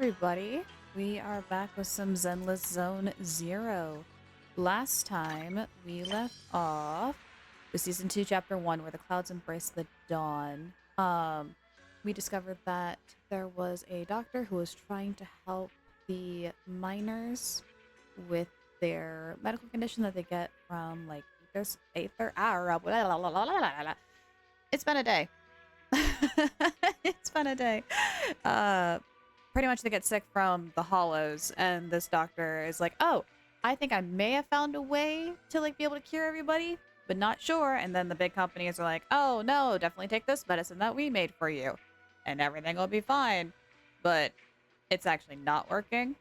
everybody. We are back with some Zenless Zone Zero. Last time we left off with Season 2, Chapter 1, where the clouds embrace the dawn. We discovered that there was a doctor who was trying to help the miners with their medical condition that they get from, like, this aether. It's been a day. It's been a day. Pretty much they get sick from the hollows, and this doctor is like, oh, I think I may have found a way to, like, be able to cure everybody, but not sure. And then the big companies are like, oh no, definitely take this medicine that we made for you and everything will be fine. But it's actually not working.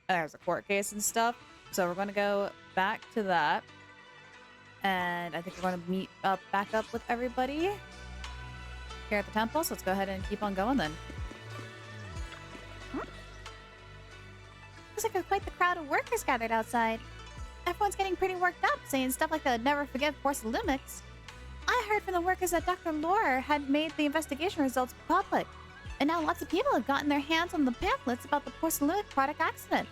There's a court case and stuff, so we're going to go back to that, and I think we're going to meet up back up with everybody here at the temple. So let's go ahead and keep on going then. Looks like there's quite the crowd of workers gathered outside. Everyone's getting pretty worked up, saying stuff like they'll never forgive Porcelumix. I heard from the workers that Dr. Lore had made the investigation results public, and now lots of people have gotten their hands on the pamphlets about the Porcelumix product accident.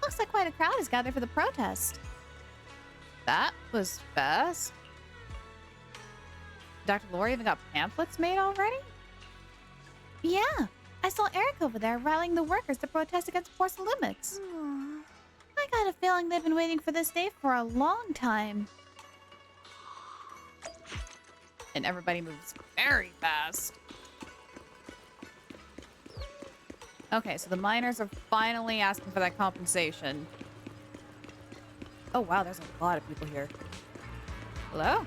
Looks like quite a crowd is gathered for the protest. That was fast. Dr. Lore even got pamphlets made already? Yeah, I saw Eric over there rallying the workers to protest against Porcelumix. I got a feeling they've been waiting for this day for a long time. And everybody moves very fast. Okay, so the miners are finally asking for that compensation. Oh wow, there's a lot of people here. Hello?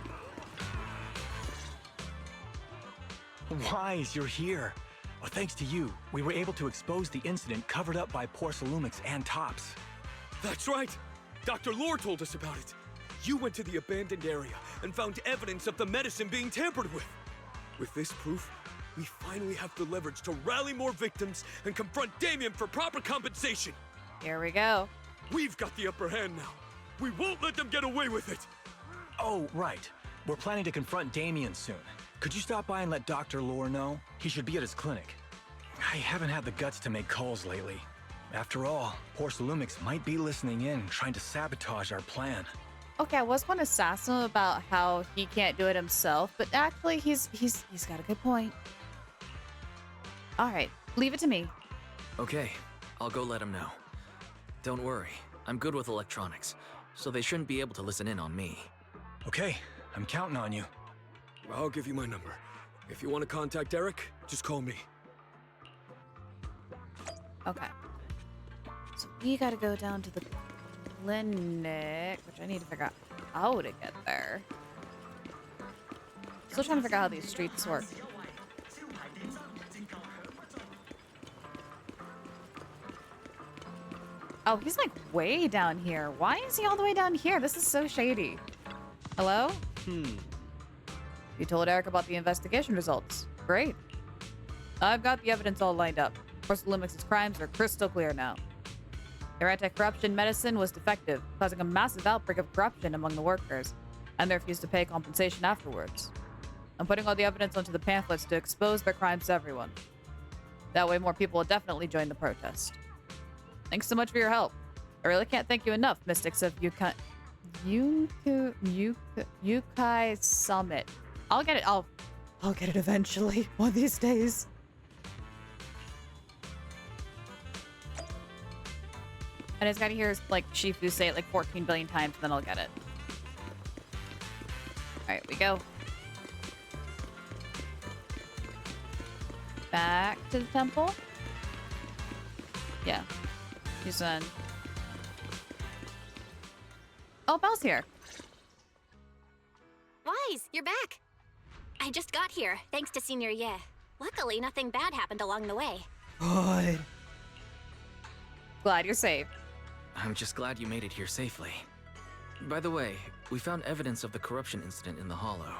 Wise, you're here. Well, thanks to you, we were able to expose the incident covered up by Porcelumix and Tops. That's right! Dr. Lore told us about it. You went to the abandoned area and found evidence of the medicine being tampered with. With this proof, we finally have the leverage to rally more victims and confront Damien for proper compensation. Here we go. We've got the upper hand now. We won't let them get away with it. Oh, right. We're planning to confront Damien soon. Could you stop by and let Dr. Lore know? He should be at his clinic. I haven't had the guts to make calls lately. After all, Porcelumix might be listening in, trying to sabotage our plan. Okay, I was going to sass him about how he can't do it himself, but actually he's got a good point. All right, leave it to me. Okay, I'll go let him know. Don't worry, I'm good with electronics, so they shouldn't be able to listen in on me. Okay, I'm counting on you. I'll give you my number. If you want to contact Eric, just call me. Okay. So we gotta go down to the clinic, which I need to figure out how to get there. Still trying to figure out how these streets work. Oh, he's like way down here. Why is he all the way down here? This is so shady. Hello? You told Eric about the investigation results. Great. I've got the evidence all lined up. Porcelumix's crimes are crystal clear now. Their anti-corruption medicine was defective, causing a massive outbreak of corruption among the workers, and they refused to pay compensation afterwards. I'm putting all the evidence onto the pamphlets to expose their crimes to everyone. That way more people will definitely join the protest. Thanks so much for your help. I really can't thank you enough, Mystics of Yukai Summit. I'll get it. I'll get it eventually, one of these days. And I just gotta hear, like, Shifu say it like 14 billion times, and then I'll get it. Alright, we go. Back to the temple. Yeah. He's in. Oh, Belle's here. Wise, you're back. I just got here, thanks to Senior Ye. Luckily, nothing bad happened along the way. Good. Glad you're safe. I'm just glad you made it here safely. By the way, we found evidence of the corruption incident in the Hollow.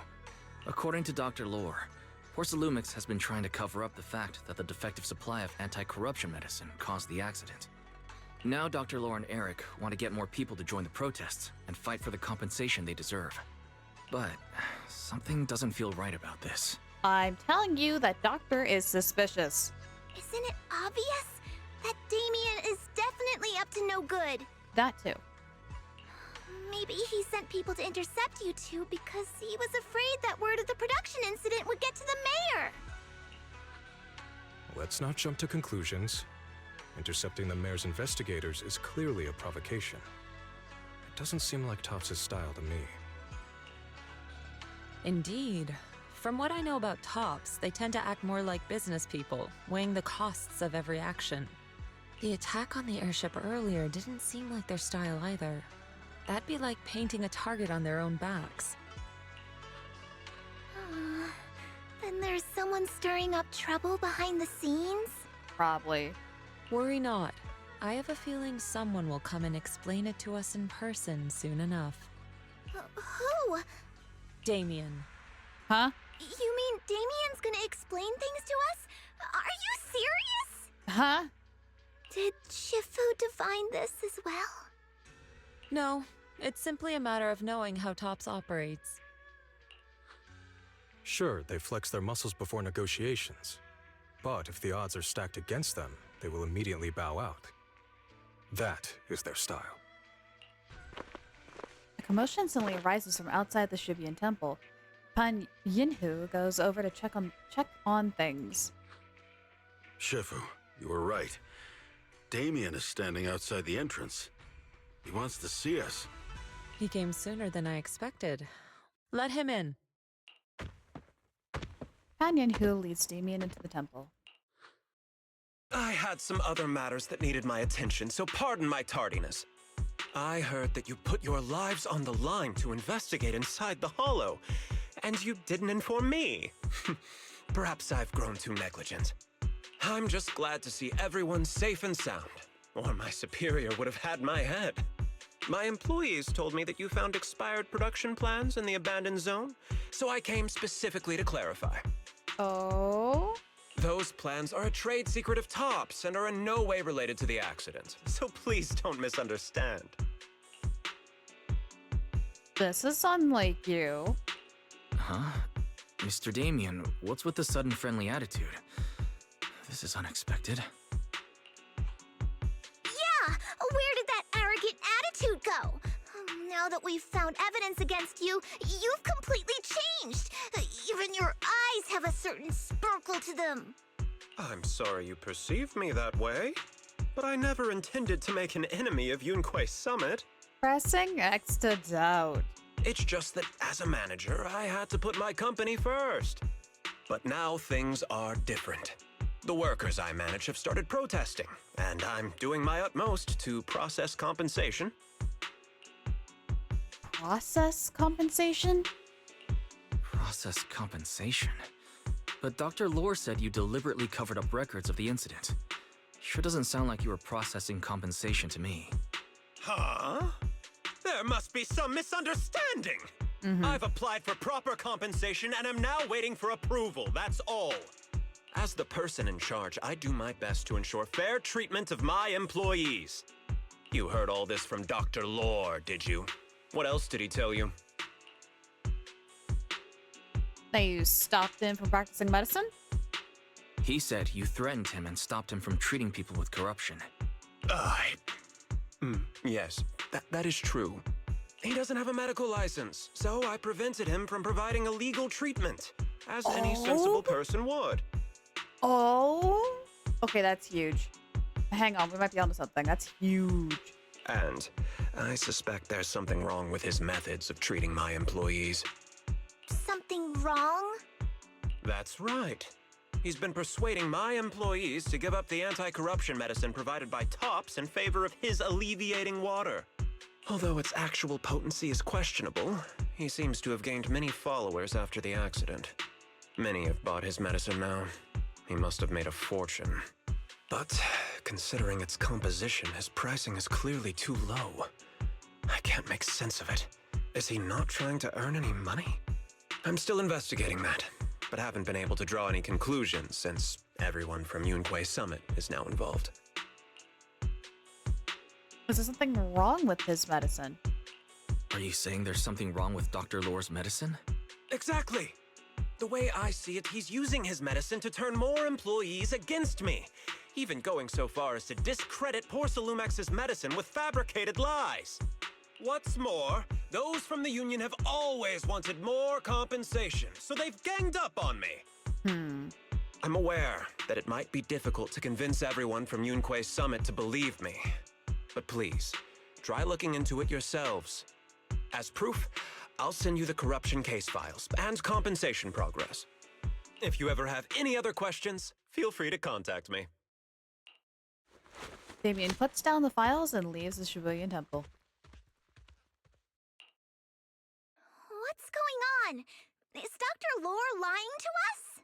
According to Dr. Lore, Porcelumix has been trying to cover up the fact that the defective supply of anti-corruption medicine caused the accident. Now Dr. Lore and Eric want to get more people to join the protests and fight for the compensation they deserve. But something doesn't feel right about this. I'm telling you that doctor is suspicious. Isn't it obvious? That Damien is definitely up to no good. That too. Maybe he sent people to intercept you two because he was afraid that word of the production incident would get to the mayor. Let's not jump to conclusions. Intercepting the mayor's investigators is clearly a provocation. It doesn't seem like Topps' style to me. Indeed. From what I know about Topps, they tend to act more like business people, weighing the costs of every action. The attack on the airship earlier didn't seem like their style either. That'd be like painting a target on their own backs. Then there's someone stirring up trouble behind the scenes? Probably. Worry not. I have a feeling someone will come and explain it to us in person soon enough. Who? Damien. Huh? You mean Damien's gonna explain things to us? Are you serious? Huh? Did Shifu divine this as well? No, it's simply a matter of knowing how Topps operates. Sure, they flex their muscles before negotiations. But if the odds are stacked against them, they will immediately bow out. That is their style. A commotion suddenly arises from outside the Shibuyan temple. Pan Yinhu goes over to check on things. Shifu, you were right. Damien is standing outside the entrance. He wants to see us. He came sooner than I expected. Let him in. Pan Yinhu leads Damien into the temple. I had some other matters that needed my attention, so pardon my tardiness. I heard that you put your lives on the line to investigate inside the Hollow, and you didn't inform me. Perhaps I've grown too negligent. I'm just glad to see everyone safe and sound, or my superior would have had my head. My employees told me that you found expired production plans in the abandoned zone, so I came specifically to clarify. Oh? Those plans are a trade secret of Topps and are in no way related to the accident, so please don't misunderstand. This is unlike you. Huh? Mr. Damien, what's with the sudden friendly attitude? This is unexpected. Yeah, where did that arrogant attitude go? Now that we've found evidence against you, you've completely changed. Even your eyes have a certain sparkle to them. I'm sorry you perceive me that way, but I never intended to make an enemy of Yunquei Summit. Pressing X to doubt. It's just that as a manager, I had to put my company first. But now things are different. The workers I manage have started protesting, and I'm doing my utmost to process compensation. Process compensation? Process compensation? But Dr. Lore said you deliberately covered up records of the incident. Sure doesn't sound like you were processing compensation to me. Huh? There must be some misunderstanding. I've applied for proper compensation and am now waiting for approval, that's all. As the person in charge, I do my best to ensure fair treatment of my employees. You heard all this from Dr. Lore, did you? What else did he tell you? That you stopped him from practicing medicine? He said you threatened him and stopped him from treating people with corruption. Yes, that is true. He doesn't have a medical license, so I prevented him from providing a legal treatment, as any sensible person would. Oh? Okay, that's huge. Hang on, we might be onto something. That's huge. And I suspect there's something wrong with his methods of treating my employees. Something wrong? That's right. He's been persuading my employees to give up the anti-corruption medicine provided by Topps in favor of his alleviating water. Although its actual potency is questionable, he seems to have gained many followers after the accident. Many have bought his medicine now. He must have made a fortune. But considering its composition, his pricing is clearly too low. I can't make sense of it. Is he not trying to earn any money? I'm still investigating that, but haven't been able to draw any conclusions since everyone from Yunquei Summit is now involved. Is there something wrong with his medicine? Are you saying there's something wrong with Dr. Lore's medicine? Exactly! The way I see it, he's using his medicine to turn more employees against me. Even going so far as to discredit Porcelumex's medicine with fabricated lies. What's more, those from the union have always wanted more compensation, so they've ganged up on me. I'm aware that it might be difficult to convince everyone from Yunque's summit to believe me. But please, try looking into it yourselves. As proof, I'll send you the corruption case files and compensation progress. If you ever have any other questions, feel free to contact me. Damien puts down the files and leaves the Shibuya temple. What's going on? Is Dr. Lore lying to us?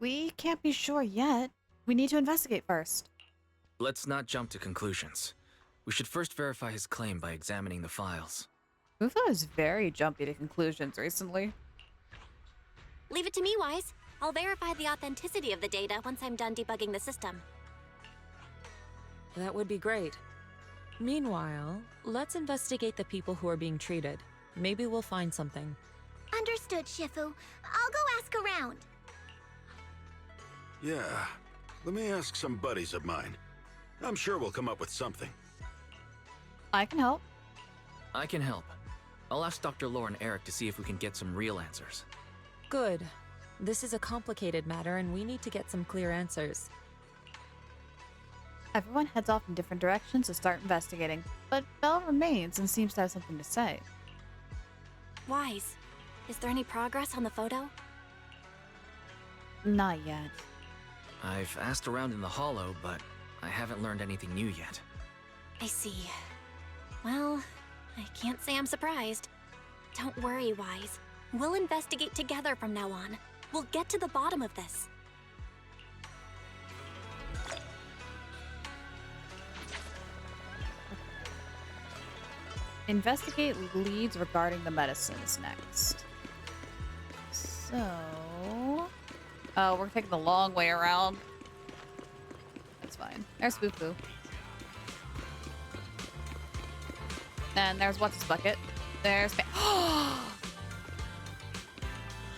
We can't be sure yet. We need to investigate first. Let's not jump to conclusions. We should first verify his claim by examining the files. Bufo is very jumpy to conclusions recently. Leave it to me, Wise. I'll verify the authenticity of the data once I'm done debugging the system. That would be great. Meanwhile, let's investigate the people who are being treated. Maybe we'll find something. Understood, Shifu. I'll go ask around. Yeah, let me ask some buddies of mine. I'm sure we'll come up with something. I can help. I can help. I'll ask Dr. Lore and Eric to see if we can get some real answers. Good. This is a complicated matter and we need to get some clear answers. Everyone heads off in different directions to start investigating, but Belle remains and seems to have something to say. Wise, is there any progress on the photo? Not yet. I've asked around in the Hollow, but I haven't learned anything new yet. I see. Well, I can't say I'm surprised. Don't worry, Wise. We'll investigate together from now on. We'll get to the bottom of this. Investigate leads regarding the medicines next. So... Oh, we're taking the long way around. That's fine. There's Fufu. And there's what's his bucket. There's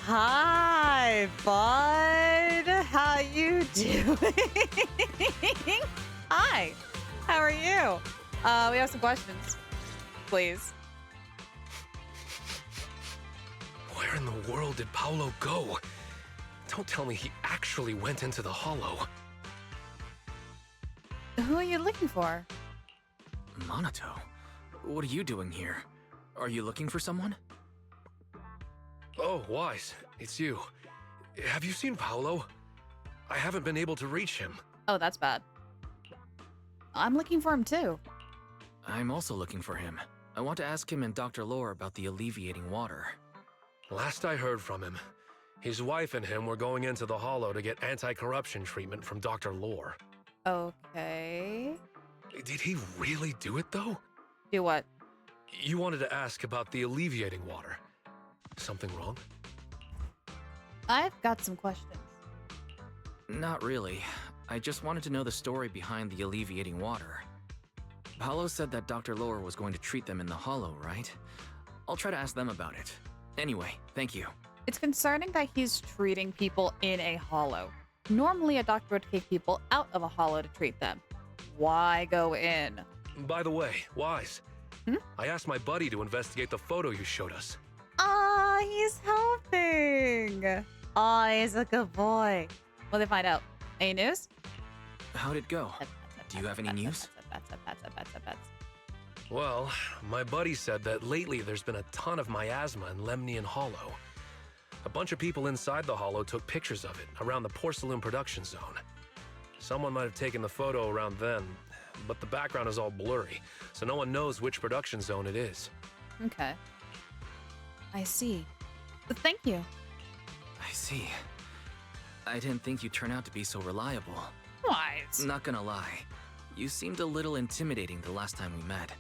Hi, bud. How you doing? Hi. How are you? We have some questions. Please. Where in the world did Paolo go? Don't tell me he actually went into the Hollow. Who are you looking for? Minato? What are you doing here? Are you looking for someone? Oh, Wise, it's you. Have you seen Paolo? I haven't been able to reach him. Oh, that's bad. I'm looking for him too. I'm also looking for him. I want to ask him and Dr. Lore about the alleviating water. Last I heard from him, his wife and him were going into the Hollow to get anti-corruption treatment from Dr. Lore. Okay. Did he really do it, though? Do what? You wanted to ask about the alleviating water. Something wrong? I've got some questions. Not really. I just wanted to know the story behind the alleviating water. Paolo said that Dr. Lore was going to treat them in the Hollow, right? I'll try to ask them about it. Anyway, thank you. It's concerning that he's treating people in a hollow. Normally, a doctor would take people out of a hollow to treat them. Why go in? By the way, Wise, I asked my buddy to investigate the photo you showed us. Ah, he's helping. Ah, he's a good boy. What'd they find out? Any news? How'd it go? Do you have any news? Well, my buddy said that lately there's been a ton of miasma in Lemnian Hollow. A bunch of people inside the Hollow took pictures of it around the Porcelain production zone. Someone might have taken the photo around then, but the background is all blurry, so no one knows which production zone it is. Okay. I see. But thank you. I see. I didn't think you'd turn out to be so reliable. What? Not gonna lie. You seemed a little intimidating the last time we met.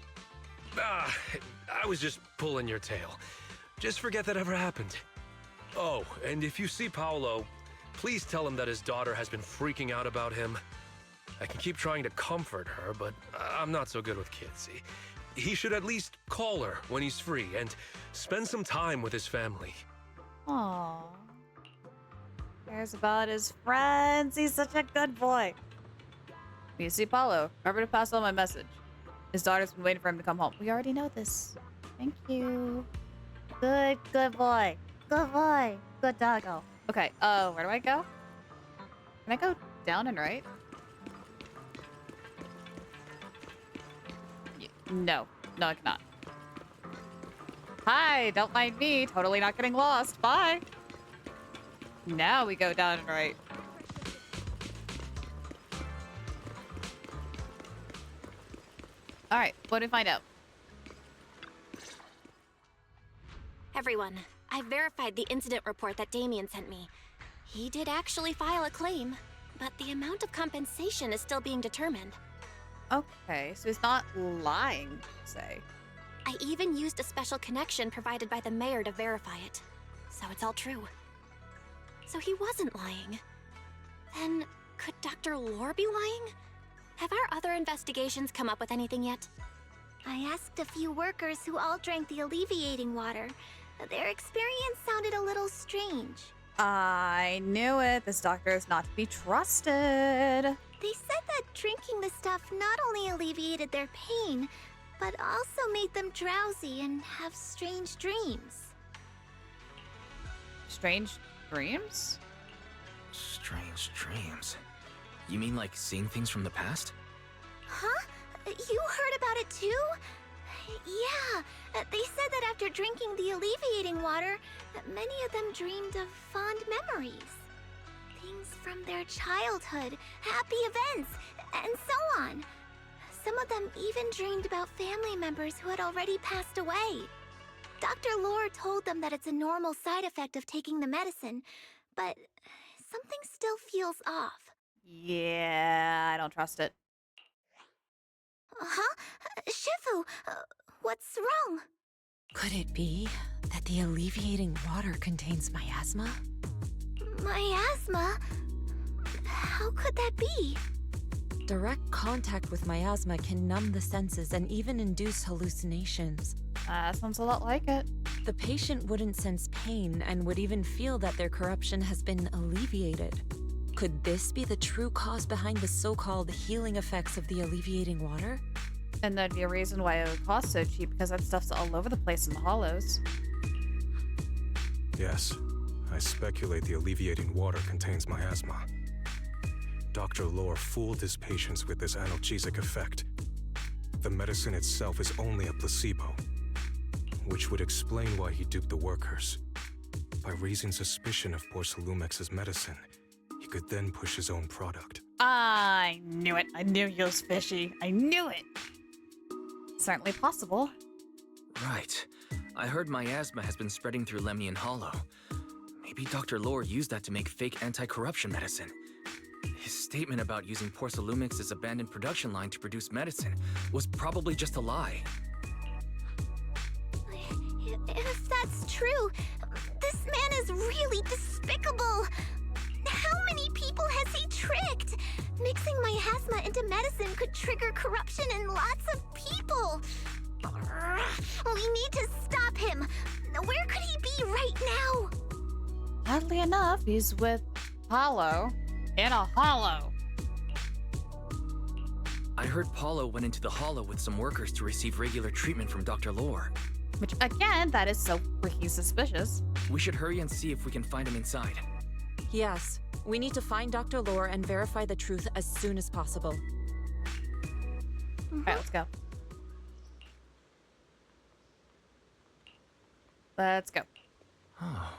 I was just pulling your tail. Just forget that ever happened. Oh, and if you see Paolo, please tell him that his daughter has been freaking out about him. I can keep trying to comfort her, but I'm not so good with kids. He should at least call her when he's free and spend some time with his family. Aww. Cares about his friends. He's such a good boy. You see Paulo. Remember to pass on my message. His daughter's been waiting for him to come home. We already know this. Thank you. Good boy. Good boy. Good doggo. Okay, where do I go? Can I go down and right? No. No, I cannot. Hi, don't mind me. Totally not getting lost. Bye. Now we go down and right. Alright, what did we find out? Everyone, I've verified the incident report that Damien sent me. He did actually file a claim, but the amount of compensation is still being determined. Okay, so he's not lying, say. I even used a special connection provided by the mayor to verify it. So it's all true. So he wasn't lying. Then, could Dr. Lore be lying? Have our other investigations come up with anything yet? I asked a few workers who all drank the alleviating water. Their experience sounded a little strange. I knew it. This doctor is not to be trusted. They said that drinking the stuff not only alleviated their pain, but also made them drowsy and have strange dreams. Strange dreams? Strange dreams. You mean like seeing things from the past? Huh? You heard about it too? Yeah, they said that after drinking the alleviating water, many of them dreamed of fond memories. Things from their childhood, happy events, and so on. Some of them even dreamed about family members who had already passed away. Dr. Lore told them that it's a normal side effect of taking the medicine, but something still feels off. Yeah, I don't trust it. Huh? Shifu, what's wrong? Could it be that the alleviating water contains miasma? Miasma? How could that be? Direct contact with miasma can numb the senses and even induce hallucinations. Sounds a lot like it. The patient wouldn't sense pain and would even feel that their corruption has been alleviated. Could this be the true cause behind the so-called healing effects of the alleviating water? And that'd be a reason why it would cost so cheap, because that stuff's all over the place in the hollows. Yes, I speculate the alleviating water contains miasma. Dr. Lore fooled his patients with this analgesic effect. The medicine itself is only a placebo, which would explain why he duped the workers. By raising suspicion of Porcelumex's medicine, he could then push his own product. I knew it. I knew you was fishy. I knew it. Certainly possible. Right. I heard miasma has been spreading through Lemnian Hollow. Maybe Dr. Lore used that to make fake anti-corruption medicine. His statement about using Porcelumex's abandoned production line to produce medicine was probably just a lie. If that's true, this man is really despicable. How many people has he tricked? Mixing miasma into medicine could trigger corruption in lots of people. We need to stop him. Where could he be right now? Oddly enough, he's with Paulo in a hollow. I heard Paulo went into the hollow with some workers to receive regular treatment from Dr. Lore. Which, again, that is so freaking suspicious. We should hurry and see if we can find him inside. Yes, we need to find Dr. Lore and verify the truth as soon as possible. Alright, let's go. Let's go. Oh.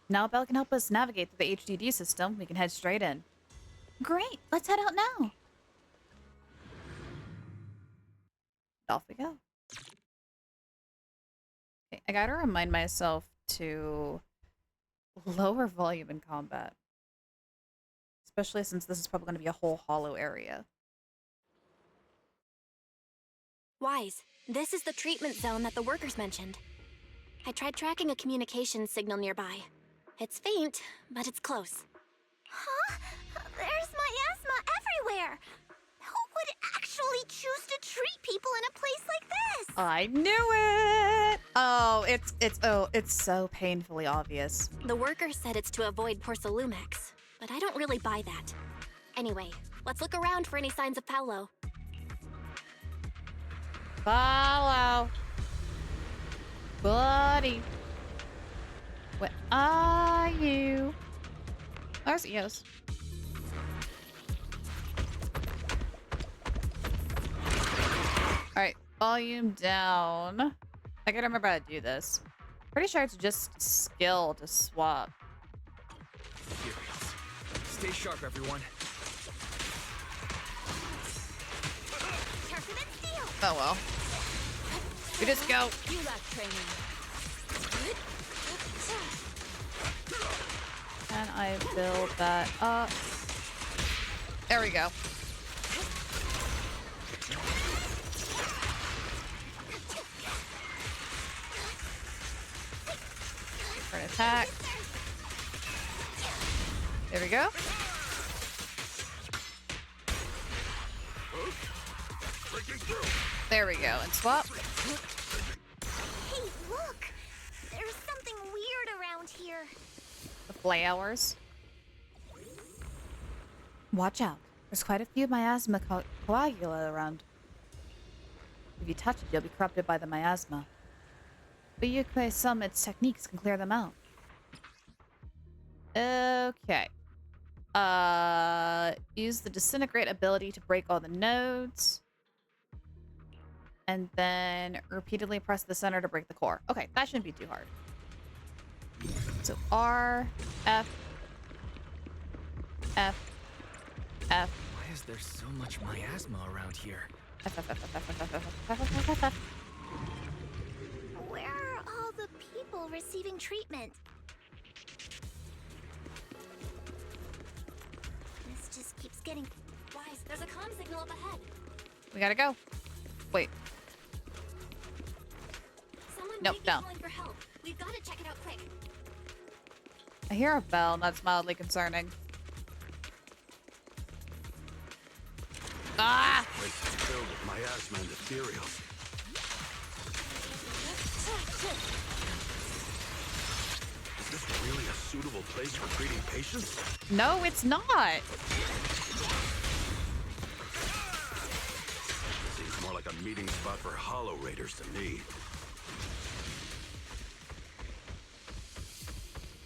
Now Belle can help us navigate through the HDD system. We can head straight in. Great, let's head out now. Off we go. Okay, I gotta remind myself to lower volume in combat. Especially since this is probably going to be a whole hollow area. Wise, this is the treatment zone that the workers mentioned. I tried tracking a communications signal nearby. It's faint, but it's close. Huh? There's miasma everywhere. Who would actually choose to treat people in a place like this? I knew it. Oh, it's so painfully obvious. The worker said it's to avoid Porcelumex, but I don't really buy that. Anyway, let's look around for any signs of Paolo. Follow. Buddy. Where are you? There's Eos. Alright, volume down. I gotta remember how to do this. Pretty sure it's just skill to swap. Stay sharp, everyone. Oh well. We just go. You lack training. Can I build that up? There we go. For an attack. There we go. There we go. And swap. Hey, look! There's something weird around here. The flowers. Watch out. There's quite a few miasma coagula around. If you touch it, you'll be corrupted by the miasma. But Yukuei Summit's techniques can clear them out. Okay. Use the disintegrate ability to break all the nodes. And then repeatedly press the center to break the core. Okay, that shouldn't be too hard. So R, F, F, F. Why is there so much miasma around here? F, F, F, F, F, F, F, F, F, F, F, F. Where are all the people receiving treatment? This just keeps getting... Wise, there's a comm signal up ahead. We gotta go. Wait. Someone Nope, might be no. calling for help. We've got to check it out quick. I hear a bell, and that's mildly concerning. Ah! Place is filled with miasma and ethereal. Is this really a suitable place for treating patients? No, it's not. Seems more like a meeting spot for Hollow Raiders to me.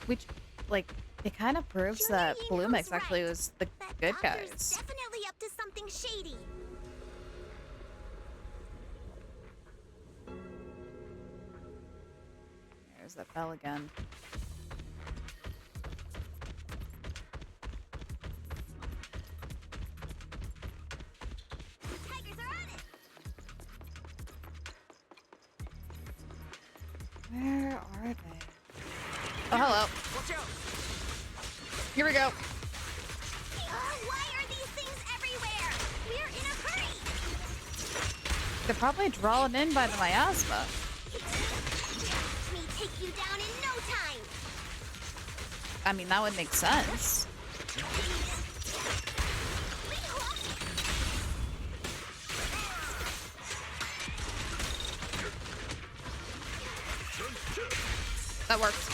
Which, like, it kind of proves Junior that Yin Blumix was actually right. was the That good doctor's guys. definitely up to something shady. There's that bell again. Tigers are on it. Where are they? Oh, hello. Watch out! Here we go. Why are these things everywhere? We're in a hurry. They're probably drawn in by the miasma. Me take you down in no time. I mean, that would make sense. That works.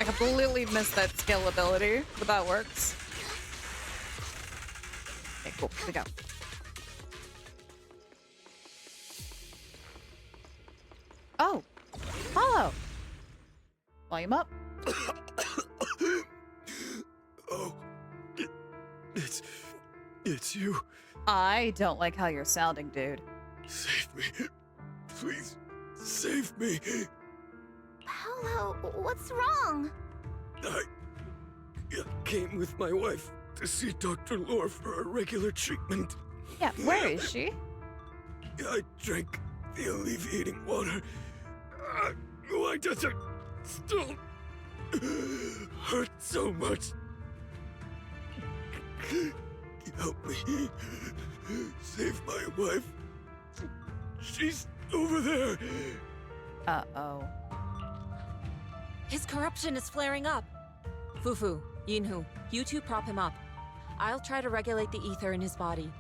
I completely missed that skill ability, but that works. Okay, cool. Here we go. Oh! Follow! Volume up. Oh, it's you. I don't like how you're sounding, dude. Save me. Please, save me. Paolo, what's wrong? I came with my wife to see Dr. Lore for a regular treatment. Yeah, where is she? I drank the alleviating water. Why does it still hurt so much? Help me. Save my wife. She's over there. Uh-oh. His corruption is flaring up. Fufu, Yinhu, you two prop him up. I'll try to regulate the ether in his body.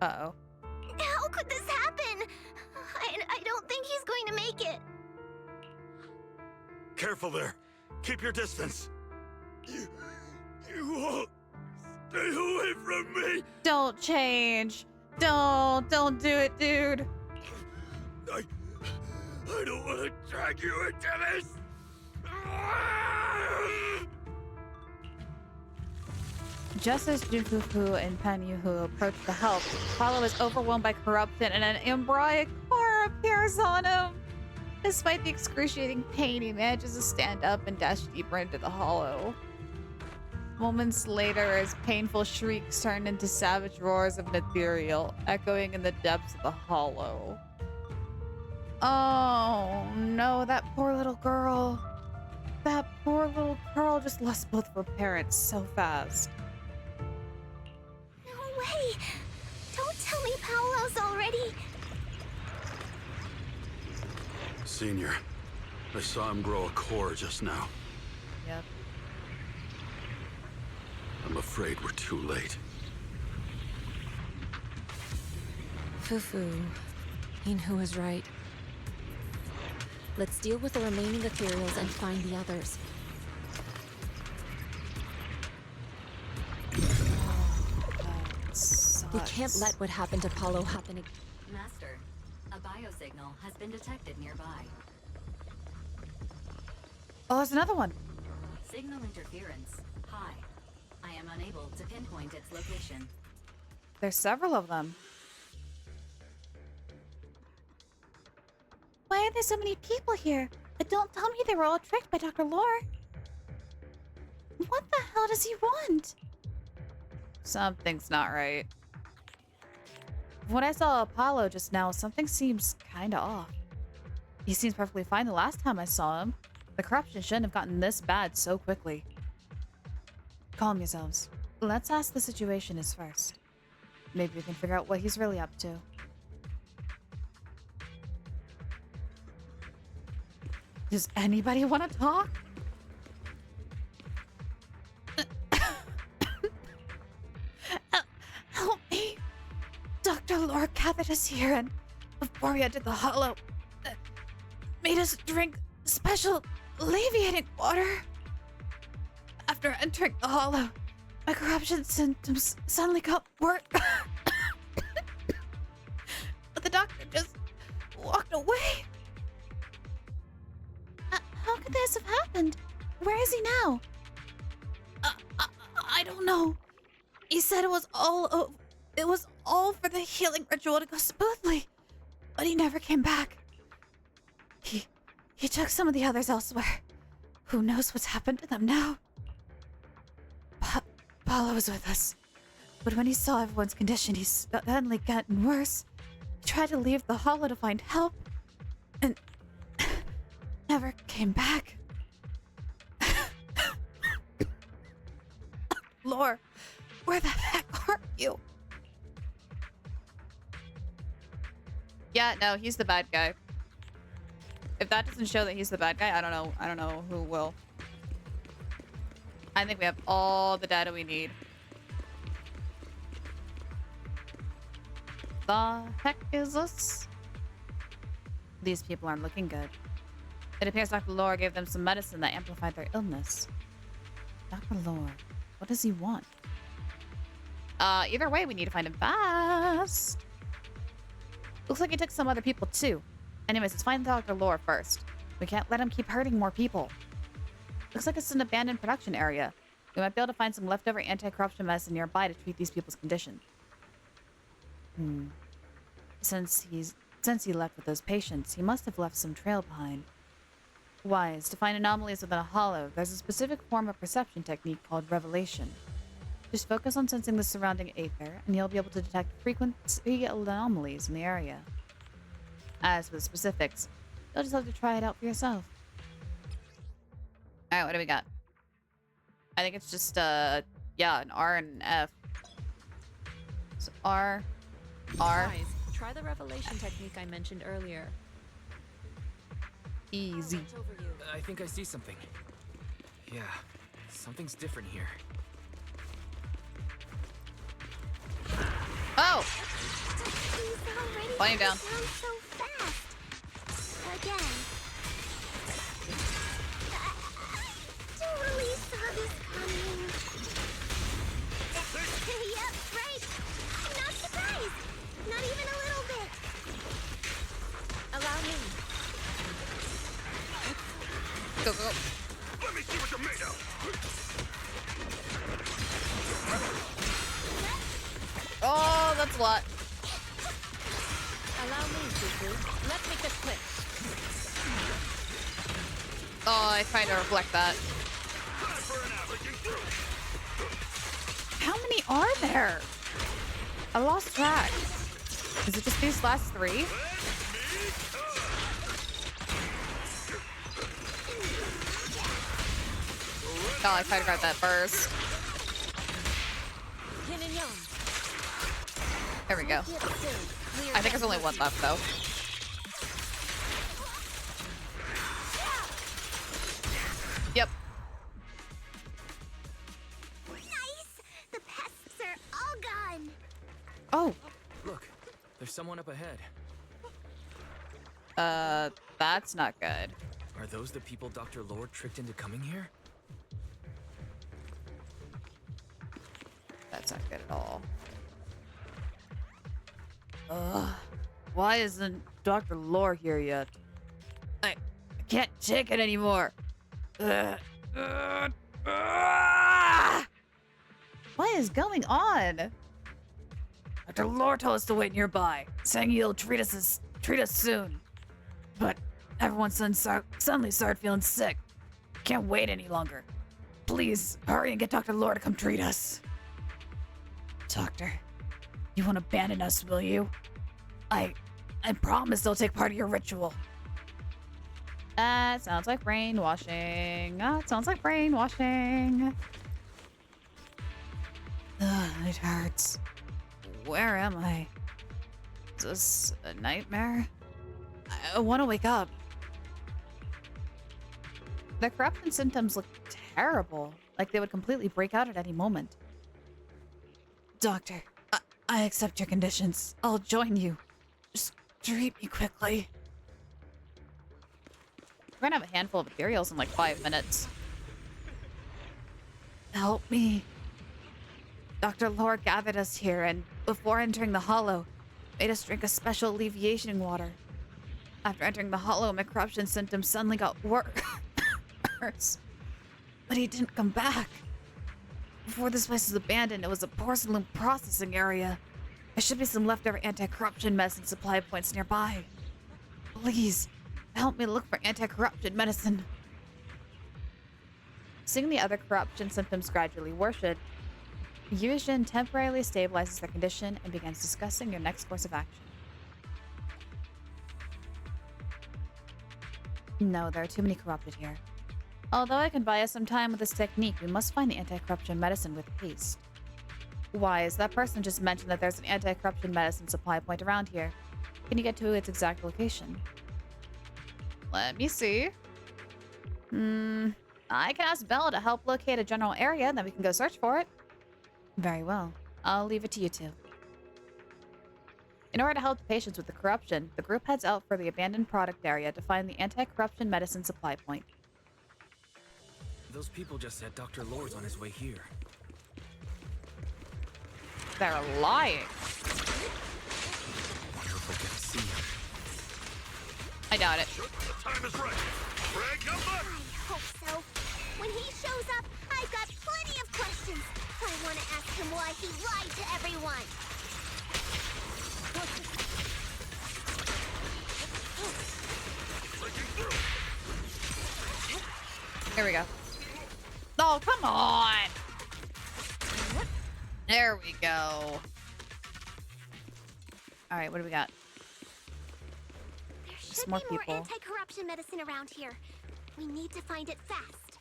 Uh-oh. How could this happen? I don't think he's going to make it. Careful there. Keep your distance. You all stay away from me. Don't change. Don't do it, dude. I don't want to drag you into this. Just as Jufufu and Panyuhu approach to help, Apollo is overwhelmed by corruption and an embryonic car appears on him. Despite the excruciating pain, he manages to stand up and dash deeper into the hollow. Moments later, his painful shrieks turn into savage roars of an ethereal, echoing in the depths of the hollow. Oh no, that poor little girl. That poor little girl just lost both of her parents so fast. No way! Don't tell me Paolo's already... Senior, I saw him grow a core just now. Yep. I'm afraid we're too late. Fufu. Inhu is right. Let's deal with the remaining ethereals and find the others. We can't let what happened to Apollo happen again. Master, a biosignal has been detected nearby. Oh, there's another one. Signal interference. High. I am unable to pinpoint its location. There's several of them. Why are there so many people here? But don't tell me they were all tricked by Dr. Lore. What the hell does he want? Something's not right. When I saw Apollo just now, something seems kinda off. He seems perfectly fine the last time I saw him. The corruption shouldn't have gotten this bad so quickly. Calm yourselves. Let's ask the situation is first. Maybe we can figure out what he's really up to. Does anybody want to talk? Help me. Dr. Lore gathered us here and, before we entered the hollow, made us drink special alleviating water. After entering the hollow, my corruption symptoms suddenly got worse. But the doctor just walked away. How could this have happened? Where is he now? I don't know. He said it was all for the healing ritual to go smoothly, but he never came back. He took some of the others elsewhere. Who knows what's happened to them now? Paulo was with us, but when he saw everyone's condition, he's suddenly gotten worse. He tried to leave the hollow to find help, and never came back. Lore, where the heck are you? Yeah, no, he's the bad guy. If that doesn't show that he's the bad guy, I don't know who will. I think we have all the data we need. The heck is this? These people aren't looking good. It appears Dr. Lore gave them some medicine that amplified their illness. Dr. Lore, what does he want? Either way, we need to find him fast. Looks like he took some other people too. Anyways, let's find Dr. Lore first. We can't let him keep hurting more people. Looks like it's an abandoned production area. We might be able to find some leftover anti-corruption medicine nearby to treat these people's condition. Since he left with those patients, he must have left some trail behind. Wise, to find anomalies within a hollow, there's a specific form of perception technique called revelation. Just focus on sensing the surrounding aether, and you'll be able to detect frequency anomalies in the area. As for the specifics, you'll just have to try it out for yourself. Alright, what do we got? I think it's just, yeah, an R and an F. So R. Guys, try the revelation technique I mentioned earlier. Easy. I think I see something. Yeah, Something's different here. Oh! He's already Put him down. down so fast. Again. I totally saw this coming. Yep, right. I'm not surprised. Not even a little bit. Allow me. Go, go. Let me see what you're made of. Oh, that's a lot. Allow me, Suzu. Let me just quick. Oh, I tried to reflect that. How many are there? I lost track. Is it just these last 3? Oh, I tried to grab that first. Yin and yang. There we go. I think there's only one left, though. Yep. Nice! The pests are all gone. Oh, Look, there's someone up ahead. that's not good. Are those the people Dr. Lord tricked into coming here? That's not good at all. Why isn't Dr. Lore here yet? I can't take it anymore. What is going on? Dr. Lore told us to wait nearby, saying he'll treat us soon. But everyone suddenly started feeling sick. Can't wait any longer. Please hurry and get Dr. Lore to come treat us. Doctor, you won't abandon us, will you? I promise I'll take part of your ritual. That sounds like brainwashing. That sounds like brainwashing. Ugh, it hurts. Where am I? Is this a nightmare? I want to wake up. The corruption symptoms look terrible, like they would completely break out at any moment. Doctor, I accept your conditions. I'll join you. Just treat me quickly. We're gonna have a handful of ethereals in like 5 minutes. Help me. Dr. Lore gathered us here and, before entering the hollow, made us drink a special alleviation water. After entering the hollow, my corruption symptoms suddenly got worse. But he didn't come back. Before this place was abandoned, it was a porcelain processing area. There should be some leftover anti-corruption medicine supply points nearby. Please, help me look for anti-corruption medicine. Seeing the other corruption symptoms gradually worsen, Yujin temporarily stabilizes their condition and begins discussing your next course of action. No, there are too many corrupted here. Although I can buy us some time with this technique, we must find the anti-corruption medicine with haste. Wise, that person just mentioned that there's an anti-corruption medicine supply point around here. Can you get to its exact location? Let me see. I can ask Bella to help locate a general area, then we can go search for it. Very well. I'll leave it to you two. In order to help the patients with the corruption, the group heads out for the abandoned product area to find the anti-corruption medicine supply point. Those people just said Dr. Lore's on his way here. They're lying. Wonder if we'll get to see him. I doubt it. The time is right. Greg, come I hope so. When he shows up, I've got plenty of questions. I want to ask him why he lied to everyone. Here we go. Oh, come on! There we go. Alright, what do we got? There should Just be more more people. anti-corruption medicine around here. We need to find it fast.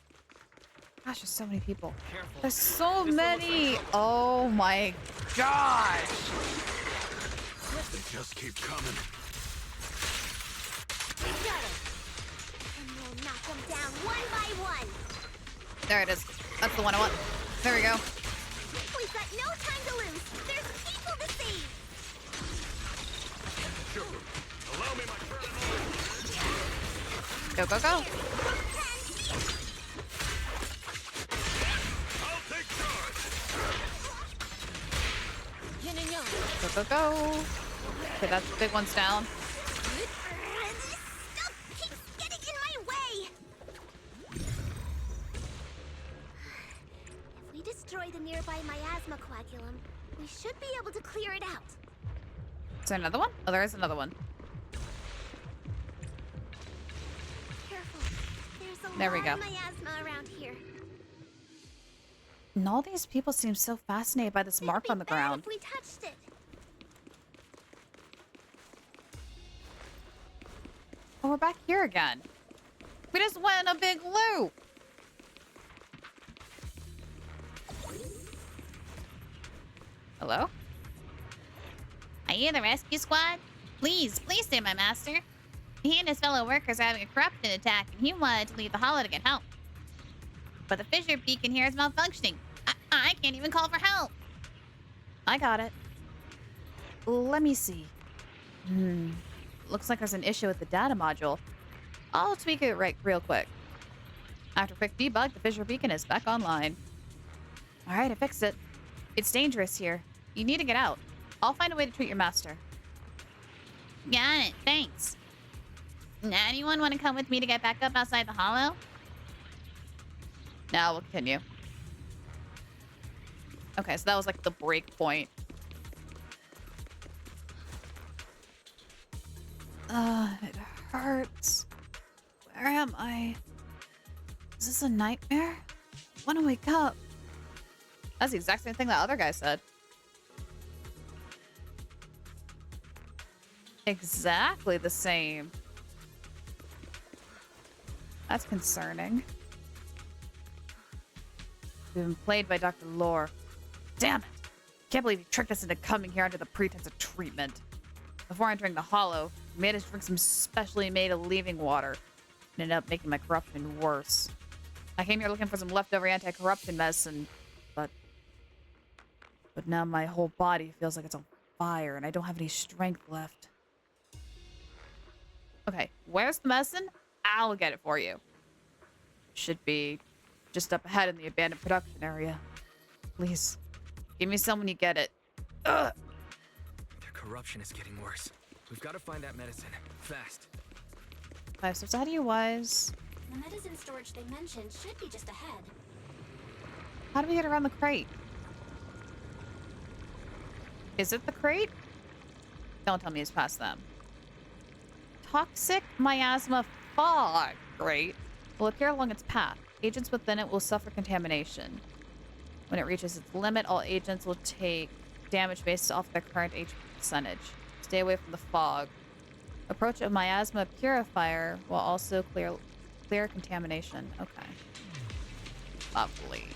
Gosh, there's so many people. Careful. There's so many! Oh my gosh! They just keep coming. We got it. And we'll knock them down one by one. There it is. That's the one I want. There we go. We've got no time to lose. There's people to save. Allow me my friend. Go, go, go. I'll take charge. Go, go, go. Okay, that's the big one's down. This stuff keeps getting in my way. If we destroy the nearby miasma coagulum, we should be able to clear it out. Is there another one? Oh, there is another one. Careful. There's a There we lot go. of miasma around here. And all these people seem so fascinated by this mark on the ground. If we touched it. Oh, we're back here again. We just went a big loop. Hello? Are you the rescue squad? Please, please save my master. He and his fellow workers are having a corruption attack, and he wanted to leave the hollow to get help. But the fissure beacon here is malfunctioning. I can't even call for help. I got it. Let me see. Looks like there's an issue with the data module. I'll tweak it real quick. After a quick debug, the fissure beacon is back online. Alright, I fixed it. It's dangerous here. You need to get out. I'll find a way to treat your master. Got it, thanks. Now, anyone want to come with me to get back up outside the hollow? Now we'll continue. Okay, so that was like the break point. It hurts. Where am I? Is this a nightmare? I want to wake up. That's the exact same thing that other guy said. Exactly the same. That's concerning. We've been played by Dr. Lore. Damn it! Can't believe he tricked us into coming here under the pretense of treatment. Before entering the hollow, he made us drink some specially made leaving water. It ended up making my corruption worse. I came here looking for some leftover anti-corruption medicine, but now my whole body feels like it's on fire and I don't have any strength left. Okay, where's the medicine? I'll get it for you. Should be just up ahead in the abandoned production area. Please, give me some when you get it. Ugh. Their corruption is getting worse. We've got to find that medicine. Fast. 5 steps ahead of you, Wise. The medicine storage they mentioned should be just ahead. How do we get around the crate? Is it the crate? Don't tell me it's past them. Toxic miasma fog. Great. Will appear along its path. Agents within it will suffer contamination. When it reaches its limit, all agents will take damage based off their current HP percentage. Stay away from the fog. Approach a miasma purifier will also clear contamination. Okay. Lovely.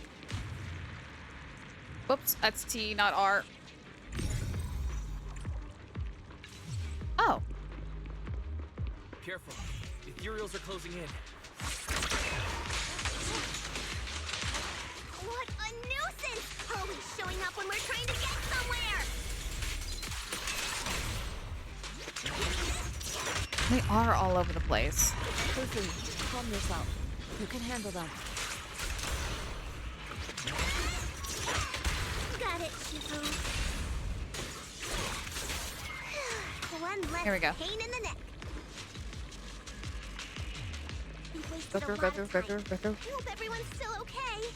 Whoops, that's T, not R. Oh. Careful. Ethereals are closing in. What a nuisance! Always showing up when we're trying to get somewhere! They are all over the place. Quickly, calm yourself. You can handle them. Got it, Shifu. One less Here we go. pain in the neck. We've wasted Go through, a go lot through, of go time. through, go through. I hope everyone's still okay.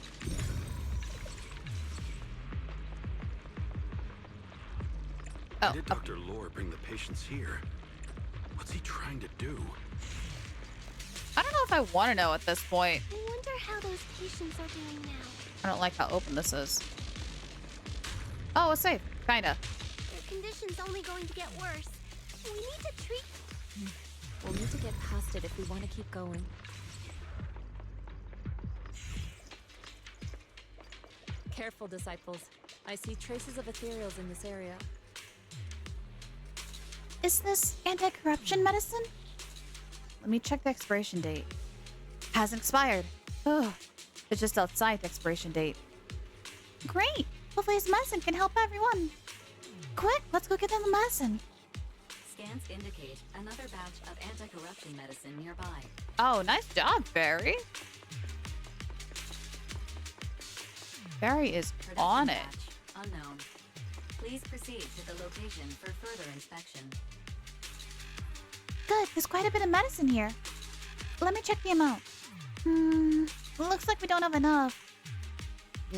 Oh, Why did Dr. Lore bring the patients here? What's he trying to do? I don't know if I want to know at this point. I wonder how those patients are doing now. I don't like how open this is. Oh, it's safe. Kinda. Their condition's only going to get worse. We need to treat... We'll need to get past it if we want to keep going. Careful, disciples. I see traces of ethereals in this area. Is this anti-corruption medicine? Let me check the expiration date. Hasn't expired. Ugh. It's just outside the expiration date. Great! Hopefully this medicine can help everyone. Quick, let's go get them the medicine. Scans indicate another batch of anti-corruption medicine nearby. Oh, nice job, Barry. Barry is Production on it. batch unknown. Please proceed to the location for further inspection. Good, there's quite a bit of medicine here. Let me check the amount. Looks like we don't have enough.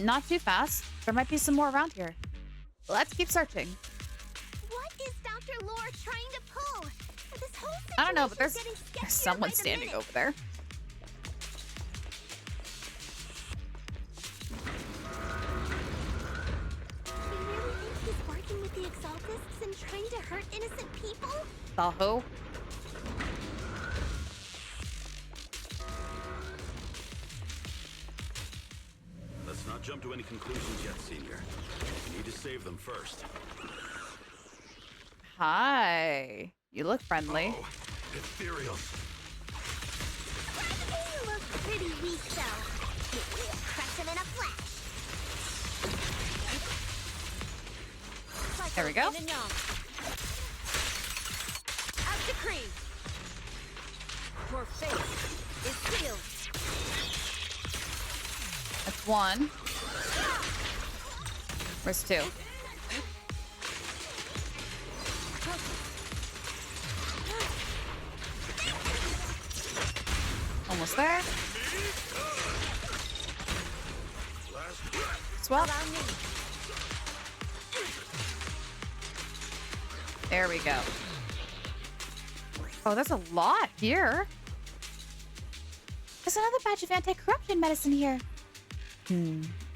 Not too fast. There might be some more around here. Let's keep searching. What is Dr. Lore trying to pull? This whole I don't know, but situation's getting there's sketchier someone by the standing minute. over there. You really think he's working with the Exaltists and trying to hurt innocent people? Tahoe. Let's not jump to any conclusions yet, Senior. We need to save them first. Hi. You look friendly. Oh, ethereals. You look pretty weak, though. We'll crush him in a flash. There we go. Out decree. Your fate is sealed. That's one. Where's two? Almost there. Swap. There we go. Oh, there's a lot here. There's another batch of anti-corruption medicine here.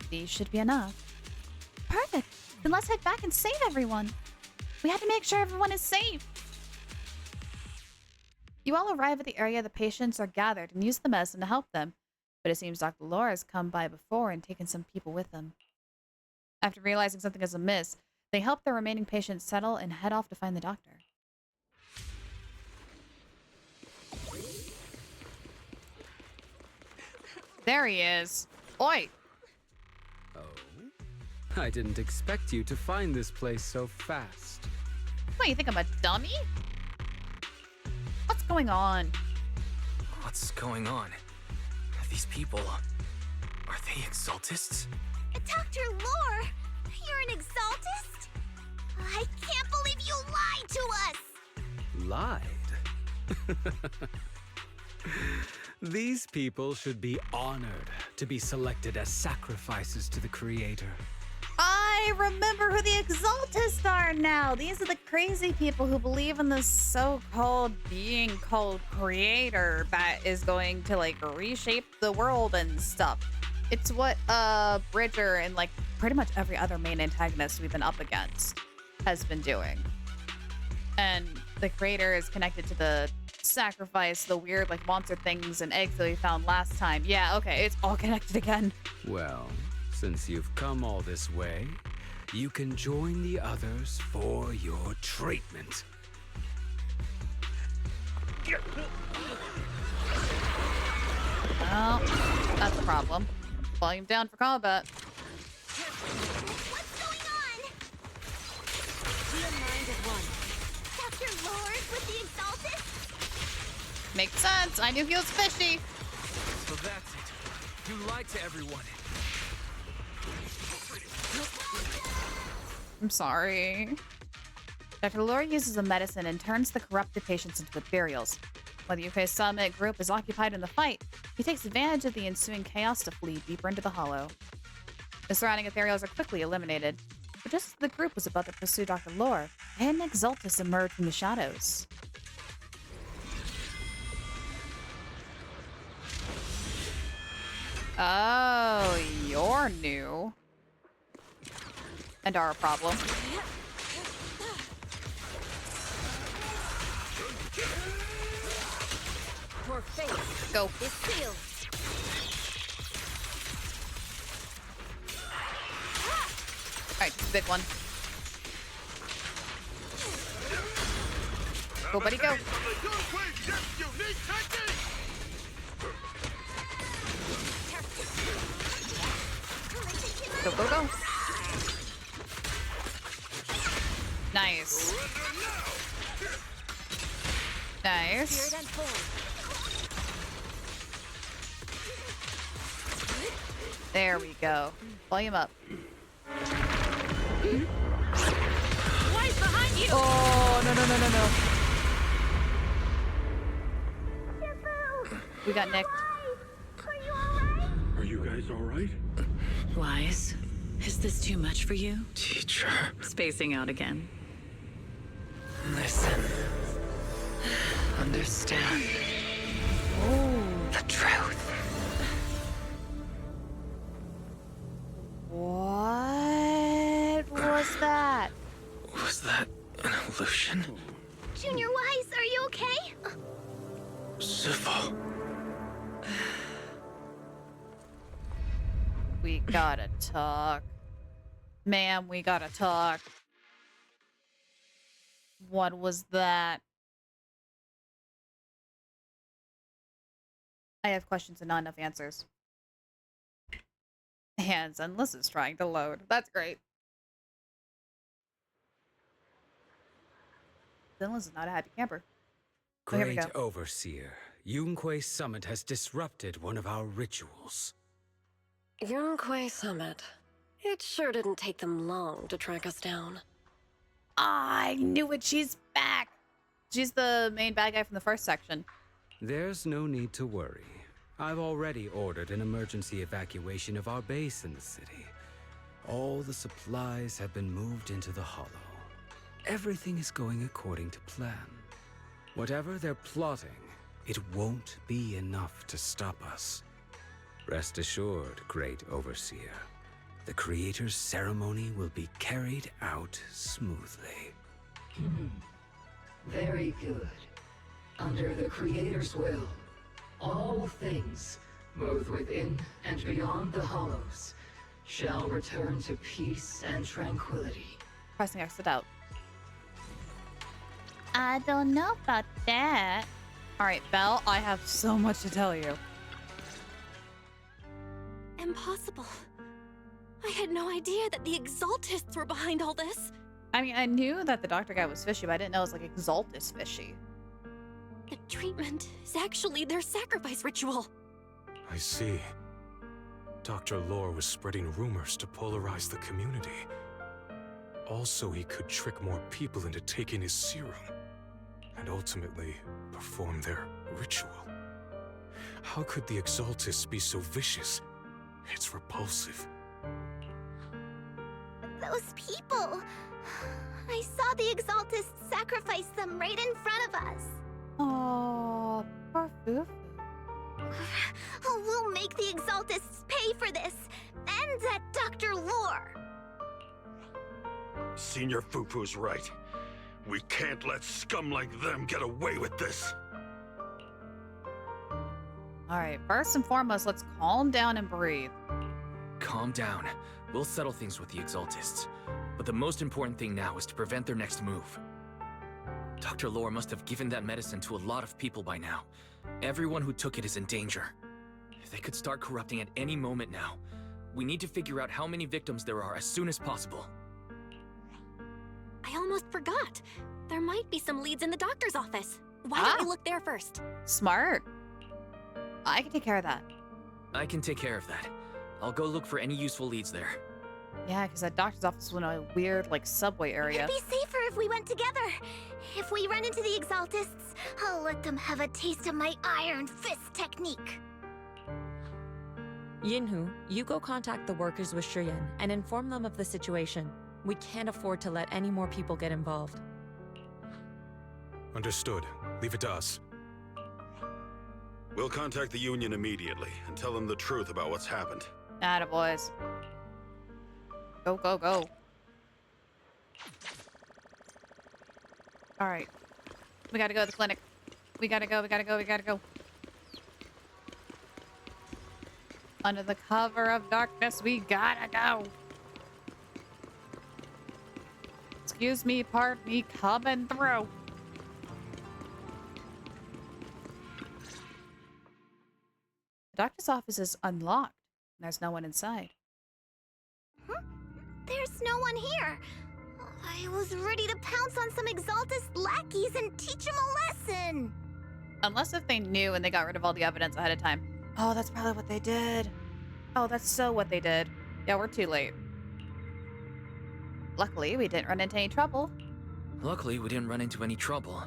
These should be enough. Perfect. Then let's head back and save everyone. We have to make sure everyone is safe. You all arrive at the area the patients are gathered and use the medicine to help them, but it seems Dr. Lore has come by before and taken some people with him. After realizing something is amiss, they help the remaining patients settle and head off to find the doctor. There he is. Oi! Oh? I didn't expect you to find this place so fast. What, you think I'm a dummy? What's going on? What's going on? These people, are they Exaltists? Dr. Lore, you're an Exaltist? I can't believe you lied to us! Lied? These people should be honored to be selected as sacrifices to the Creator. I remember who the Exaltists are now. These are the crazy people who believe in this so-called being called Creator that is going to like reshape the world and stuff. It's what Bridger and like pretty much every other main antagonist we've been up against has been doing. And the Creator is connected to the sacrifice, the weird like monster things and eggs that we found last time. Yeah, okay, it's all connected again. Well, since you've come all this way, you can join the others for your treatment. Well, that's a problem. Volume down for combat. What's going on? Be a mind at one. Dr. Lore with the Exaltists? Makes sense. I knew he was fishy. So that's it. You lied to everyone. I'm sorry. Dr. Lore uses a medicine and turns the corrupted patients into ethereals. While the UK Summit group is occupied in the fight, he takes advantage of the ensuing chaos to flee deeper into the hollow. The surrounding ethereals are quickly eliminated, but just as the group was about to pursue Dr. Lore, an Exaltus emerged from the shadows. Oh, you're new. And are a problem. Your fate Go. is sealed. Alright, big one. Go, buddy, go. Go, go, go. Nice. Nice. There we go. Volume up. Why's behind you? Oh, no, no, no, no, no. We got Nick. Are you guys all right? Wise, is this too much for you? Teacher. Spacing out again. Listen. Understand. The truth. What was that? Was that an illusion? Junior Wise, are you okay? Sybil. We gotta talk. Ma'am, we gotta talk. What was that? I have questions and not enough answers. And Zenless is trying to load. That's great. Zenless is not a happy camper. Oh, here we Great go. Overseer, Yunquei Summit has disrupted one of our rituals. Yunquei Summit. It sure didn't take them long to track us down. I knew it. She's back. She's the main bad guy from the first section. There's no need to worry. I've already ordered an emergency evacuation of our base in the city. All the supplies have been moved into the Hollow. Everything is going according to plan. Whatever they're plotting, it won't be enough to stop us. Rest assured, Great Overseer. The Creator's ceremony will be carried out smoothly. Very good. Under the Creator's will, all things, both within and beyond the Hollows, shall return to peace and tranquility. Pressing exit out. I don't know about that. Alright, Belle, I have so much to tell you. Impossible. I had no idea that the Exaltists were behind all this. I mean, I knew that the doctor guy was fishy, but I didn't know it was like Exaltus fishy. The treatment is actually their sacrifice ritual. I see. Dr. Lore was spreading rumors to polarize the community. Also, he could trick more people into taking his serum, and ultimately perform their ritual. How could the Exaltists be so vicious? It's repulsive. Those people. I saw the Exaltists sacrifice them right in front of us. Oh, poor Fufu. We'll make the Exaltists pay for this. And that Dr. Lore. Senior Fufu's right. We can't let scum like them get away with this. Alright, first and foremost, let's calm down and breathe. Calm down. We'll settle things with the Exaltists. But the most important thing now is to prevent their next move. Dr. Lore must have given that medicine to a lot of people by now. Everyone who took it is in danger. They could start corrupting at any moment now. We need to figure out how many victims there are as soon as possible. I almost forgot. There might be some leads in the doctor's office. Why don't we look there first? Smart. I can take care of that. I can take care of that. I'll go look for any useful leads there. Yeah, because that doctor's office was in a weird, like, subway area. It'd be safer if we went together. If we run into the Exaltists, I'll let them have a taste of my iron fist technique. Yinhu, you go contact the workers with Shiyan and inform them of the situation. We can't afford to let any more people get involved. Understood. Leave it to us. We'll contact the Union immediately and tell them the truth about what's happened. Attaboys. Go, go, go. Alright. We gotta go to the clinic. We gotta go, we gotta go, we gotta go. Under the cover of darkness, we gotta go. Excuse me, pardon me, coming through. The doctor's office is unlocked. There's no one inside. there's no one here. I was ready to pounce on some Exaltus lackeys and teach them a lesson. Unless if they knew and they got rid of all the evidence ahead of time. Oh, that's probably what they did. Oh, that's so what they did. Yeah, we're too late. Luckily, we didn't run into any trouble. Luckily, we didn't run into any trouble.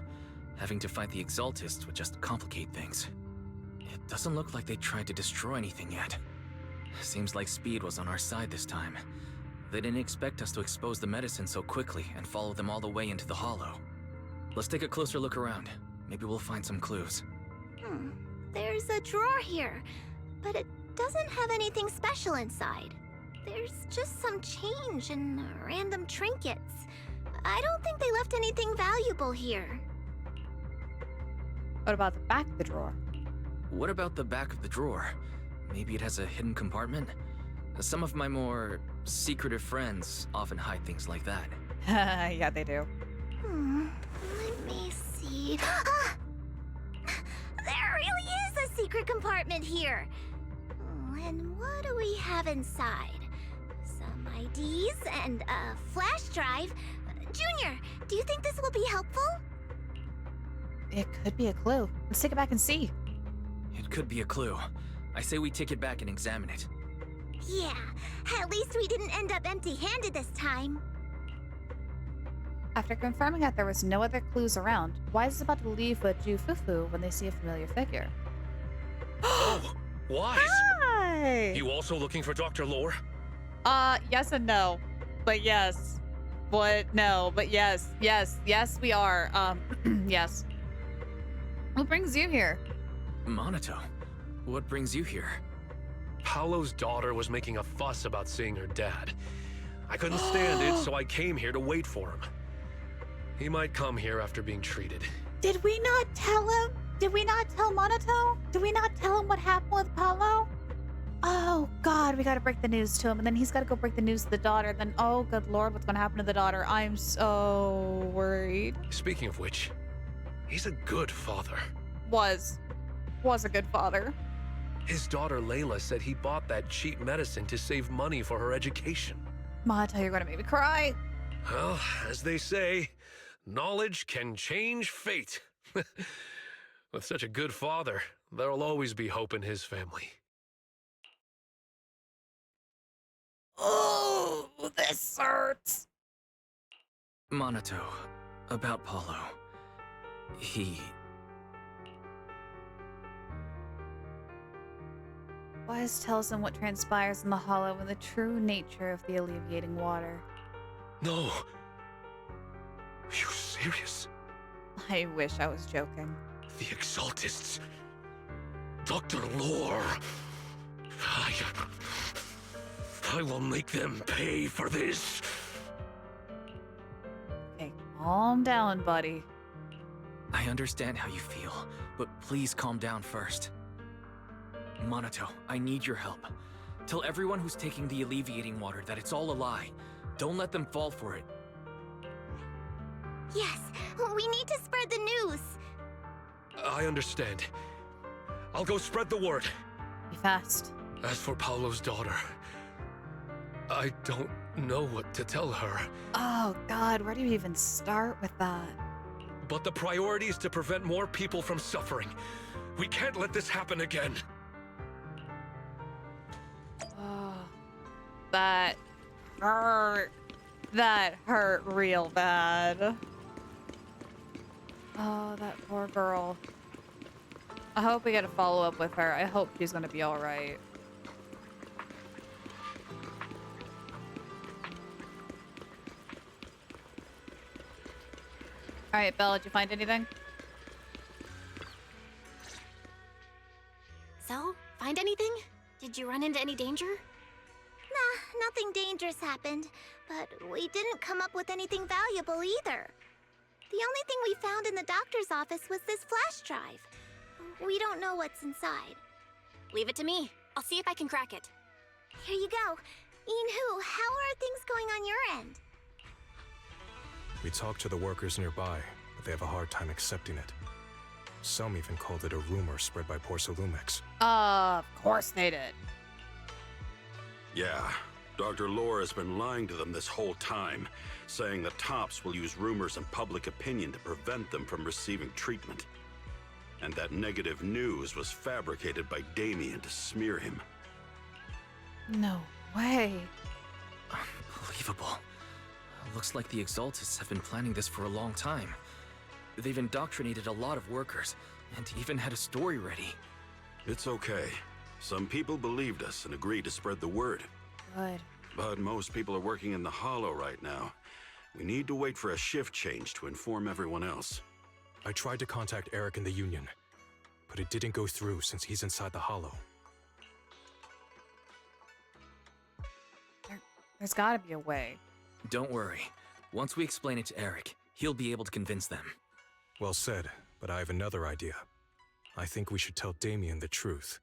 Having to fight the Exaltists would just complicate things. It doesn't look like they tried to destroy anything yet. Seems like speed was on our side this time. They didn't expect us to expose the medicine so quickly and follow them all the way into the hollow. Let's take a closer look around. Maybe we'll find some clues. There's a drawer here, but it doesn't have anything special inside. There's just some change and random trinkets. I don't think they left anything valuable here. What about the back of the drawer? What about the back of the drawer? Maybe it has a hidden compartment? Some of my more secretive friends often hide things like that. Yeah, they do. Let me see. There really is a secret compartment here. And what do we have inside? Some IDs and a flash drive. Junior, do you think this will be helpful? It could be a clue. Let's take it back and see. It could be a clue. I say we take it back and examine it. Yeah, at least we didn't end up empty-handed this time. After confirming that there was no other clues around, Wise is about to leave with Jufufu when they see a familiar figure. Oh, Wise! Hi! You also looking for Dr. Lore? Yes and no. But yes. But no, but yes. Yes, we are. Yes. What brings you here? Monato, what brings you here? Paolo's daughter was making a fuss about seeing her dad. I couldn't stand it, so I came here to wait for him. He might come here after being treated. Did we not tell him? Did we not tell Monato? Did we not tell him what happened with Paolo? Oh, God, we gotta break the news to him, and then he's gotta go break the news to the daughter. Then, oh, good Lord, what's gonna happen to the daughter? I'm so worried. Speaking of which, he's a good father. Was a good father. His daughter Layla said he bought that cheap medicine to save money for her education. Monato, you're gonna make me cry. Well, as they say, knowledge can change fate. With such a good father, there'll always be hope in his family. Oh, this hurts. Monato, about Paulo. Wise tells him what transpires in the hollow and the true nature of the alleviating water. No. Are you serious? I wish I was joking. The Exaltists. Dr. Lore. I will make them pay for this. Okay, calm down, buddy. I understand how you feel, but please calm down first. Monato, I need your help. Tell everyone who's taking the alleviating water that it's all a lie. Don't let them fall for it. Yes, we need to spread the news. I understand. I'll go spread the word. Be fast. As for Paolo's daughter, I don't know what to tell her. Oh, God, where do you even start with that? But the priority is to prevent more people from suffering. We can't let this happen again. Oh, that hurt. That hurt real bad. Oh, that poor girl. I hope we get a follow-up with her. I hope she's gonna be alright. Alright, Bella, did you find anything? So, find anything? Did you run into any danger? Nah, nothing dangerous happened, but we didn't come up with anything valuable either. The only thing we found in the doctor's office was this flash drive. We don't know what's inside. Leave it to me. I'll see if I can crack it. Here you go. Inhu, how are things going on your end? We talked to the workers nearby, but they have a hard time accepting it. Some even called it a rumor spread by Porcelumix. Of course they did. Yeah, Dr. Lore has been lying to them this whole time, saying that Tops will use rumors and public opinion to prevent them from receiving treatment. And that negative news was fabricated by Damien to smear him. No way. Unbelievable. Looks like the Exaltists have been planning this for a long time. They've indoctrinated a lot of workers, and even had a story ready. It's okay. Some people believed us and agreed to spread the word. Good. But most people are working in the Hollow right now. We need to wait for a shift change to inform everyone else. I tried to contact Eric in the Union, but it didn't go through since he's inside the Hollow. There's gotta be a way. Don't worry. Once we explain it to Eric, he'll be able to convince them. Well said, but I have another idea. I think we should tell Damien the truth.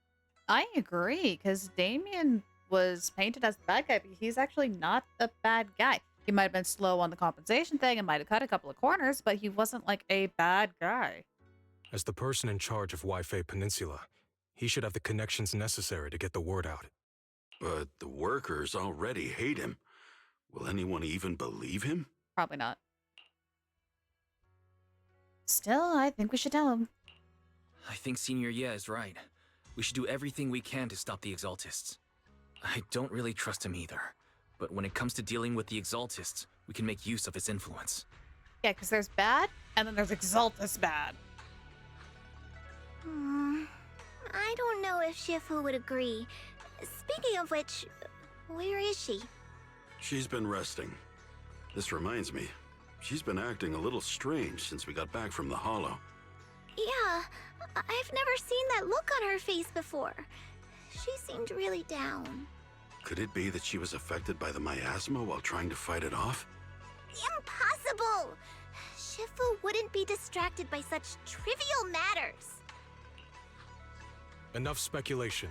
I agree, because Damien was painted as the bad guy, but he's actually not a bad guy. He might have been slow on the compensation thing and might have cut a couple of corners, but he wasn't like a bad guy. As the person in charge of Wi-Fi Peninsula, he should have the connections necessary to get the word out. But the workers already hate him. Will anyone even believe him? Probably not. Still, I think we should tell him. I think Senior Ye is right. We should do everything we can to stop the Exaltists. I don't really trust him either, but when it comes to dealing with the Exaltists, we can make use of his influence. Yeah, because there's bad, and then there's Exaltus bad. I don't know if Shifu would agree. Speaking of which, where is she? She's been resting. This reminds me, she's been acting a little strange since we got back from the Hollow. Yeah, I've never seen that look on her face before. She seemed really down. Could it be that she was affected by the miasma while trying to fight it off? Impossible! Shifu wouldn't be distracted by such trivial matters. Enough speculation.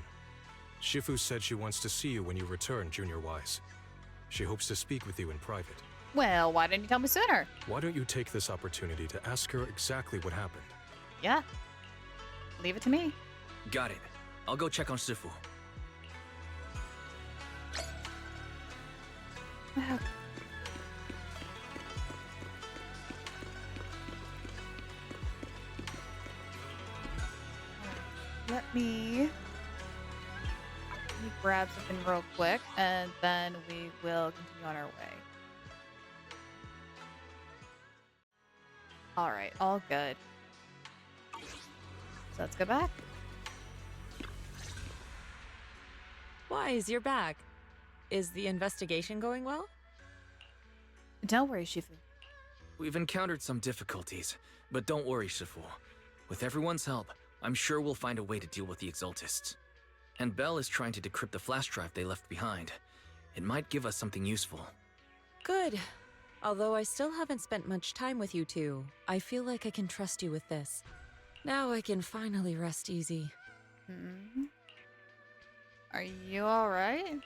Shifu said she wants to see you when you return, Junior Wise. She hopes to speak with you in private. Well, why didn't you tell me sooner? Why don't you take this opportunity to ask her exactly what happened? Yeah. Leave it to me. Got it. I'll go check on Shifu. Let me grab something real quick, and then we will continue on our way. All right, all good. So let's go back. Wise, you're back. Is the investigation going well? Don't worry, Shifu. We've encountered some difficulties, but don't worry, Shifu. With everyone's help, I'm sure we'll find a way to deal with the Exaltists. And Belle is trying to decrypt the flash drive they left behind. It might give us something useful. Good. Although I still haven't spent much time with you two, I feel like I can trust you with this. Now I can finally rest easy. Are you alright?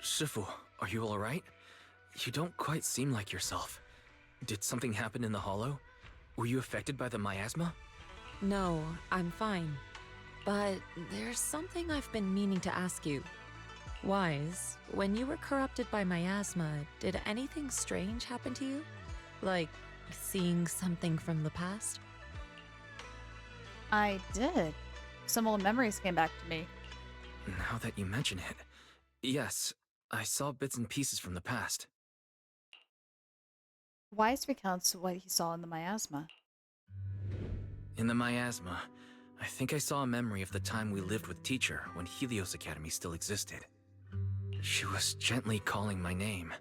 Shifu, are you alright? You don't quite seem like yourself. Did something happen in the Hollow? Were you affected by the miasma? No, I'm fine. But there's something I've been meaning to ask you. Wise, when you were corrupted by miasma, did anything strange happen to you? Like, seeing something from the past? I did. Some old memories came back to me. Now that you mention it, yes, I saw bits and pieces from the past. Wise recounts what he saw in the miasma. In the miasma, I think I saw a memory of the time we lived with Teacher when Helios Academy still existed. She was gently calling my name,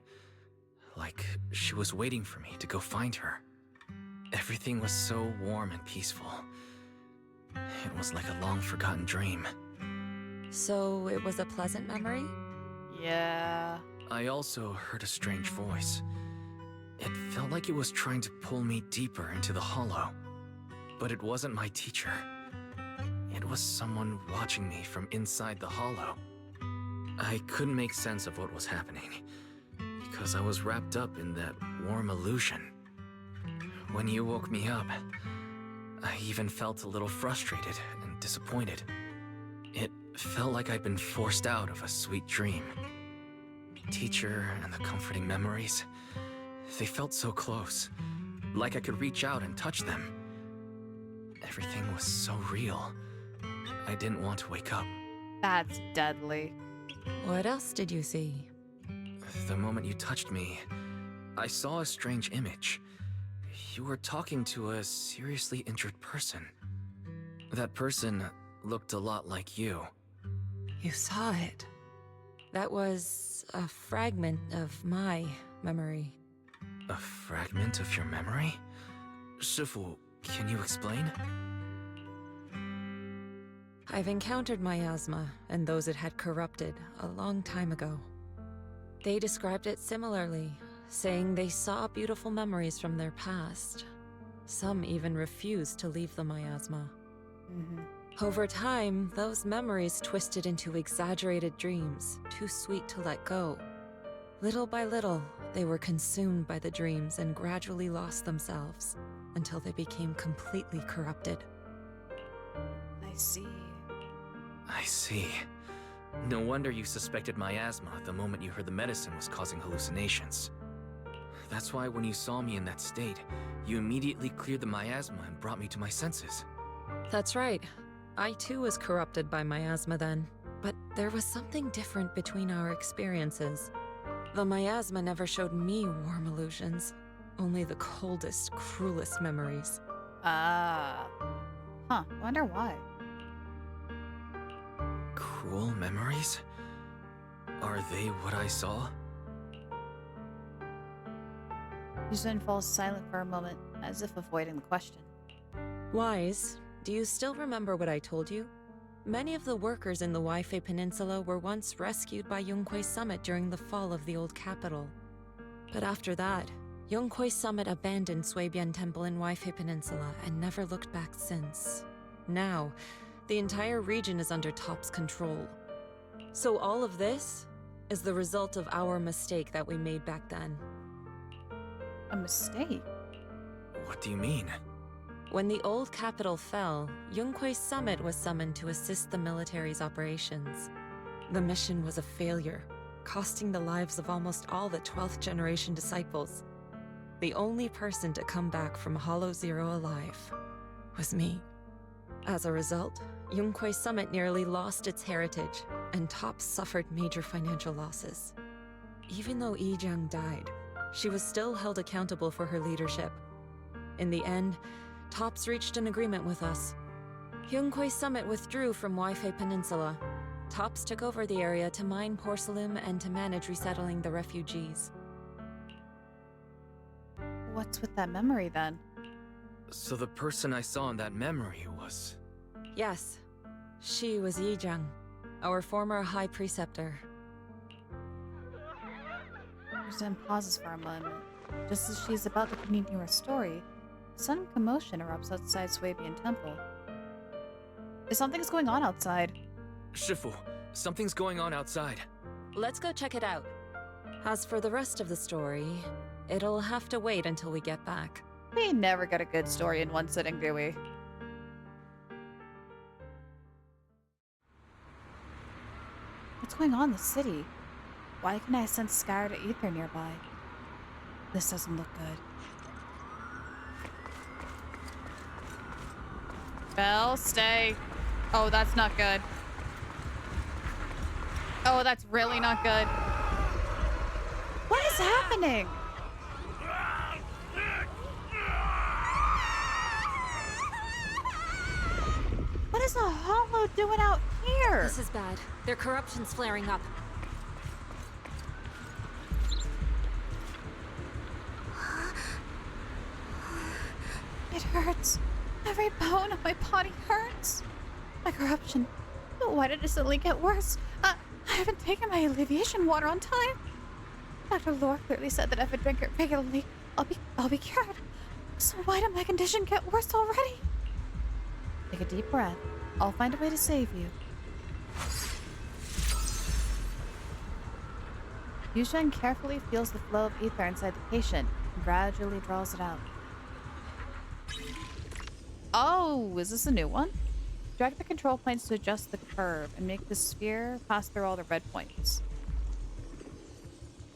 like she was waiting for me to go find her. Everything was so warm and peaceful. It was like a long-forgotten dream. So it was a pleasant memory? Yeah. I also heard a strange voice. It felt like it was trying to pull me deeper into the Hollow. But it wasn't my teacher. It was someone watching me from inside the Hollow. I couldn't make sense of what was happening, because I was wrapped up in that warm illusion. When you woke me up, I even felt a little frustrated and disappointed. It felt like I'd been forced out of a sweet dream. teacher and the comforting memories. They felt so close, like I could reach out and touch them. Everything was so real. I didn't want to wake up. That's deadly. What else did you see? The moment you touched me, I saw a strange image. You were talking to a seriously injured person. That person looked a lot like you. You saw it. That was a fragment of my memory. A fragment of your memory? Shifu, can you explain? I've encountered miasma and those it had corrupted a long time ago. They described it similarly, saying they saw beautiful memories from their past. Some even refused to leave the miasma. Over time, those memories twisted into exaggerated dreams, too sweet to let go. Little by little, they were consumed by the dreams and gradually lost themselves, until they became completely corrupted. I see. I see. No wonder you suspected miasma the moment you heard the medicine was causing hallucinations. That's why when you saw me in that state, you immediately cleared the miasma and brought me to my senses. That's right. I too was corrupted by miasma then, but there was something different between our experiences. The miasma never showed me warm illusions, only the coldest, cruelest memories. Wonder why. Cruel memories? Are they what I saw? Yuzhen falls silent for a moment, as if avoiding the question. Wise, do you still remember what I told you? Many of the workers in the Waifei Peninsula were once rescued by Yonghui Summit during the fall of the old capital. But after that, Yonghui Summit abandoned Suibian Temple in Waifei Peninsula and never looked back since. Now, the entire region is under Top's control. So all of this is the result of our mistake that we made back then. A mistake? What do you mean? When the old capital fell, Yonghui Summit was summoned to assist the military's operations. The mission was a failure, costing the lives of almost all the 12th generation disciples. The only person to come back from Hollow Zero alive was me. As a result, Yonghui Summit nearly lost its heritage, and Top suffered major financial losses. Even though Yijiang died, she was still held accountable for her leadership. In the end, Tops reached an agreement with us. Yonghui Summit withdrew from Waifei Peninsula. Tops took over the area to mine porcelain and to manage resettling the refugees. What's with that memory then? So the person I saw in that memory was... Yes, she was Yijiang, our former high preceptor. Yuzhen pauses for a moment. Just as she's about to continue her story, a sudden commotion erupts outside Suibian Temple. Something's going on outside. Shifu, something's going on outside. Let's go check it out. As for the rest of the story, it'll have to wait until we get back. We never get a good story in one sitting, do we? What's going on in the city? Why can I sense scattered ether nearby? This doesn't look good. Belle, stay. Oh, that's not good. Oh, that's really not good. What is happening? What is the Hollow doing out here? This is bad. Their corruption's flaring up. It hurts. Every bone of my body hurts. My corruption. But why did it suddenly get worse? I haven't taken my alleviation water on time. Dr. Lore clearly said that if I drink it regularly, I'll be cured. So why did my condition get worse already? Take a deep breath. I'll find a way to save you. Yuzhen carefully feels the flow of ether inside the patient and gradually draws it out. Oh, is this a new one? Drag the control points to adjust the curve and make the sphere pass through all the red points.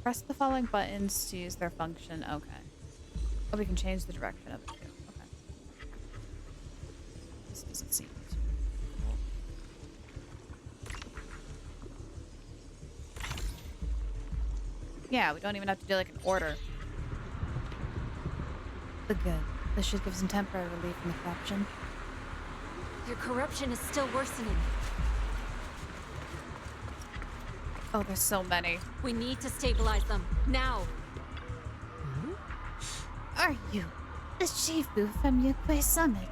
Press the following buttons to use their function. Okay. Oh, we can change the direction of it too. Okay. This doesn't seem too cool. Yeah, we don't even have to do like an order. But good. This should give some temporary relief from the corruption. Your corruption is still worsening. Oh, there's so many. We need to stabilize them, now. Are you the Shifu from Yukui Summit?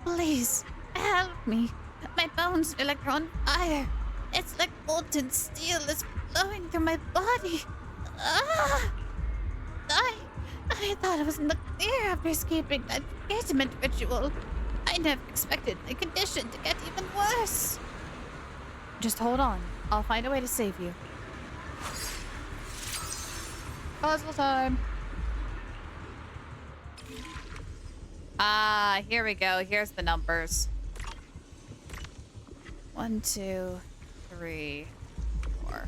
Please, help me. My bones feel like they're on fire. It's like molten steel is flowing through my body. Ah! I thought I was in the clear after escaping that engagement ritual. I never expected my condition to get even worse. Just hold on. I'll find a way to save you. Puzzle time. Ah, here we go. Here's the numbers. 1, 2, 3, 4.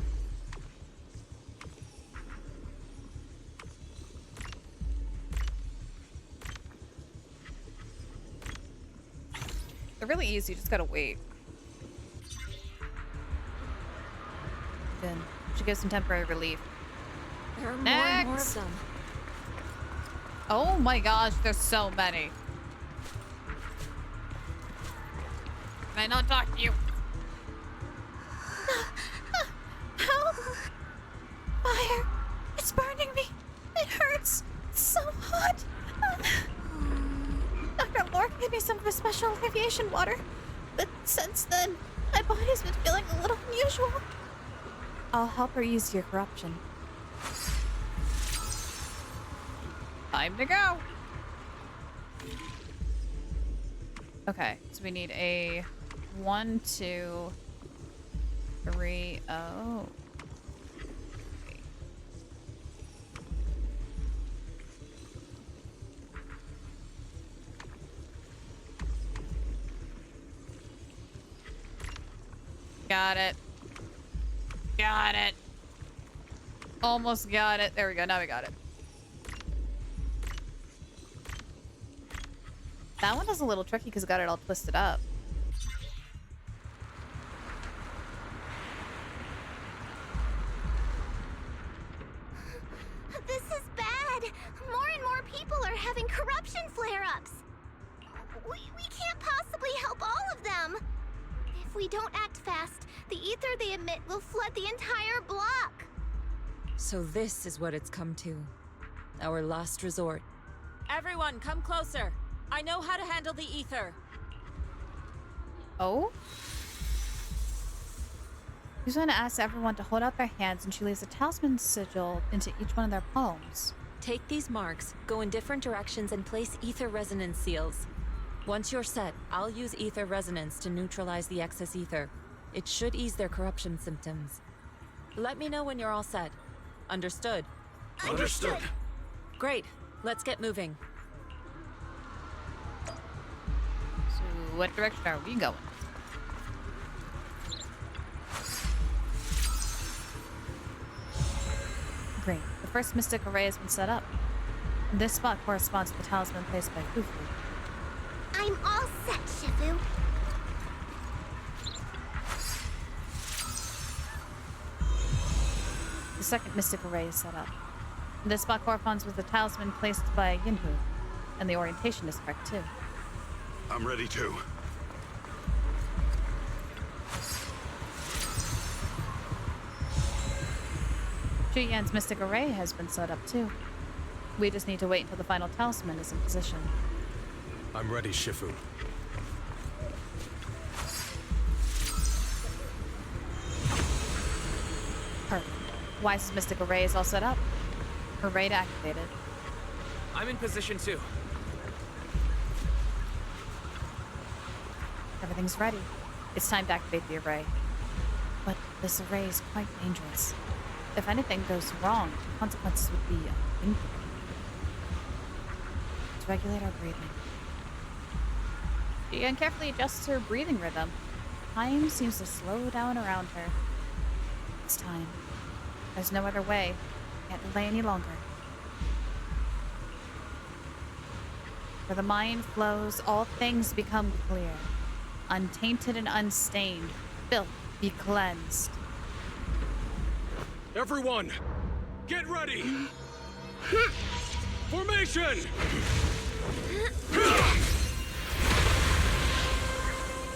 They're really easy. You just gotta wait. Good. Should give some temporary relief. There are more Next. and more of them. Oh my gosh, there's so many. Can I not talk to you? Help! Fire! It's burning me! It hurts! It's so hot! Dr. Lore gave me some of his special alleviation water, but since then, my body's been feeling a little unusual. I'll help her ease your corruption. Time to go. Okay, so we need a 1, 2, 3. Oh. Got it. Got it. Almost got it. There we go. Now we got it. That one was a little tricky because it got it all twisted up. This is bad. More and more people are having corruption flare-ups. We can't possibly help all of them. If we don't act fast, the ether they emit will flood the entire block. So this is what it's come to. Our last resort. Everyone, come closer. I know how to handle the ether. Oh? Yuzuna asks everyone to hold out their hands and she leaves a talisman sigil into each one of their palms. Take these marks, go in different directions, and place ether resonance seals. Once you're set, I'll use ether resonance to neutralize the excess ether. It should ease their corruption symptoms. Let me know when you're all set. Understood? Understood. Great. Let's get moving. So, what direction are we going? Great. The first mystic array has been set up. This spot corresponds to the talisman placed by Fufu. I'm all set, Shifu. The second mystic array is set up. This spot corresponds with the talisman placed by Yinhu. And the orientation is correct too. I'm ready too. Zhu Yan's mystic array has been set up too. We just need to wait until the final talisman is in position. I'm ready, Shifu. Perfect. Wise's mystic array is all set up. Array activated. I'm in position too. Everything's ready. It's time to activate the array. But this array is quite dangerous. If anything goes wrong, consequences would be unthinkable. To regulate our breathing. She carefully adjusts her breathing rhythm. Time seems to slow down around her. It's time. There's no other way. Can't delay any longer. Where the mind flows, all things become clear. Untainted and unstained, filth be cleansed. Everyone, get ready! Formation!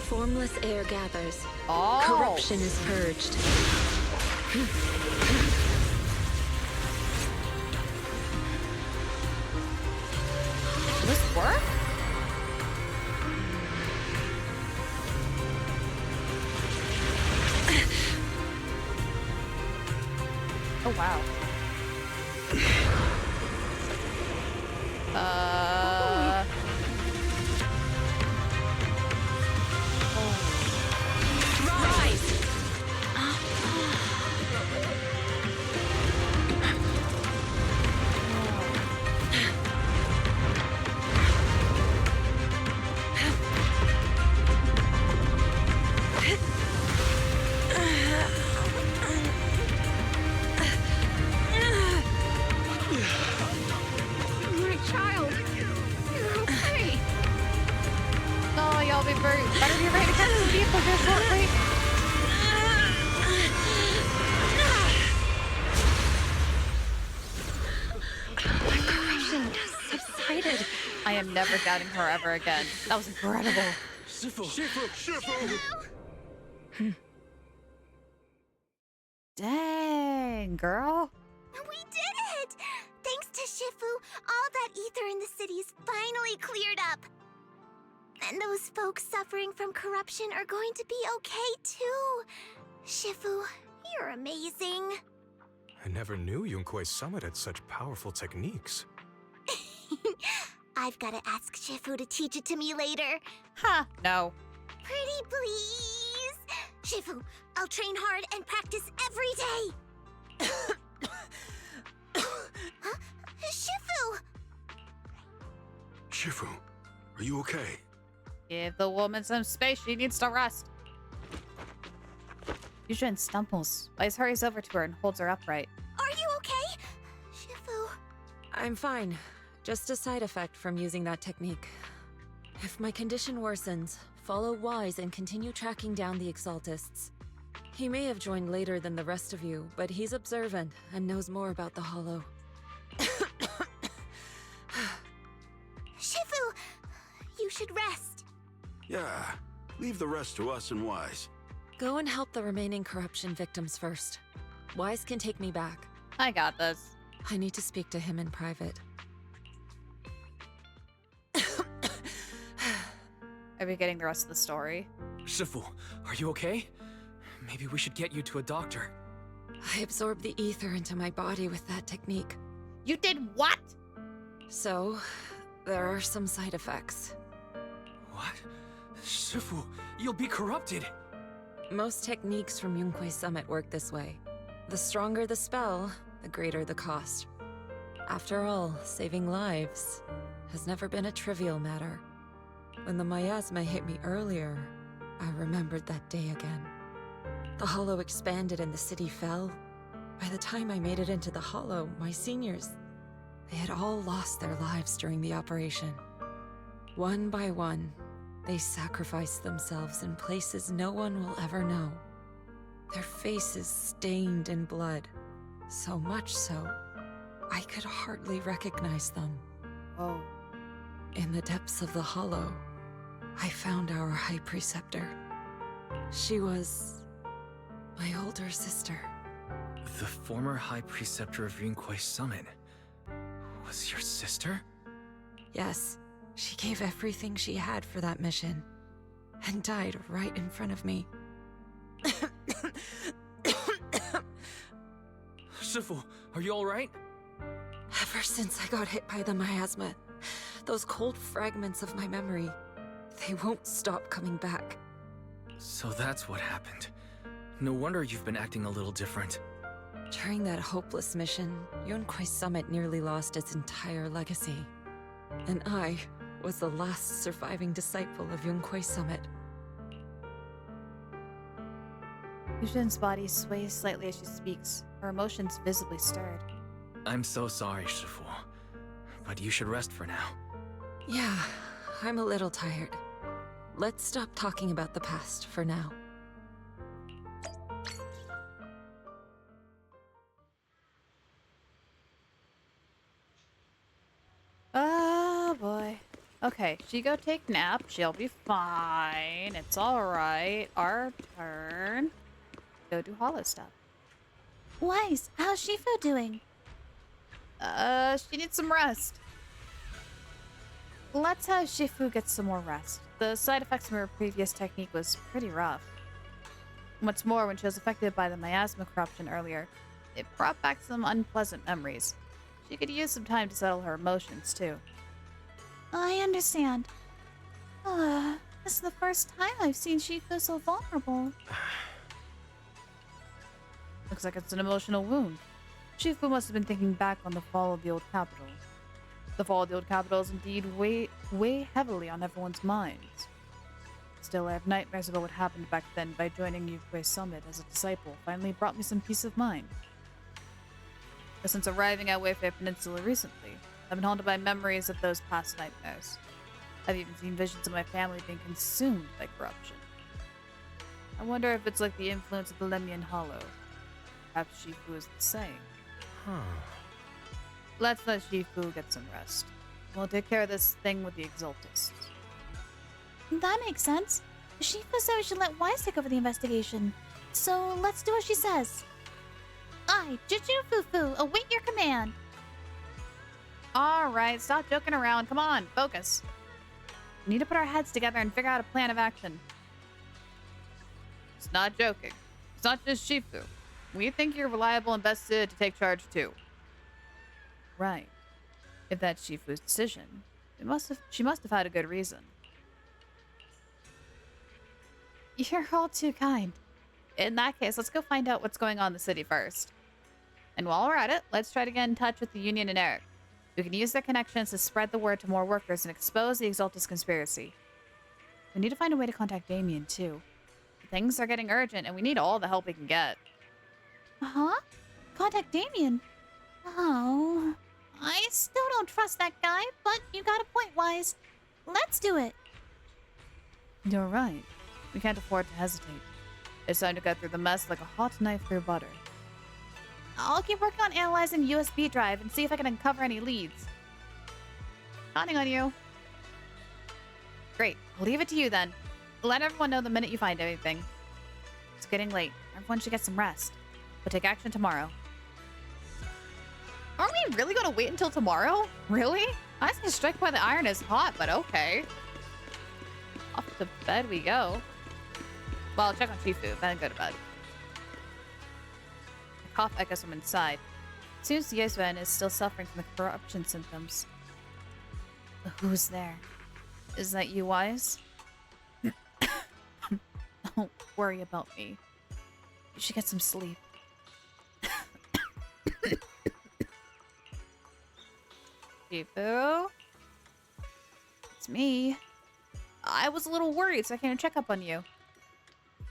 Formless air gathers. Oh. Corruption is purged. Will this work? Oh wow. Better be ready to catch this vehicle here shortly. My corruption has subsided. I am never doubting her ever again. That was incredible. Shifu! Dang, girl. We did it! Thanks to Shifu, all that ether in the city's finally cleared up. And those folks suffering from corruption are going to be okay too. Shifu, you're amazing. I never knew Yunquei Summit had such powerful techniques. I've got to ask Shifu to teach it to me later. Ha, no. Pretty please. Shifu, I'll train hard and practice every day. Huh? Shifu! Shifu, are you okay? Give the woman some space. She needs to rest. Yushin stumbles. Vice hurries over to her and holds her upright. Are you okay? Shifu. I'm fine. Just a side effect from using that technique. If my condition worsens, follow Wise and continue tracking down the Exaltists. He may have joined later than the rest of you, but he's observant and knows more about the Hollow. Shifu, you should rest. Yeah, leave the rest to us and Wise. Go and help the remaining corruption victims first. Wise can take me back. I got this. I need to speak to him in private. Are we getting the rest of the story? Shifu, are you okay? Maybe we should get you to a doctor. I absorbed the ether into my body with that technique. You did what? So, there are some side effects. What? Shifu, you'll be corrupted. Most techniques from Yunquei Summit work this way. The stronger the spell, the greater the cost. After all, saving lives has never been a trivial matter. When the miasma hit me earlier, I remembered that day again. The Hollow expanded and the city fell. By the time I made it into the Hollow, my seniors, they had all lost their lives during the operation. One by one, they sacrificed themselves in places no one will ever know. Their faces stained in blood, so much so, I could hardly recognize them. Oh. In the depths of the Hollow, I found our High Preceptor. She was my older sister. The former High Preceptor of Yunquei Summit was your sister? Yes, she gave everything she had for that mission, and died right in front of me. Shifu, are you alright? Ever since I got hit by the miasma, those cold fragments of my memory, they won't stop coming back. So that's what happened. No wonder you've been acting a little different. During that hopeless mission, Yunquei Summit nearly lost its entire legacy. And I was the last surviving disciple of Yunquei Summit. Yushin's body sways slightly as she speaks, her emotions visibly stirred. I'm so sorry, Shifu. But you should rest for now. Yeah, I'm a little tired. Let's stop talking about the past for now. Oh boy. Okay, she go take nap. She'll be fine. It's alright. Our turn. Go do hollow stuff. Wise, how's Shifu doing? She needs some rest. Let's have Shifu get some more rest. The side effects from her previous technique was pretty rough. What's more, when she was affected by the miasma corruption earlier, it brought back some unpleasant memories. She could use some time to settle her emotions, too. I understand. This is the first time I've seen Shifu so vulnerable. Looks like it's an emotional wound. Shifu must have been thinking back on the fall of the old capital. The fall of the old capital is indeed weigh heavily on everyone's minds. Still, I have nightmares about what happened back then. By joining Yukue's summit as a disciple finally brought me some peace of mind. But since arriving at Wayfair Peninsula recently, I've been haunted by memories of those past nightmares. I've even seen visions of my family being consumed by corruption. I wonder if it's like the influence of the Lemnian Hollow. Perhaps Shifu is the same. Let's let Shifu get some rest. We'll take care of this thing with the Exaltists. That makes sense. Shifu said we should let Wise take over the investigation. So let's do what she says. I, Juju Fufu, await your command. Alright, stop joking around. Come on, focus. We need to put our heads together and figure out a plan of action. It's not joking. It's not just Shifu. We think you're reliable and best suited to take charge too. Right. If that's Shifu's decision, she must have had a good reason. You're all too kind. In that case, let's go find out what's going on in the city first. And while we're at it, let's try to get in touch with the Union and Eric. We can use their connections to spread the word to more workers and expose the Exaltus conspiracy. We need to find a way to contact Damien, too. Things are getting urgent, and we need all the help we can get. Huh? Contact Damien? Oh, I still don't trust that guy, but you got a point, Wise. Let's do it. You're right. We can't afford to hesitate. It's time to cut through the mess like a hot knife through butter. I'll keep working on analyzing the USB drive and see if I can uncover any leads. Counting on you. Great. I'll leave it to you then. Let everyone know the minute you find anything. It's getting late. Everyone should get some rest. We'll take action tomorrow. Are we really going to wait until tomorrow? Really? I was going to strike while the iron is hot, but okay. Off to bed we go. Well, I'll check on Shifu, then go to bed. The cough echoes from inside. It seems Yezuen is still suffering from the corruption symptoms. Who's there? Is that you, Wise? Don't worry about me. You should get some sleep. Shifu? It's me. I was a little worried, so I came to check up on you.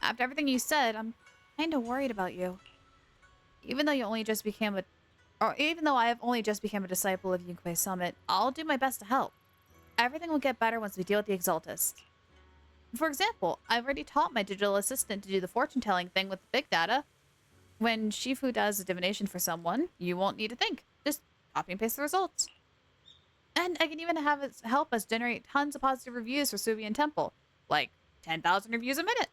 After everything you said, I'm kind of worried about you. Even though I have only just became a disciple of Yukue's summit, I'll do my best to help. Everything will get better once we deal with the Exaltists. For example, I've already taught my digital assistant to do the fortune-telling thing with the big data. When Shifu does a divination for someone, you won't need to think. Just copy and paste the results. And I can even have it help us generate tons of positive reviews for Subian Temple. Like 10,000 reviews a minute.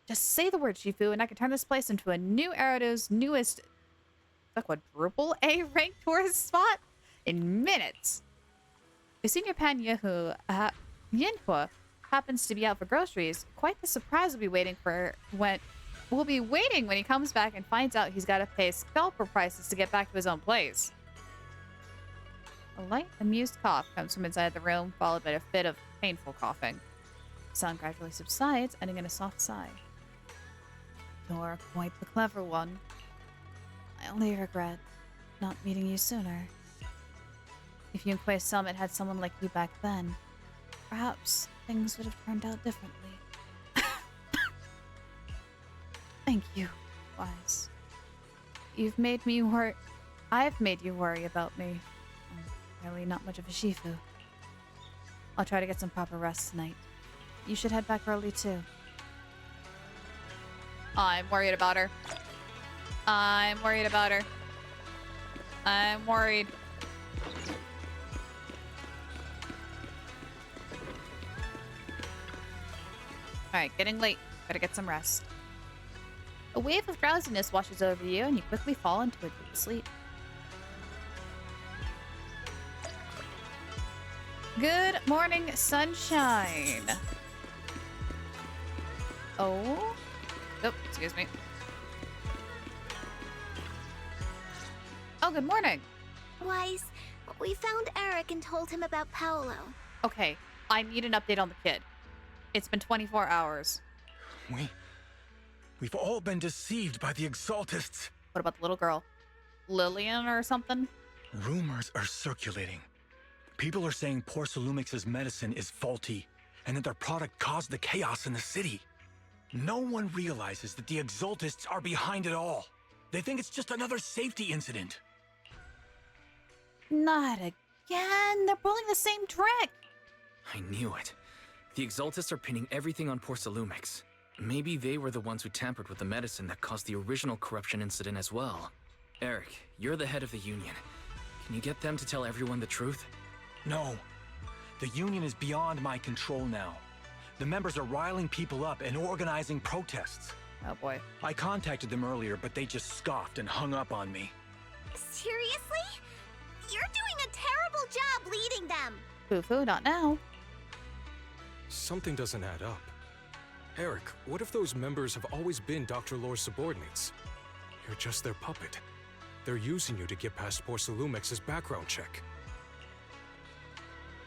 Just say the word, Shifu, and I can turn this place into a new Eredo's newest quadruple A ranked tourist spot in minutes. If Senior Pan Yinhua happens to be out for groceries, quite the surprise we'll be waiting when he comes back and finds out he's got to pay scalper prices to get back to his own place. A light, amused cough comes from inside the room, followed by a fit of painful coughing. The sound gradually subsides, ending in a soft sigh. You're quite the clever one. I only regret not meeting you sooner. If Yukue's summit had someone like you back then, perhaps things would have turned out differently. Thank you, Wise. You've made me I've made you worry about me. I'm really not much of a Shifu. I'll try to get some proper rest tonight. You should head back early too. I'm worried about her. I'm worried about her. I'm worried. Alright, getting late. Better get some rest. A wave of drowsiness washes over you and you quickly fall into a deep sleep. Good morning, sunshine. Oh. Oh, excuse me. Oh, good morning. Wise, we found Eric and told him about Paolo. Okay, I need an update on the kid. It's been 24 hours. We've all been deceived by the Exaltists. What about the little girl? Lillian or something? Rumors are circulating. People are saying Porcelumix's medicine is faulty, and that their product caused the chaos in the city. No one realizes that the Exaltists are behind it all. They think it's just another safety incident. Not again. They're pulling the same trick. I knew it. The Exaltists are pinning everything on Porcelumix. Maybe they were the ones who tampered with the medicine that caused the original corruption incident as well. Eric, you're the head of the Union. Can you get them to tell everyone the truth? No. The Union is beyond my control now. The members are riling people up and organizing protests. Oh boy. I contacted them earlier, but they just scoffed and hung up on me. Seriously? You're doing a terrible job leading them. Foo-foo, not now. Something doesn't add up. Eric, what if those members have always been Dr. Lore's subordinates? You're just their puppet. They're using you to get past Porcelumix's background check.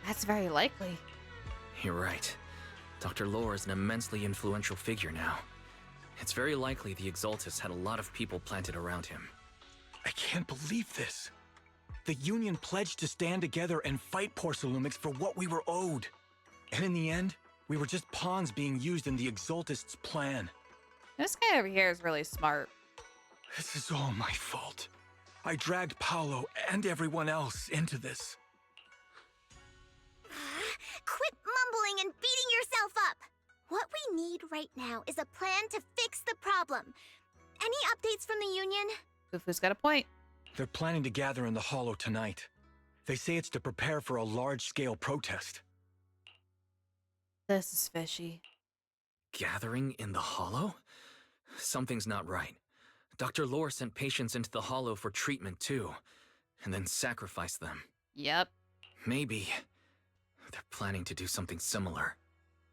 That's very likely. You're right. Dr. Lore is an immensely influential figure now. It's very likely the Exaltists had a lot of people planted around him. I can't believe this. The Union pledged to stand together and fight Porcelumix for what we were owed. And in the end, we were just pawns being used in the Exaltists' plan. This guy over here is really smart. This is all my fault. I dragged Paolo and everyone else into this. Quit mumbling and beating yourself up. What we need right now is a plan to fix the problem. Any updates from the Union? Foo-foo's got a point. They're planning to gather in the Hollow tonight. They say it's to prepare for a large-scale protest. This is fishy. Gathering in the Hollow? Something's not right. Dr. Lore sent patients into the Hollow for treatment too, and then sacrificed them. Yep. Maybe they're planning to do something similar.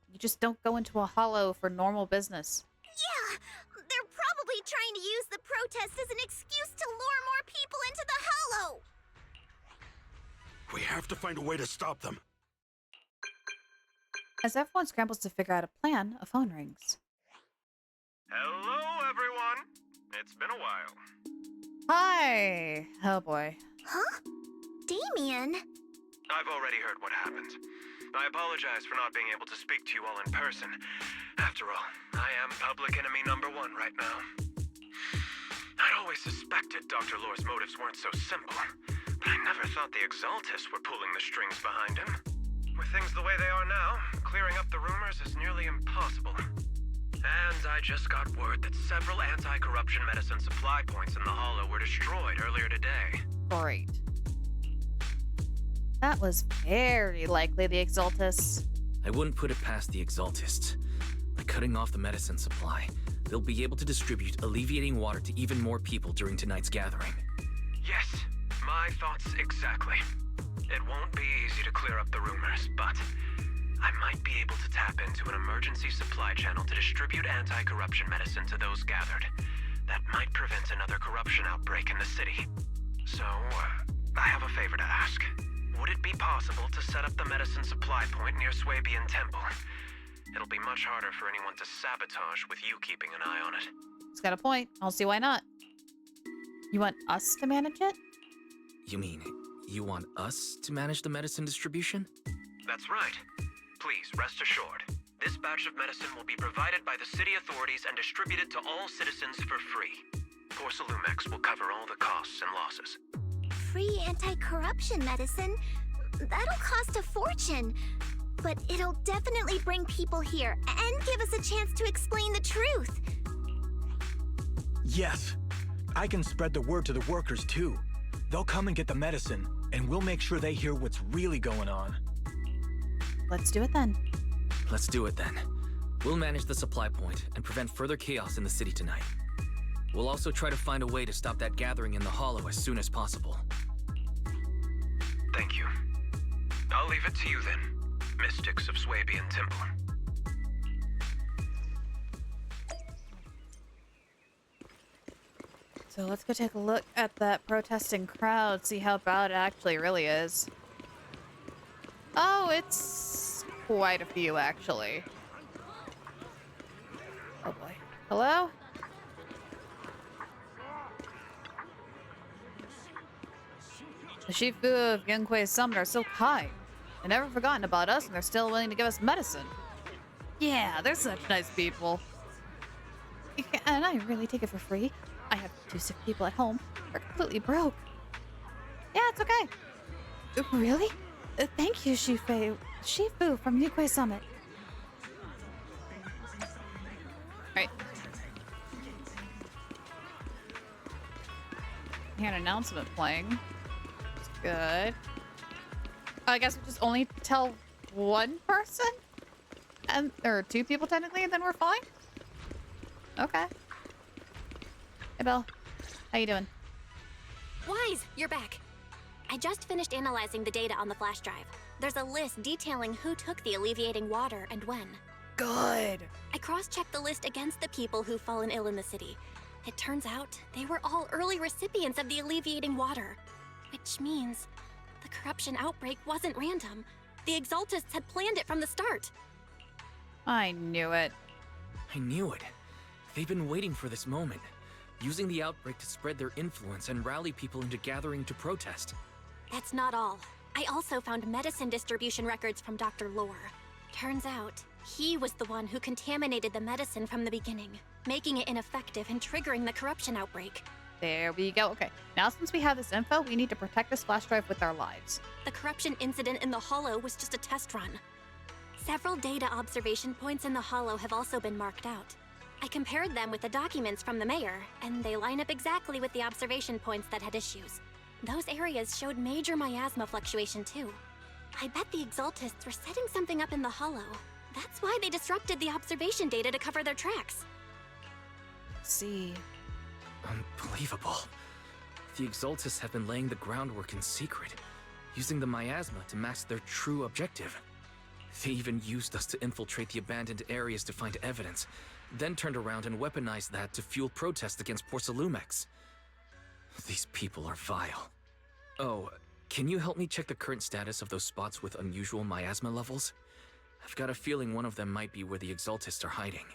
You just don't go into a hollow for normal business. Yeah, they're probably trying to use the protest as an excuse to lure more people into the Hollow. We have to find a way to stop them. As everyone scrambles to figure out a plan, a phone rings. Hello, everyone. It's been a while. Hi! Oh boy. Huh? Damien? I've already heard what happened. I apologize for not being able to speak to you all in person. After all, I am public enemy #1 right now. I'd always suspected Dr. Lore's motives weren't so simple, but I never thought the Exaltists were pulling the strings behind him. With things the way they are now, clearing up the rumors is nearly impossible. And I just got word that several anti-corruption medicine supply points in the Hollow were destroyed earlier today. Great. That was very likely the Exaltists. I wouldn't put it past the Exaltists. By cutting off the medicine supply, they'll be able to distribute alleviating water to even more people during tonight's gathering. Yes, my thoughts exactly. It won't be easy to clear up the rumors, but I might be able to tap into an emergency supply channel to distribute anti-corruption medicine to those gathered. That might prevent another corruption outbreak in the city. So, I have a favor to ask. Would it be possible to set up the medicine supply point near Swabian Temple? It'll be much harder for anyone to sabotage with you keeping an eye on it. He's got a point. I'll see why not. You want us to manage it? You mean, you want us to manage the medicine distribution? That's right. Please, rest assured. This batch of medicine will be provided by the city authorities and distributed to all citizens for free. Porcelumix will cover all the costs and losses. free anti-corruption medicine. That'll cost a fortune. But it'll definitely bring people here and give us a chance to explain the truth. Yes. I can spread the word to the workers too. They'll come and get the medicine, and we'll make sure they hear what's really going on. Let's do it then. Let's do it then. We'll manage the supply point and prevent further chaos in the city tonight. We'll also try to find a way to stop that gathering in the Hollow as soon as possible. Thank you. I'll leave it to you then, mystics of Swabian Temple. So let's go take a look at that protesting crowd, see how bad it actually really is. Oh, it's quite a few, actually. Oh boy. Hello? The Shifu of Genkui's summit are so kind. They've never forgotten about us, and they're still willing to give us medicine. Yeah, they're such nice people. And I really take it for free. I have 2 sick people at home. We're completely broke. Yeah, it's okay. Really? Thank you, Shifu from Genkui's summit. Alright. Hear an announcement playing. It's good. I guess we just only tell one person? Or 2 people technically, and then we're fine? Okay. Hey, Belle. How you doing? Wise, you're back. I just finished analyzing the data on the flash drive. There's a list detailing who took the alleviating water and when. Good. I cross-checked the list against the people who've fallen ill in the city. It turns out they were all early recipients of the alleviating water. Which means the corruption outbreak wasn't random. The Exaltists had planned it from the start. I knew it. I knew it. They've been waiting for this moment, using the outbreak to spread their influence and rally people into gathering to protest. That's not all. I also found medicine distribution records from Dr. Lore. Turns out, he was the one who contaminated the medicine from the beginning, making it ineffective and triggering the corruption outbreak. There we go. Okay, now since we have this info, we need to protect this flash drive with our lives. The corruption incident in the Hollow was just a test run. Several data observation points in the Hollow have also been marked out. I compared them with the documents from the mayor, and they line up exactly with the observation points that had issues. Those areas showed major miasma fluctuation too. I bet the Exaltists were setting something up in the Hollow. That's why they disrupted the observation data to cover their tracks. See. Unbelievable. The Exaltists have been laying the groundwork in secret, using the miasma to mask their true objective. They even used us to infiltrate the abandoned areas to find evidence, then turned around and weaponized that to fuel protests against Porcelumex. These people are vile. Oh, can you help me check the current status of those spots with unusual miasma levels? I've got a feeling one of them might be where the Exaltists are hiding.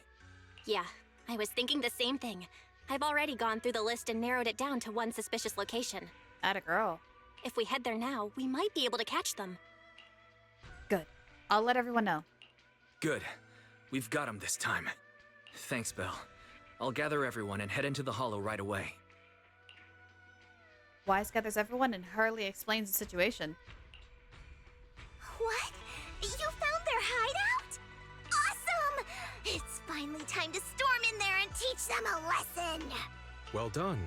Yeah, I was thinking the same thing. I've already gone through the list and narrowed it down to one suspicious location. Atta girl. If we head there now, we might be able to catch them. Good. I'll let everyone know. Good. We've got them this time. Thanks, Belle. I'll gather everyone and head into the Hollow right away. Wise gathers everyone and hurriedly explains the situation. What? You found their hideout? Awesome! It's finally time to storm in there and teach them a lesson. Well done.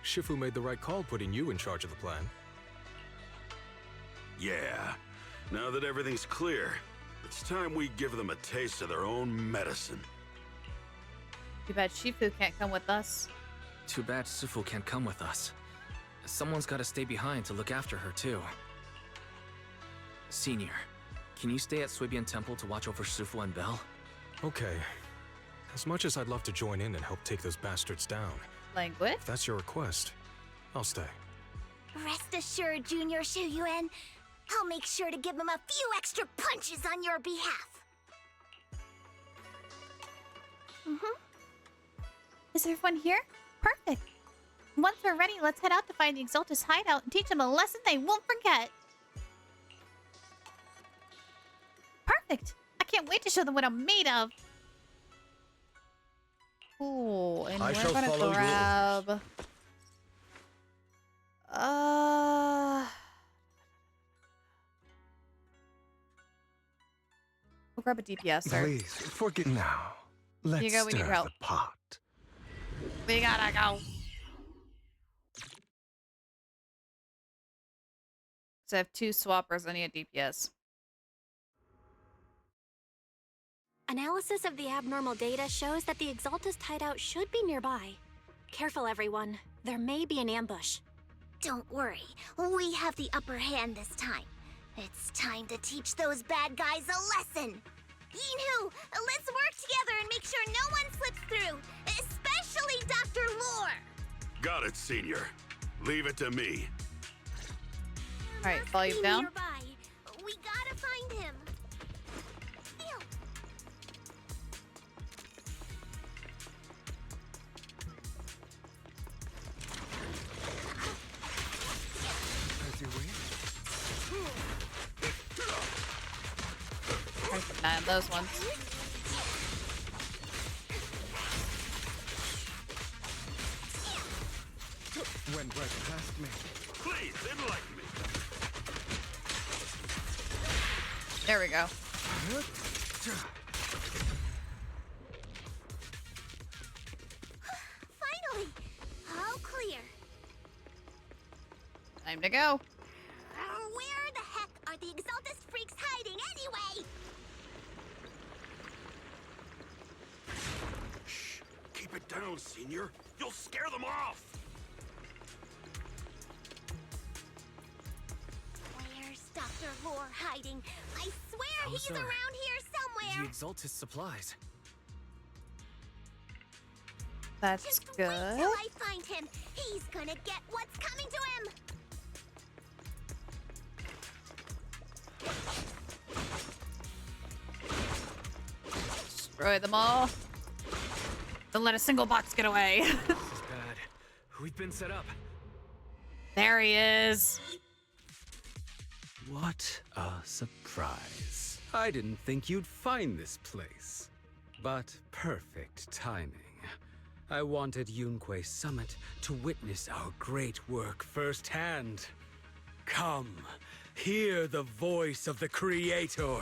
Shifu made the right call putting you in charge of the plan. Yeah. Now that everything's clear, it's time we give them a taste of their own medicine. Too bad Shifu can't come with us. Too bad Sufu can't come with us. Someone's got to stay behind to look after her, too. Senior, can you stay at Swabian Temple to watch over Sufu and Belle? Okay. As much as I'd love to join in and help take those bastards down. Language? If that's your request, I'll stay. Rest assured, Junior Shuyuan. I'll make sure to give them a few extra punches on your behalf. Is everyone here? Perfect. Once we're ready, let's head out to find the Exaltus hideout and teach them a lesson they won't forget. Perfect. I can't wait to show them what I'm made of. Cool. And I we're shall gonna follow grab... grab a DPS, sir. Please, forget now. Let's You go, we need stir help. the pot. We gotta go. So I have 2 swappers. I need a DPS. Analysis of the abnormal data shows that the Exaltus hideout should be nearby. Careful, everyone. There may be an ambush. Don't worry, we have the upper hand this time. It's time to teach those bad guys a lesson. Yinhu, let's work together and make sure no one slips through, especially Dr. Lore. Got it, Senior. Leave it to me. All right, volume down. Nearby. We gotta find him. Ew. As you wish. Try to keep an eye on those ones. Went right past me. Please, enlighten me. There we go. Finally, all clear. Time to go. Where the heck are the Exaltus freaks hiding anyway? Shh. Keep it down, Senior. You'll scare them off. Where's Dr. Lore hiding? I swear Those he's are around here The somewhere. Exaltus supplies. That's Just good. wait till I find him. He's gonna get what's coming to him. Destroy them all. Don't let a single box get away. This is bad. We've been set up. There he is. What a surprise. I didn't think you'd find this place. But perfect timing. I wanted Yunque Summit to witness our great work firsthand. Come, hear the voice of the Creator.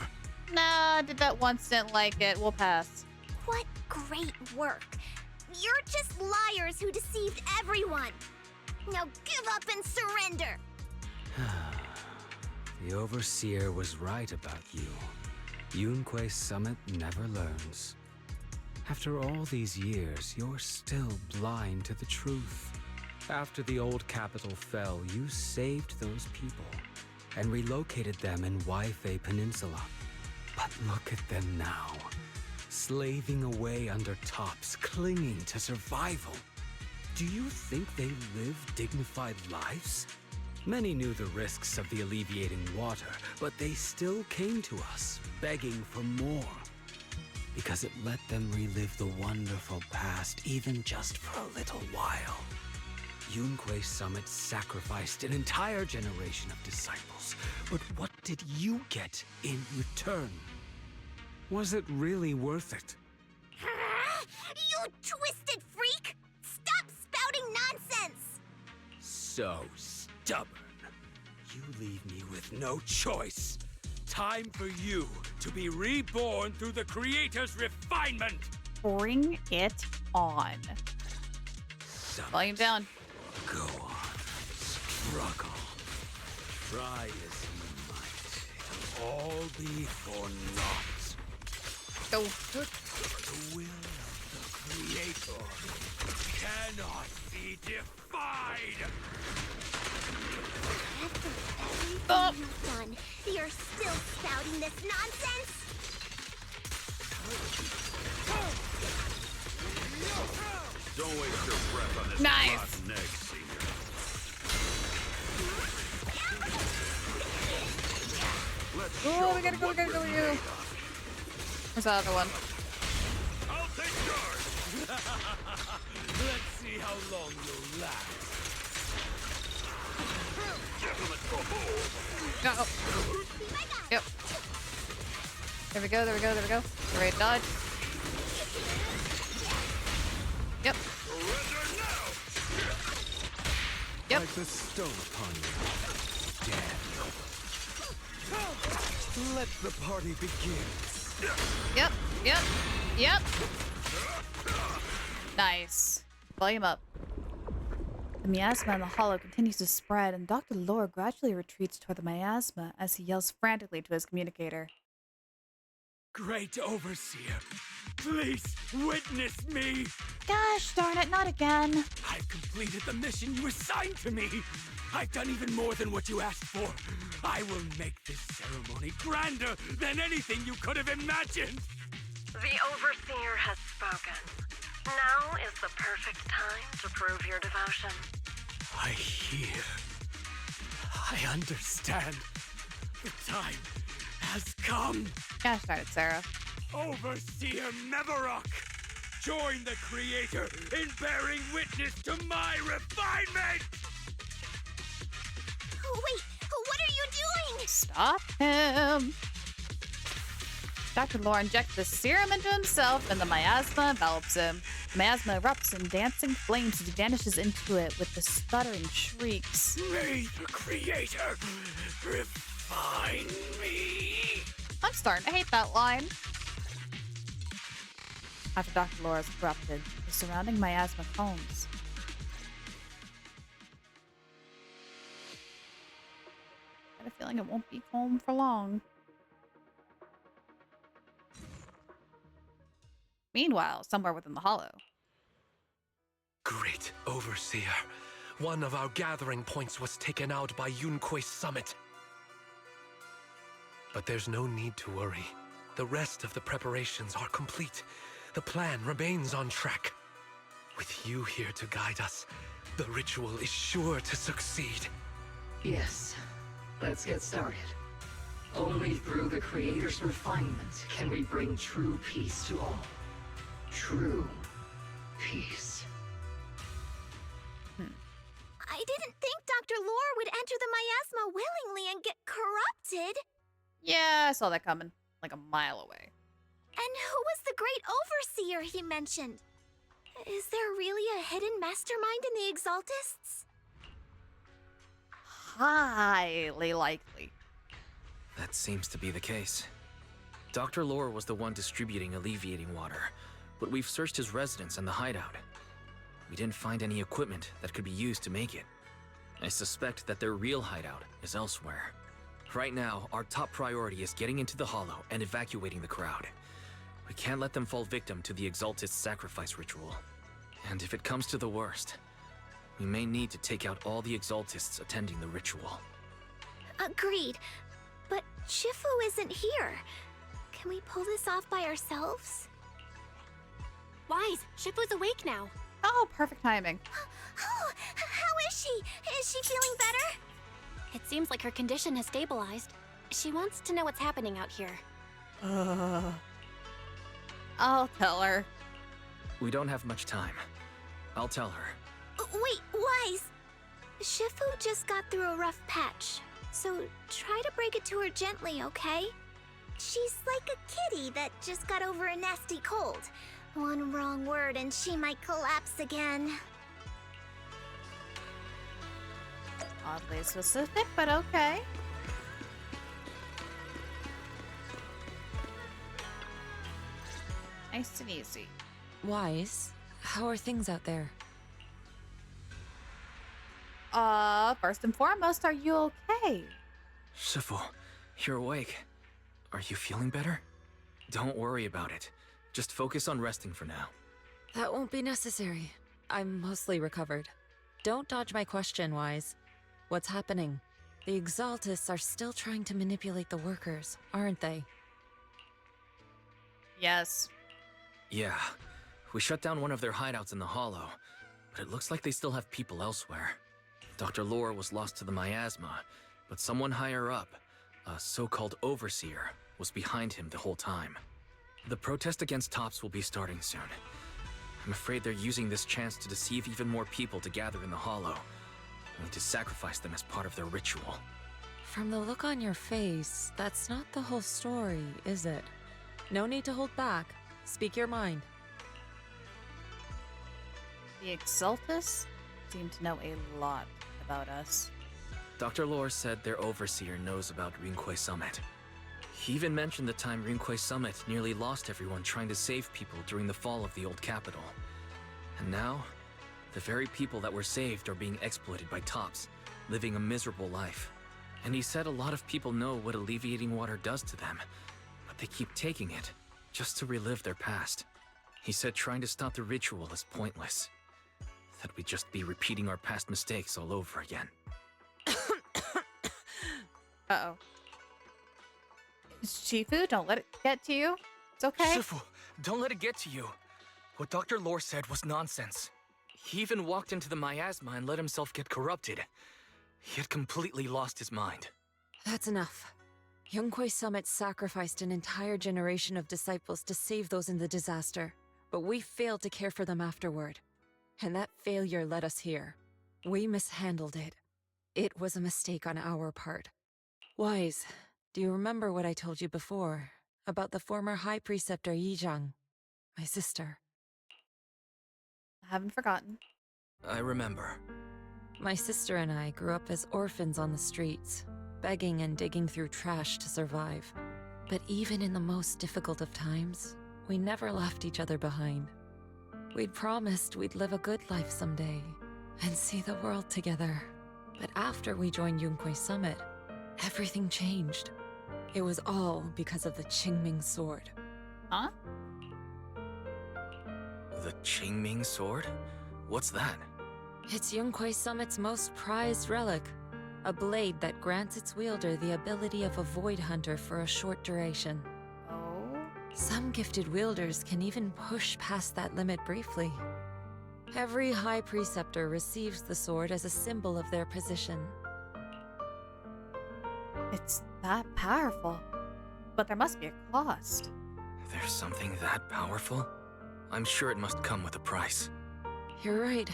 Nah, did that once, didn't like it. We'll pass. What great work. You're just liars who deceived everyone. Now give up and surrender. The Overseer was right about you. Yunque Summit never learns. After all these years, you're still blind to the truth. After the old capital fell, you saved those people and relocated them in Waifei Peninsula. But look at them now, slaving away under tops, clinging to survival. Do you think they live dignified lives? Many knew the risks of the alleviating water, but they still came to us, begging for more. Because it let them relive the wonderful past, even just for a little while. Yunque Summit sacrificed an entire generation of disciples, but what did you get in return? Was it really worth it? You twisted freak! Stop spouting nonsense! So stubborn. You leave me with no choice. Time for you to be reborn through the Creator's refinement. Bring it on. Summit. Volume down. Go on. Struggle. Try as you might. It'll all be for naught. Go. The will of the Creator cannot be defied. After everything you've done, you're still spouting this nonsense? Don't waste your breath on this Nice. rotten egg, Senior. Let's show Oh, we gotta them go, what we gotta go, we're we gotta go. made of. Where's the other one? I'll take charge. Let's see how long you'll last. Gentlemen, go home. Go. Yep. There we go, there we go, there we go. We're ready to dodge. Yep. Surrender now. Yep. I bestow upon you, dead. Let the party begin. Yep, yep, yep. Nice. Volume up. The miasma in the hollow continues to spread, and Dr. Lore gradually retreats toward the miasma as he yells frantically to his communicator. Great Overseer, please witness me! Gosh darn it, not again. I've completed the mission you assigned to me! I've done even more than what you asked for. I will make this ceremony grander than anything you could have imagined! The Overseer has spoken. Now is the perfect time to prove your devotion. I hear. I understand. The time has come. Gosh darn it, Sarah. Overseer Mevarok, join the Creator in bearing witness to my refinement! Oh, wait, what are you doing? Stop him. Dr. Lore injects the serum into himself, and the miasma envelops him. The miasma erupts in dancing flames as he vanishes into it with the stuttering shrieks. May the Creator refine me. I'm starting to hate that line. After Dr. Lore is corrupted, the surrounding miasma foams. I have a feeling it won't be calm for long. Meanwhile, somewhere within the hollow. Great Overseer, one of our gathering points was taken out by Yunque's summit. But there's no need to worry. The rest of the preparations are complete. The plan remains on track. With you here to guide us, the ritual is sure to succeed. Yes, let's get started. Only through the Creator's refinement can we bring true peace to all. True peace. I didn't think Dr. Lore would enter the miasma willingly and get corrupted. Yeah, I saw that coming. Like a mile away. And who was the great overseer he mentioned? Is there really a hidden mastermind in the Exaltists? Highly likely. That seems to be the case. Dr. Lore was the one distributing alleviating water, but we've searched his residence and the hideout. We didn't find any equipment that could be used to make it. I suspect that their real hideout is elsewhere. Right now, our top priority is getting into the hollow and evacuating the crowd. We can't let them fall victim to the Exaltist sacrifice ritual. And if it comes to the worst, we may need to take out all the Exaltists attending the ritual. Agreed. But Shifu isn't here. Can we pull this off by ourselves? Wise, Shifu's awake now. Oh, perfect timing. Oh, how is she? Is she feeling better? It seems like her condition has stabilized. She wants to know what's happening out here. I'll tell her. We don't have much time. I'll tell her. Wait, Wise. Shifu just got through a rough patch, so try to break it to her gently, okay? She's like a kitty that just got over a nasty cold. One wrong word and she might collapse again. Oddly specific, but okay. Nice and easy. Wise, how are things out there? First and foremost, are you okay? Shifu, you're awake. Are you feeling better? Don't worry about it. Just focus on resting for now. That won't be necessary. I'm mostly recovered. Don't dodge my question, Wise. What's happening? The Exaltists are still trying to manipulate the workers, aren't they? Yes. Yeah. We shut down one of their hideouts in the hollow, but it looks like they still have people elsewhere. Dr. Lore was lost to the miasma, but someone higher up, a so-called overseer, was behind him the whole time. The protest against Tops will be starting soon. I'm afraid they're using this chance to deceive even more people to gather in the hollow, only to sacrifice them as part of their ritual. From the look on your face, that's not the whole story, is it? No need to hold back. Speak your mind. The Exaltists seem to know a lot about us. Dr. Lore said their overseer knows about Rinqué Summit. He even mentioned the time Rinquay Summit nearly lost everyone trying to save people during the fall of the old capital. And now, the very people that were saved are being exploited by tops, living a miserable life. And he said a lot of people know what alleviating water does to them, but they keep taking it just to relive their past. He said trying to stop the ritual is pointless, that we'd just be repeating our past mistakes all over again. Uh-oh. Shifu, don't let it get to you. It's okay. Shifu, don't let it get to you. What Dr. Lore said was nonsense. He even walked into the miasma and let himself get corrupted. He had completely lost his mind. That's enough. Yunquay Summit sacrificed an entire generation of disciples to save those in the disaster, but we failed to care for them afterward. And that failure led us here. We mishandled it. It was a mistake on our part. Wise, do you remember what I told you before about the former High Preceptor Yizhang, my sister? I haven't forgotten. I remember. My sister and I grew up as orphans on the streets, begging and digging through trash to survive. But even in the most difficult of times, we never left each other behind. We'd promised we'd live a good life someday and see the world together. But after we joined Yunquay Summit, everything changed. It was all because of the Qingming sword. Huh? The Qingming sword? What's that? It's Yunquay Summit's most prized relic, a blade that grants its wielder the ability of a void hunter for a short duration. Oh? Some gifted wielders can even push past that limit briefly. Every High Preceptor receives the sword as a symbol of their position. It's that powerful. But there must be a cost. There's something that powerful? I'm sure it must come with a price. You're right.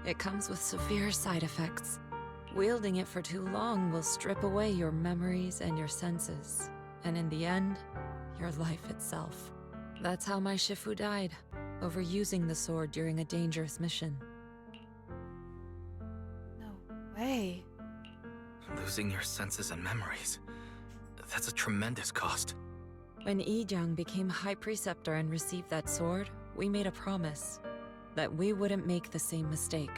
It comes with severe side effects. Wielding it for too long will strip away your memories and your senses. And in the end, your life itself. That's how my Shifu died, overusing the sword during a dangerous mission. No way. Losing your senses and memories. That's a tremendous cost. When Yizhang became High Preceptor and received that sword, we made a promise that we wouldn't make the same mistake.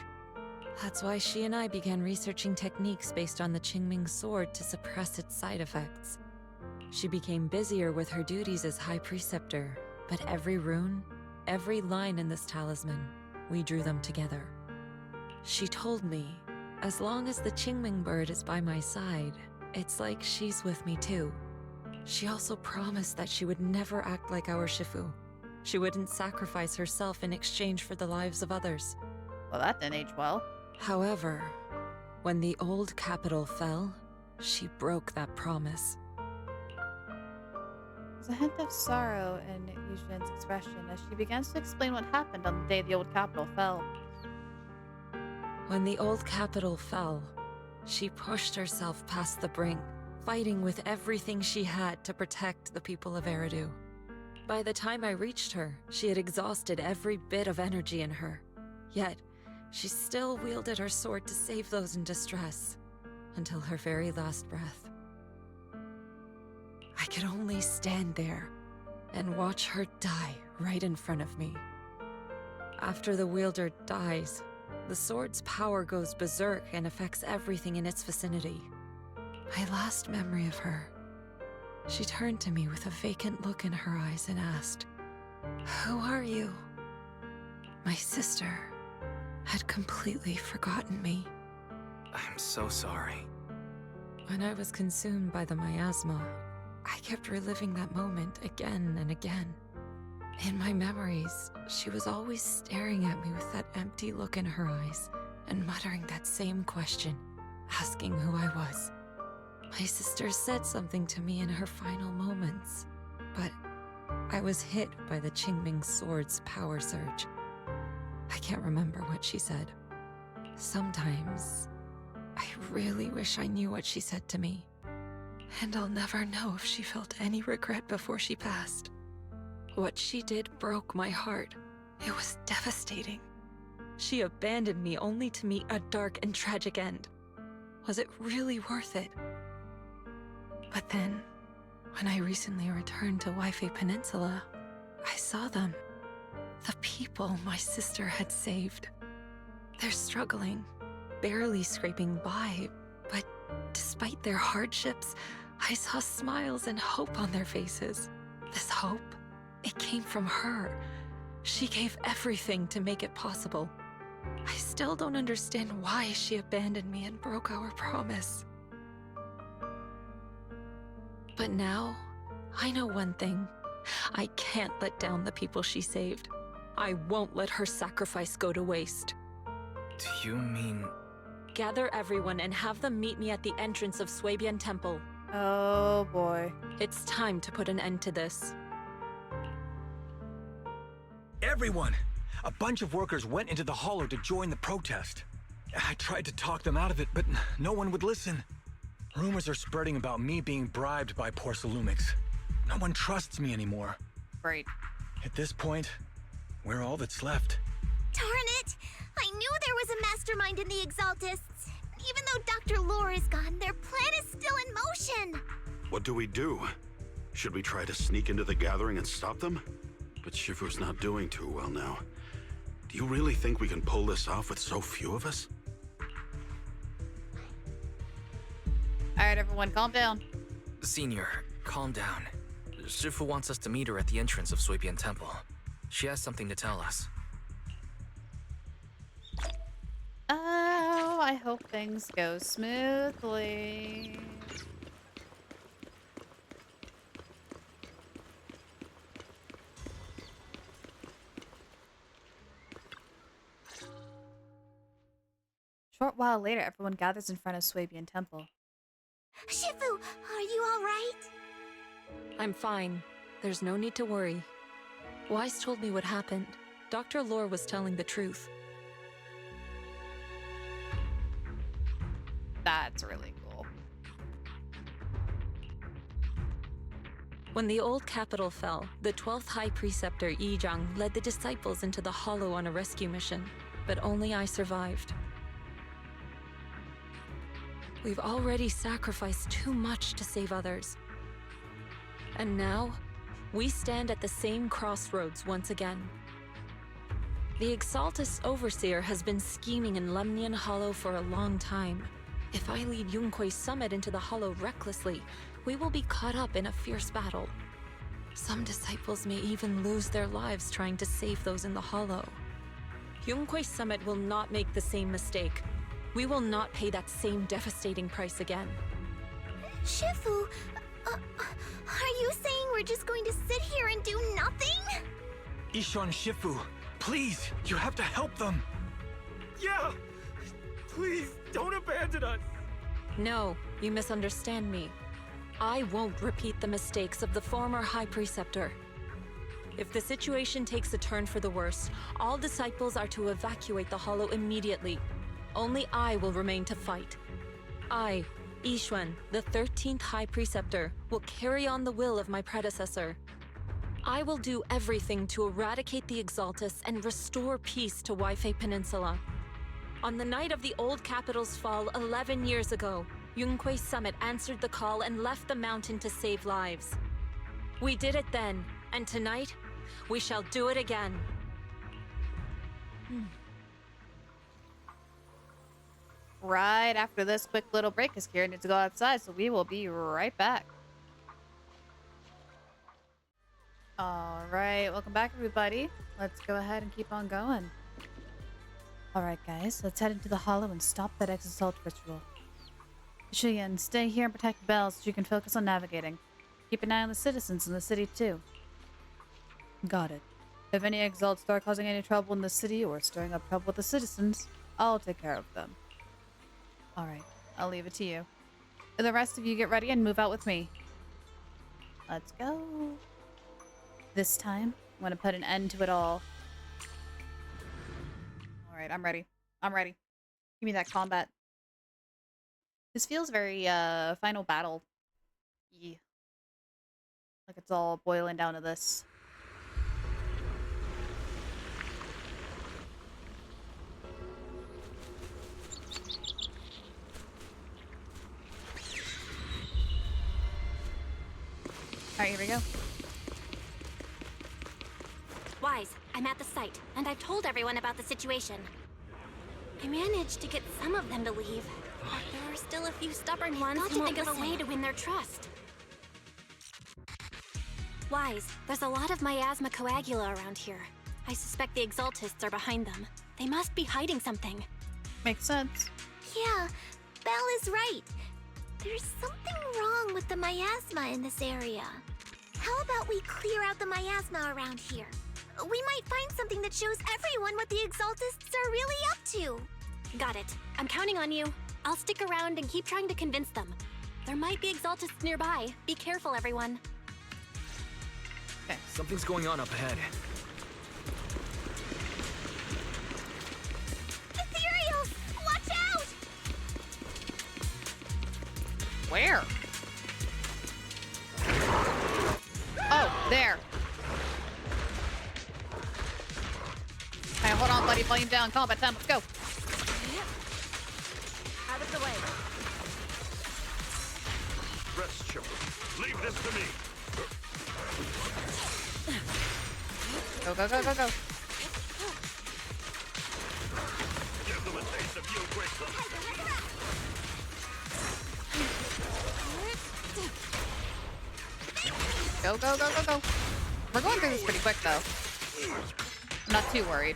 That's why she and I began researching techniques based on the Qingming sword to suppress its side effects. She became busier with her duties as High Preceptor, but every rune, every line in this talisman, we drew them together. She told me, as long as the Qingming bird is by my side, it's like she's with me too. She also promised that she would never act like our Shifu. She wouldn't sacrifice herself in exchange for the lives of others. Well, that didn't age well. However, when the old capital fell, she broke that promise. There's a hint of sorrow in Yushin's expression as she begins to explain what happened on the day the old capital fell. When the old capital fell, she pushed herself past the brink, fighting with everything she had to protect the people of Eridu. By the time I reached her, she had exhausted every bit of energy in her. Yet, she still wielded her sword to save those in distress, until her very last breath. I could only stand there and watch her die right in front of me. After the wielder dies, the sword's power goes berserk and affects everything in its vicinity. My last memory of her, she turned to me with a vacant look in her eyes and asked, "Who are you?" My sister had completely forgotten me. I'm so sorry. When I was consumed by the miasma, I kept reliving that moment again and again. In my memories, she was always staring at me with that empty look in her eyes and muttering that same question, asking who I was. My sister said something to me in her final moments, but I was hit by the Qingming sword's power surge. I can't remember what she said. Sometimes, I really wish I knew what she said to me. And I'll never know if she felt any regret before she passed. What she did broke my heart. It was devastating. She abandoned me only to meet a dark and tragic end. Was it really worth it? But then, When I recently returned to Waifei Peninsula, I saw them. The people my sister had saved. They're struggling, barely scraping by, but despite their hardships, I saw smiles and hope on their faces. This hope, it came from her. She gave everything to make it possible. I still don't understand why she abandoned me and broke our promise. But now, I know one thing. I can't let down the people she saved. I won't let her sacrifice go to waste. Do you mean... Gather everyone and have them meet me at the entrance of Swabian Temple. Oh boy. It's time to put an end to this. Everyone! A bunch of workers went into the hollow to join the protest. I tried to talk them out of it, but no one would listen. Rumors are spreading about me being bribed by Porcelumix. No one trusts me anymore. Great. At this point, we're all that's left. Darn it! I knew there was a mastermind in the Exaltists. Even though Dr. Lore is gone, their plan is still in motion. What do we do? Should we try to sneak into the gathering and stop them? But Shifu's not doing too well now. Do you really think we can pull this off with so few of us? Alright, everyone, calm down. Senior, calm down. Shifu wants us to meet her at the entrance of Swabian Temple. She has something to tell us. Oh, I hope things go smoothly. Short while later, everyone gathers in front of Swabian Temple. Shifu, are you all right? I'm fine. There's no need to worry. Wise told me what happened. Dr. Lore was telling the truth. That's really cool. When the old capital fell, the 12th High Preceptor Yi Zhang led the disciples into the Hollow on a rescue mission, but only I survived. We've already sacrificed too much to save others. And now, we stand at the same crossroads once again. The Exaltus Overseer has been scheming in Lemnian Hollow for a long time. If I lead Yunque's summit into the Hollow recklessly, we will be caught up in a fierce battle. Some disciples may even lose their lives trying to save those in the Hollow. Yunque's summit will not make the same mistake. We will not pay that same devastating price again. Shifu, are you saying we're just going to sit here and do nothing? Ishan Shifu, please, you have to help them. Yeah! Please, don't abandon us! No, you misunderstand me. I won't repeat the mistakes of the former High Preceptor. If the situation takes a turn for the worse, all disciples are to evacuate the Hollow immediately. Only I will remain to fight. I, Yixuan, the 13th High Preceptor, will carry on the will of my predecessor. I will do everything to eradicate the Exaltus and restore peace to Waifei Peninsula. On the night of the old capital's fall 11 years ago, Yunque's summit answered the call and left the mountain to save lives. We did it then, and tonight, we shall do it again. Right after this quick little break, because Kira needs to go outside, so we will be right back. Alright, welcome back everybody. Let's go ahead and keep on going. Alright guys, let's head into the Hollow and stop that Exalt ritual. Shuyan, stay here and protect Belle so you can focus on navigating. Keep an eye on the citizens in the city too. Got it. If any Exalts start causing any trouble in the city or stirring up trouble with the citizens, I'll take care of them. Alright, I'll leave it to you. The rest of you get ready and move out with me. Let's go. This time, I'm gonna put an end to it all. Alright, I'm ready. I'm ready. Give me that combat. This feels very, final battle. Yeah. Like it's all boiling down to this. Alright, here we go. Wise, I'm at the site, and I've told everyone about the situation. I managed to get some of them to leave, but there are still a few stubborn ones who won't think of a way to win their trust. Wise, there's a lot of miasma coagula around here. I suspect the Exaltists are behind them. They must be hiding something. Makes sense. Yeah, Belle is right. There's something wrong with the miasma in this area. How about we clear out the miasma around here? We might find something that shows everyone what the Exaltists are really up to. Got it. I'm counting on you. I'll stick around and keep trying to convince them. There might be Exaltists nearby. Be careful, everyone. Okay. Something's going on up ahead. Ethereals! Watch out! Where? Oh, there. Okay, hold on, buddy. Volume down. Combat time. Let's go. Out of the way. Rest, children. Leave this to me. Go, go, go, go, go. Give them a taste of you, Grissom. Go, go, go, go, go. We're going through this pretty quick, though. I'm not too worried.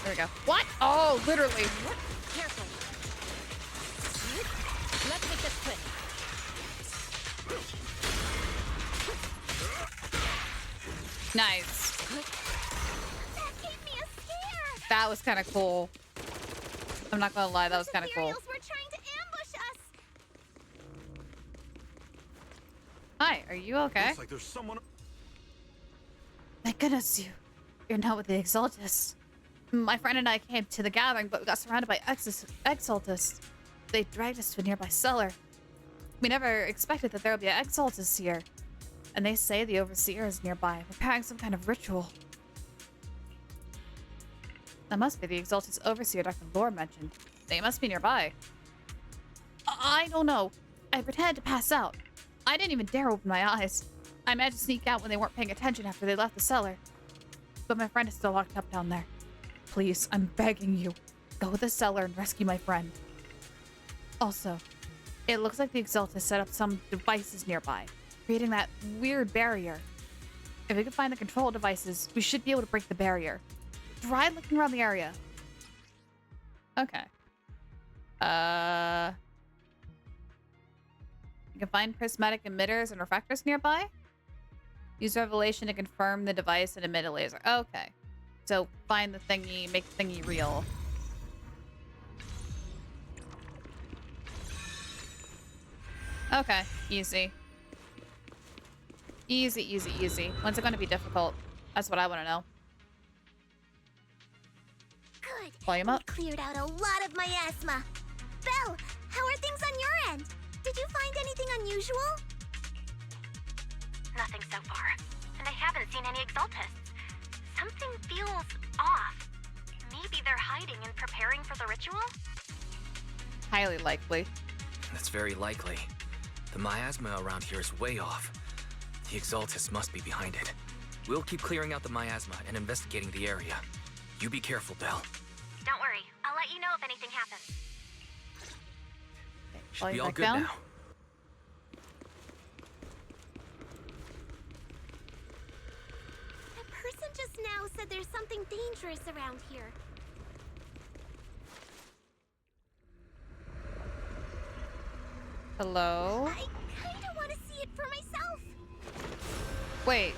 There we go. What? Oh, literally. Careful. Let's make this quick. Nice. That gave me a scare! That was kind of cool. I'm not gonna lie, that was kind of cool. Ethereals were trying to ambush us! Hi, are you okay? Looks like there's someone. Thank goodness you're not with the Exaltists. My friend and I came to the gathering, but we got surrounded by Exaltists. They dragged us to a nearby cellar. We never expected that there would be Exaltists here. And they say the Overseer is nearby, preparing some kind of ritual. That must be the Exaltist Overseer Dr. Lore mentioned. They must be nearby. I don't know. I pretended to pass out. I didn't even dare open my eyes. I managed to sneak out when they weren't paying attention after they left the cellar. But my friend is still locked up down there. Please, I'm begging you. Go to the cellar and rescue my friend. Also, it looks like the Exaltists set up some devices nearby, creating that weird barrier. If we can find the control devices, we should be able to break the barrier. Try looking around the area. Okay. You can find prismatic emitters and refractors nearby. Use revelation to confirm the device and emit a laser. Okay. So find the thingy, make the thingy real. Okay, easy. Easy, easy, easy. When's it going to be difficult? That's what I want to know. Good. Volume up. We cleared out a lot of miasma. Belle, how are things on your end? Did you find anything unusual? Nothing so far. And I haven't seen any Exaltists. Something feels off. Maybe they're hiding and preparing for the ritual? Highly likely. That's very likely. The miasma around here is way off. The Exaltists must be behind it. We'll keep clearing out the miasma and investigating the area. You be careful, Belle. Don't worry. I'll let you know if anything happens. Should be all back good down. now. That person just now said there's something dangerous around here. Hello? I kinda want to see it for myself. Wait,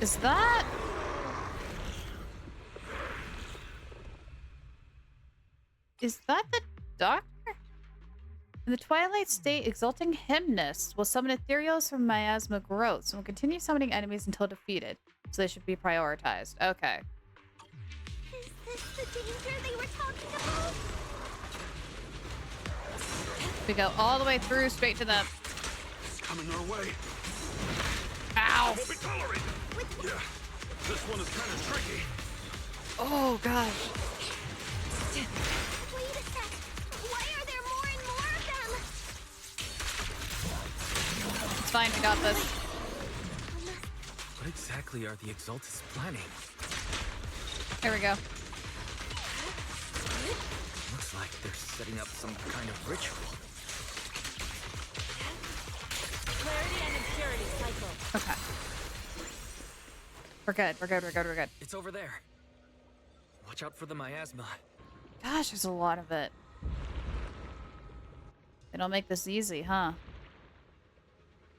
is that... Is that the doctor? In the twilight state, exalting hymnists will summon ethereals from miasma growths and will continue summoning enemies until defeated. So they should be prioritized. Okay. Is this the danger they were talking about? We go all the way through, straight to them. It's coming our way. Ow! Won't be tolerated. Yeah, this one is kind of tricky. Oh, gosh. Wait a sec. Why are there more and more of them? It's fine, we got this. What exactly are the Exaltus planning? Here we go. Looks like they're setting up some kind of ritual. Clarity and impurity cycle. Okay. We're good, we're good, we're good, we're good. It's over there. Watch out for the miasma. Gosh, there's a lot of it. They don't make this easy, huh?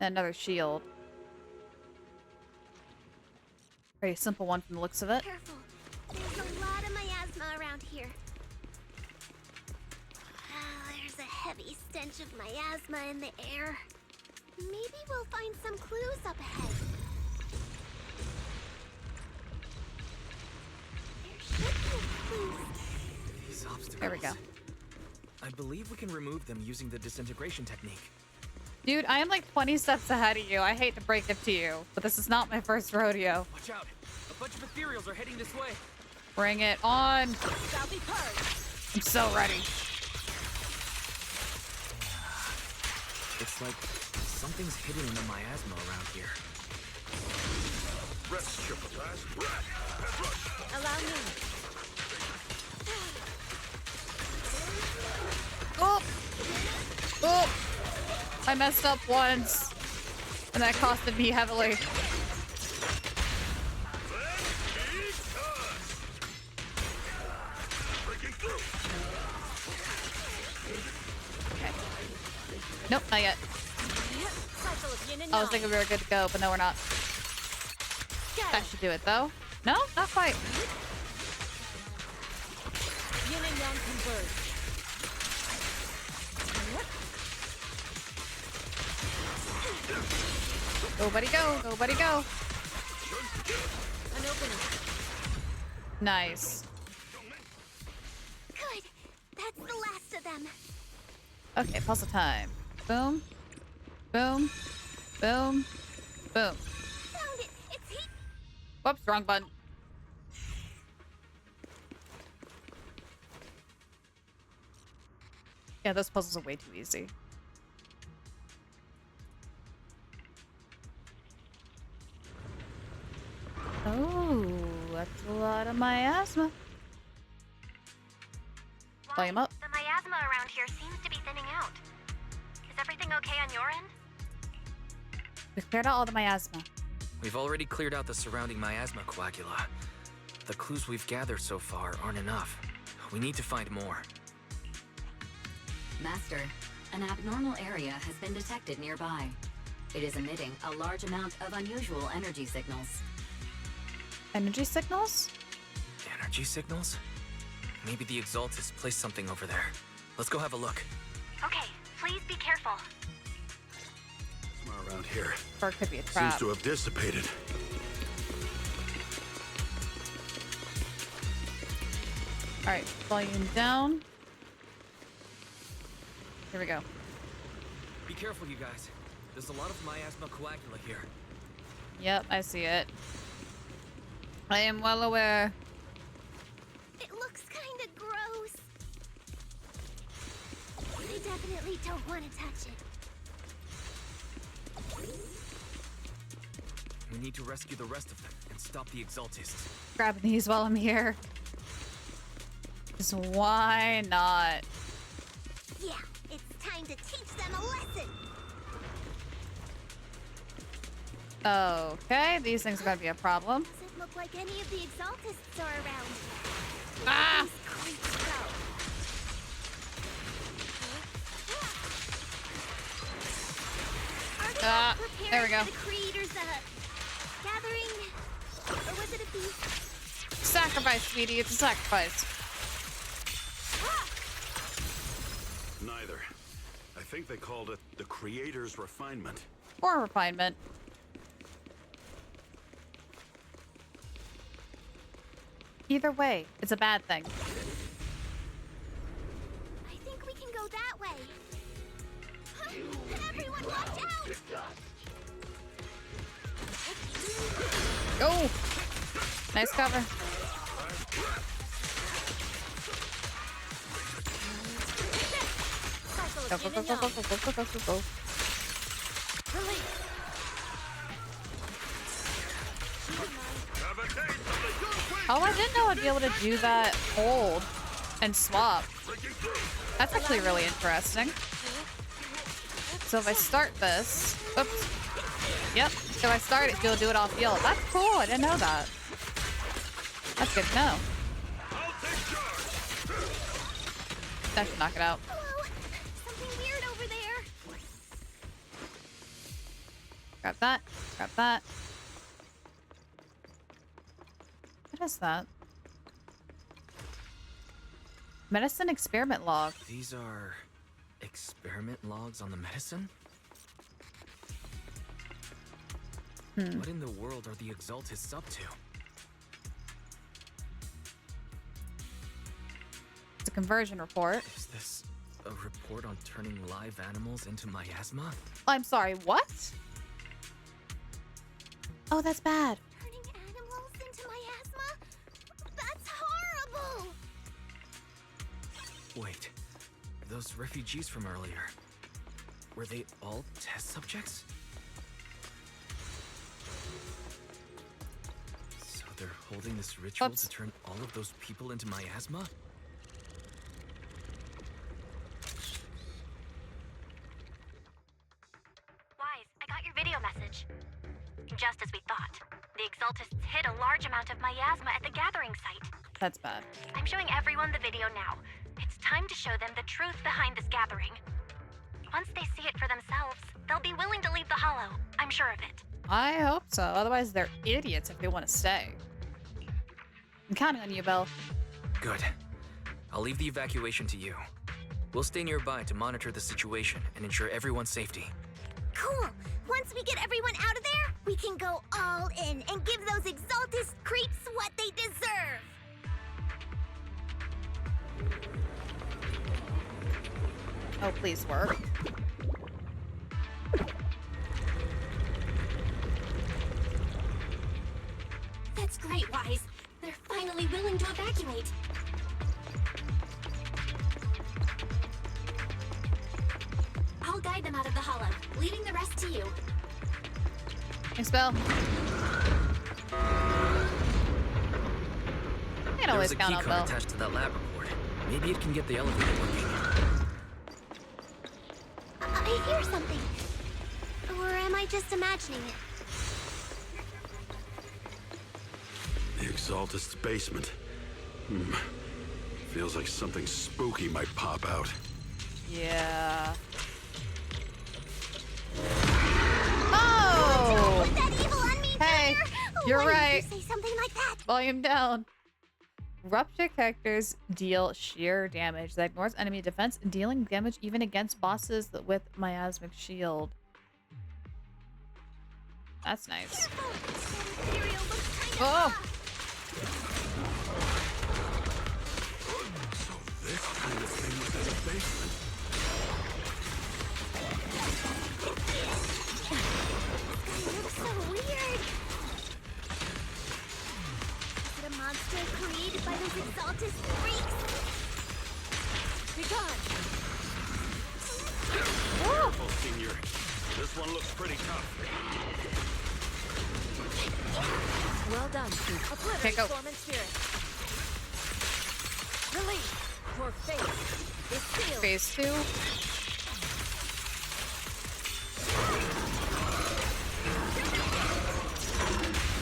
Another shield. Very simple one from the looks of it. Careful. There's a lot of miasma around here. There's a heavy stench of miasma in the air. Maybe we'll find some clues up ahead. There should be clues. These obstacles. There we go. I believe we can remove them using the disintegration technique. Dude, I am like 20 steps ahead of you. I hate to break it to you, but this is not my first rodeo. Watch out! A bunch of ethereals are heading this way. Bring it on. Shall be purged. I'm so ready. It's like something's hidden in the miasma around here. Rest your last breath. Allow me. Oh! Oh! I messed up once, and that costed me heavily. Okay. Nope, not yet. Cycle of yin and I was yang. thinking we were good to go, but no, we're not. That should do it, though. No, not quite. Yin and yang converge. Go, buddy, go. Go, buddy, go. An opening. Nice. Good. That's the last of them. Okay, puzzle time. Boom. Boom. Boom. Boom. Found it. It's heat. Whoops, wrong button. Yeah, those puzzles are way too easy. Oh, that's a lot of miasma. Volume up. The miasma around here seems to be thinning out. Is everything okay on your end? We've cleared out all the miasma. We've already cleared out the surrounding miasma coagula. The clues we've gathered so far aren't enough. We need to find more. Master, an abnormal area has been detected nearby. It is emitting a large amount of unusual energy signals. Energy signals? Energy signals? Maybe the Exaltus placed something over there. Let's go have a look. Okay, please be careful. Plasma around here Or it could be a seems trap. to have dissipated. Alright, volume down. Here we go. Be careful, you guys. There's a lot of miasma coagula here. Yep, I see it. I am well aware. It looks kind of gross. I definitely don't want to touch it. We need to rescue the rest of them and stop the Exaltists. Grabbing these while I'm here. Just why not? Yeah, it's time to teach them a lesson. Okay, these things are gonna be a problem. Doesn't look like any of the Exaltists are around. Ah! These creeps go. Are they all prepared there we go. for the Creator's gathering? Or was it a feast? Sacrifice, sweetie. It's a sacrifice. Neither. I think they called it the Creator's refinement. Or refinement. Either way, it's a bad thing. I think we can go that way. Everyone watch out! Go! Nice cover. Go, go, go, go, go, go, go, go, go, go. Release. Oh, I didn't know I'd be able to do that hold and swap. That's actually really interesting. So if I start this, oops. Yep, if I start it, you'll do it off field. That's cool, I didn't know that. That's good to know. That should knock it out. Hello? Something weird over there. Grab that, grab that. What is that? Medicine experiment log. These are experiment logs on the medicine? What in the world are the Exaltists up to? It's a conversion report. Is this a report on turning live animals into miasma? I'm sorry, what? Oh, that's bad. Turning animals into miasma? That's horrible! Wait, those refugees from earlier, were they all test subjects? So they're holding this ritual to turn all of those people into miasma? Wise, I got your video message. Just as we thought, the Exaltists hid a large amount of miasma at the gathering site. That's bad. I'm showing everyone the video now. It's time to show them the truth behind this gathering. Once they see it for themselves, they'll be willing to leave the Hollow. I'm sure of it. I hope so. Otherwise, they're idiots if they want to stay. I'm counting on you, Belle. Good. I'll leave the evacuation to you. We'll stay nearby to monitor the situation and ensure everyone's safety. Cool! Once we get everyone out of there, we can go all in and give those Exaltist creeps what they deserve! Oh, please work. That's great, Wise. They're finally willing to evacuate. I'll guide them out of the Hollow, leaving the rest to you. Thanks, Belle. I can always count on There's a Belle. keycard attached to that lab report. Maybe it can get the elevator working. I hear something. Or am I just imagining it? The Exaltist's basement. Feels like something spooky might pop out. Yeah. Oh! Put that evil on me, Hey, Junior! you're Why did right. you say something like that? Volume down. Rupture characters deal sheer damage that ignores enemy defense, dealing damage even against bosses with miasmic shield. That's nice. Oh! So this kind of thing was in the basement. Looks so weird. Is it a monster created by those Exaltist freaks? Be gone! Careful, Senior. This one looks pretty tough. Well done. Okay, go. Obliterate form and spirit. Release. Your fate is sealed. Phase 2.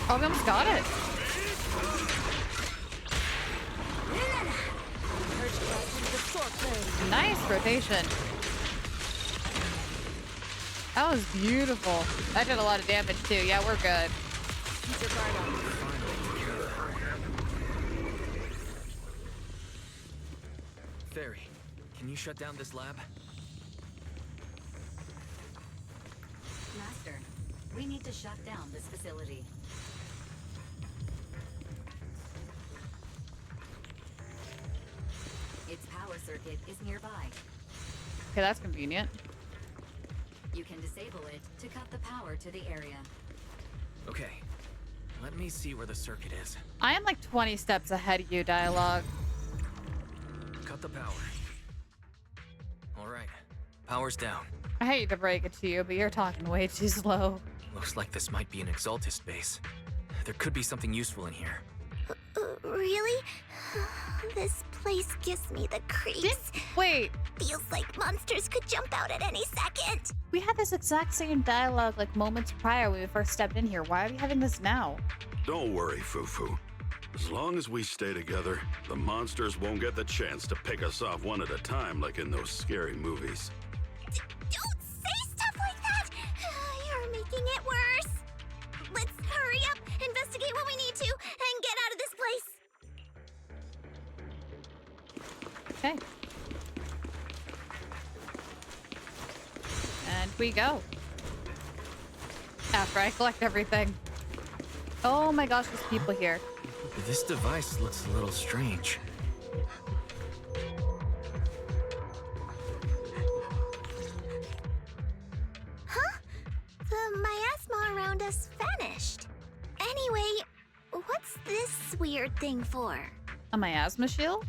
Oh, we almost got it. Nice rotation. That was beautiful. That did a lot of damage too. Yeah, we're good. Keep your guard up. Fairy, can you shut down this lab? Master, we need to shut down this facility. Its power circuit is nearby. Okay, that's convenient. You can disable it to cut the power to the area. Okay, let me see where the circuit is. I am like 20 steps ahead of you, Dialogue. Cut the power. All right, power's down. I hate to break it to you, but you're talking way too slow. Looks like this might be an Exaltist base. There could be something useful in here. Really? This place gives me the creeps. Wait. Feels like monsters could jump out at any second. We had this exact same dialogue like moments prior when we first stepped in here. Why are we having this now? Don't worry, Fufu. As long as we stay together, the monsters won't get the chance to pick us off one at a time like in those scary movies. Don't say stuff like that! You're making it worse. Let's hurry up, investigate what we need to, and get out of this place. Okay. And we go. After I collect everything. Oh my gosh, there's people here. This device looks a little strange. Huh? The miasma around us vanished. Anyway, what's this weird thing for? A miasma shield?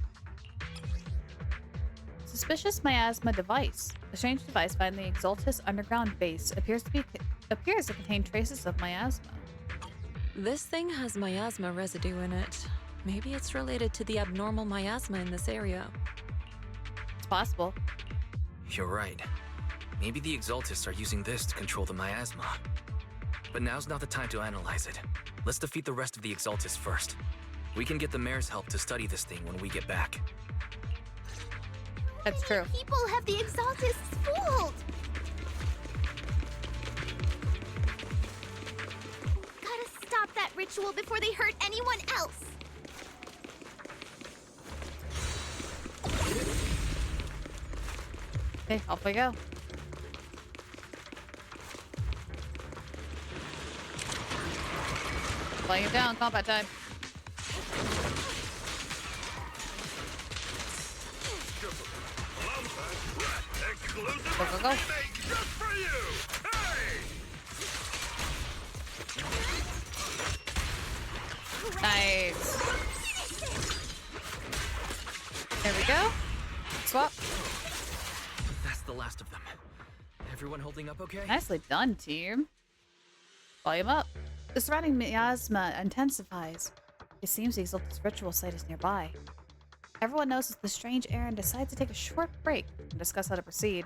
Suspicious miasma device. A strange device found in the Exaltus underground base appears to contain traces of miasma. This thing has miasma residue in it. Maybe it's related to the abnormal miasma in this area. It's possible. You're right. Maybe the Exaltus are using this to control the miasma. But now's not the time to analyze it. Let's defeat the rest of the Exaltus first. We can get the mayor's help to study this thing when we get back. That's true. People have the Exaltus fooled. Gotta stop that ritual before they hurt anyone else. Okay, off we go. Laying it down, combat time. Go, go, go. Nice. There we go. Swap. That's the last of them. Everyone holding up okay? Nicely done, team. Volume up. The surrounding miasma intensifies. It seems the Exaltus ritual site is nearby. Everyone notices the strange air and decides to take a short break and discuss how to proceed.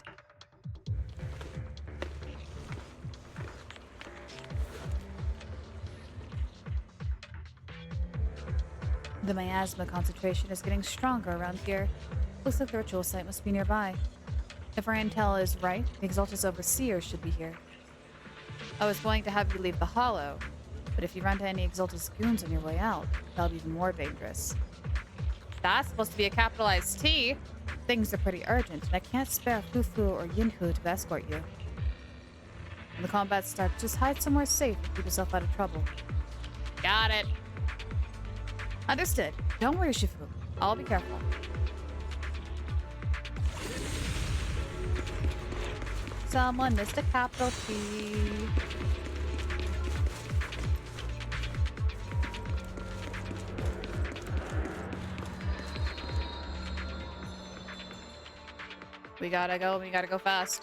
The miasma concentration is getting stronger around here. Looks like the ritual site must be nearby. If our intel is right, the Exaltus Overseer should be here. I was going to have you leave the Hollow, but if you run into any Exaltus goons on your way out, that'll be even more dangerous. That's supposed to be a capitalized T. Things are pretty urgent, and I can't spare Fufu or Yinhu to escort you. When the combat starts, just hide somewhere safe and keep yourself out of trouble. Got it. Understood. Don't worry, Shifu. I'll be careful. Someone missed a capital T. We gotta go fast.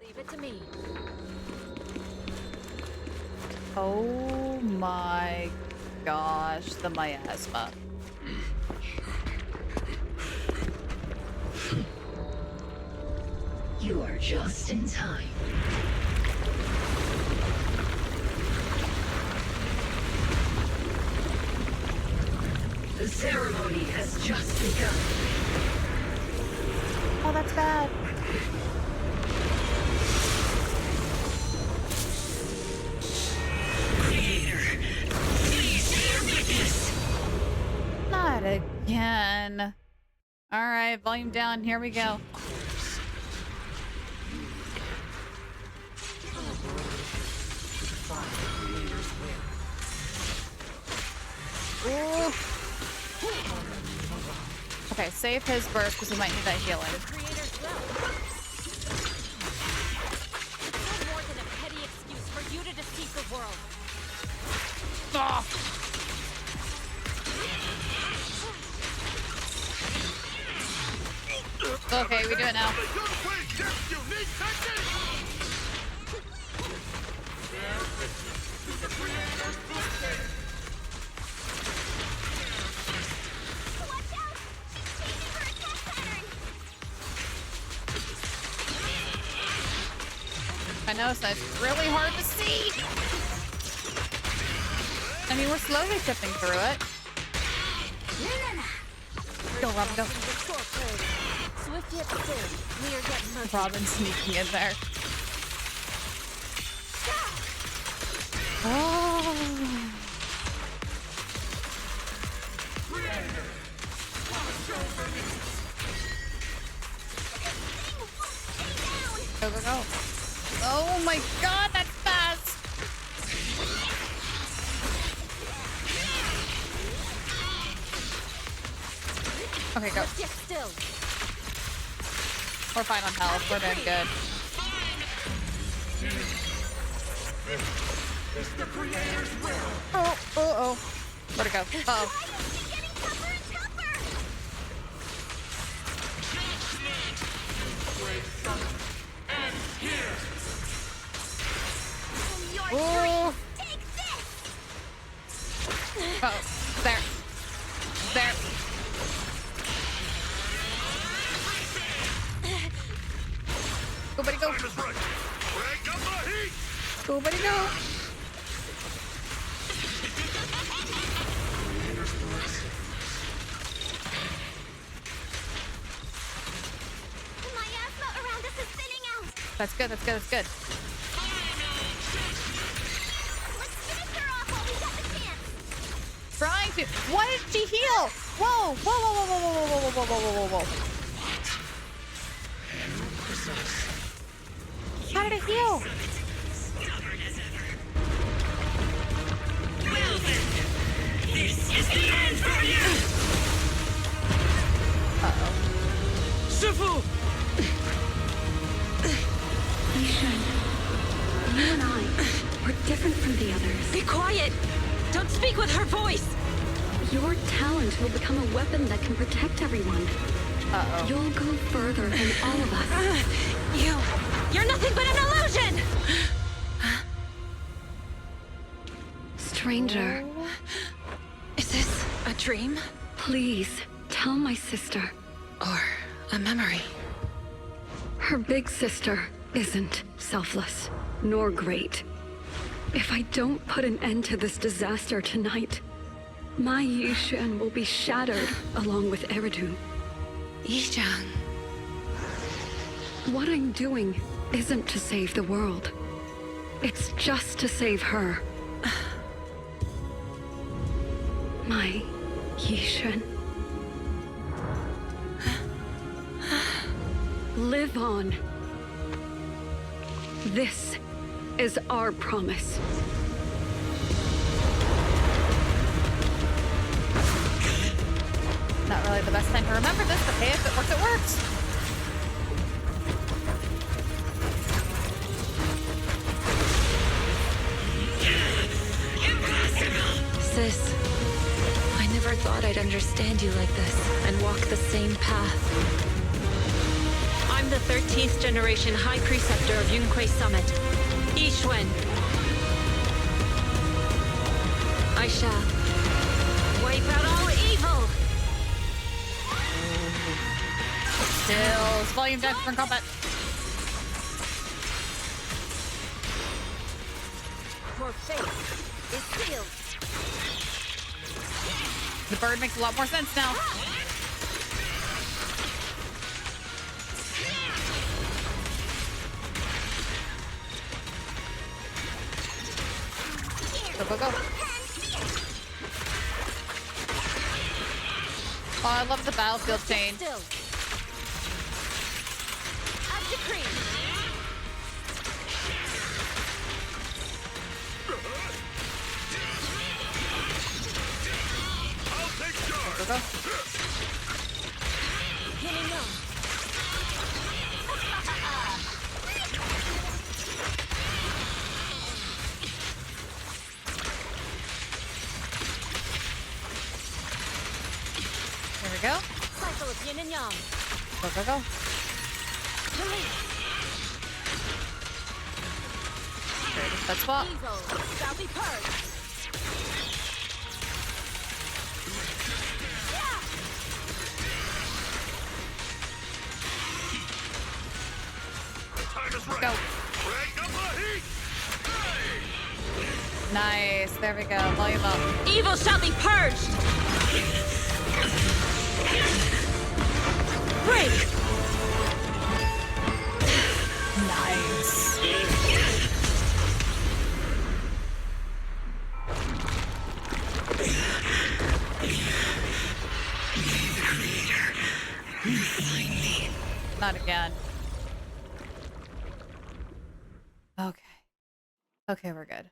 Leave it to me. Oh my gosh, the miasma. You are just in time. The ceremony has just begun. Oh, that's bad. Creator, please bear witness. Not again. All right, volume down. Here we go. Ooh. Okay, save his burst because he might need that healing. No more than a petty excuse for you to deceive the world. Okay, we do it now. know, so it's really hard to see. I mean, we're slowly tipping through it. Go, Robin, go. Swift yet still. We are getting murky. Robin sneaking in there. Oh. Go, go, go. Oh my god, that's fast. Okay, go. Get still. We're fine on health. We're doing good. Oh, oh, oh. Where'd it go? Uh-oh. Oh. Oh, there. There. Go, buddy, go. Go, buddy, go. That's good, that's good, that's good. Let's finish her off while we got the chance. Trying to. Why did she heal? Whoa, whoa, whoa, whoa, whoa, whoa, whoa, whoa, whoa, whoa, whoa. How did it heal? Well then, this is the end for you! Uh-oh. Shifu! Yishun, you and I, we're different from the others. Be quiet! Don't speak with her voice! Your talent will become a weapon that can protect everyone. Uh-oh. You'll go further than all of us. You're nothing but an illusion! Stranger. Is this a dream? Please, tell my sister. Or a memory? Her big sister isn't selfless, nor great. If I don't put an end to this disaster tonight, my Yishun will be shattered along with Eridu. Yishun. What I'm doing isn't to save the world. It's just to save her. My Yishun. Live on. This is our promise. Not really the best time to remember this, but hey, if it works, it works. Sis, I never thought I'd understand you like this and walk the same path. I'm the 13th generation High Preceptor of Yunquei Summit, Yishun. I shall wipe out all evil! Still, volume down from combat. Your fate is sealed. The bird makes a lot more sense now. Go, go, go. Oh, I love the battlefield change. Still. As decreed. Go, go. Healing up. Here we go. Cycle of yin and yang. Go, go, go. There it is, that spot. Evil shall be purged. Time is Let's right. go. Break up the Nice. There we go. Volume up. Evil shall be purged! Break! Nice. Not again. Okay. Okay, we're good.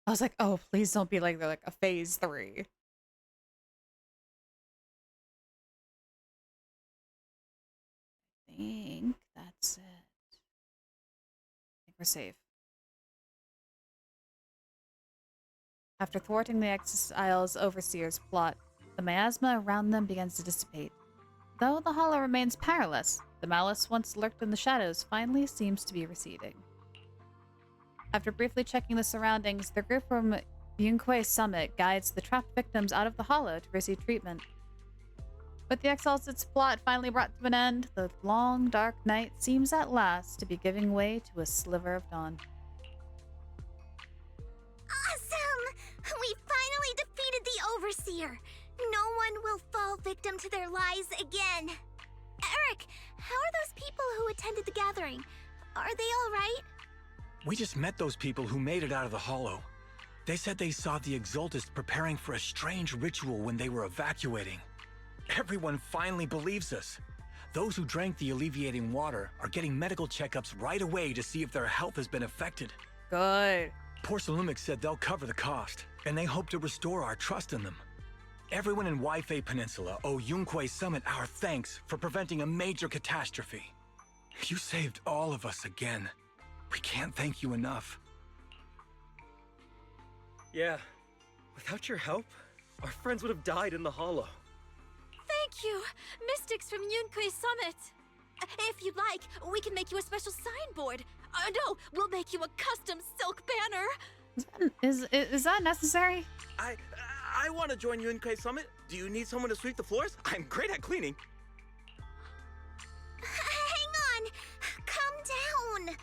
I was like, oh, please don't be like they're like a phase 3. I think that's it. I think we're safe. After thwarting the Exile's overseer's plot, the miasma around them begins to dissipate. Though the Hollow remains powerless, the malice once lurked in the shadows finally seems to be receding. After briefly checking the surroundings, the group from Yunquei Summit guides the trapped victims out of the Hollow to receive treatment. With the Exalted's plot finally brought to an end, the long, dark night seems at last to be giving way to a sliver of dawn. Awesome! We finally defeated the Overseer! No one will fall victim to their lies again. Eric, how are those people who attended the gathering? Are they all right? We just met those people who made it out of the Hollow. They said they saw the Exaltists preparing for a strange ritual when they were evacuating. Everyone finally believes us. Those who drank the alleviating water are getting medical checkups right away to see if their health has been affected. Good. Porcelumix said they'll cover the cost, and they hope to restore our trust in them. Everyone in Waifei Peninsula owe Yunquei Summit our thanks for preventing a major catastrophe. You saved all of us again. We can't thank you enough. Yeah. Without your help, our friends would have died in the Hollow. Thank you, Mystics from Yunquei Summit. If you'd like, we can make you a special signboard. No, we'll make you a custom silk banner. Is that necessary? I want to join Yunquei Summit. Do you need someone to sweep the floors? I'm great at cleaning. Hang on! Calm down!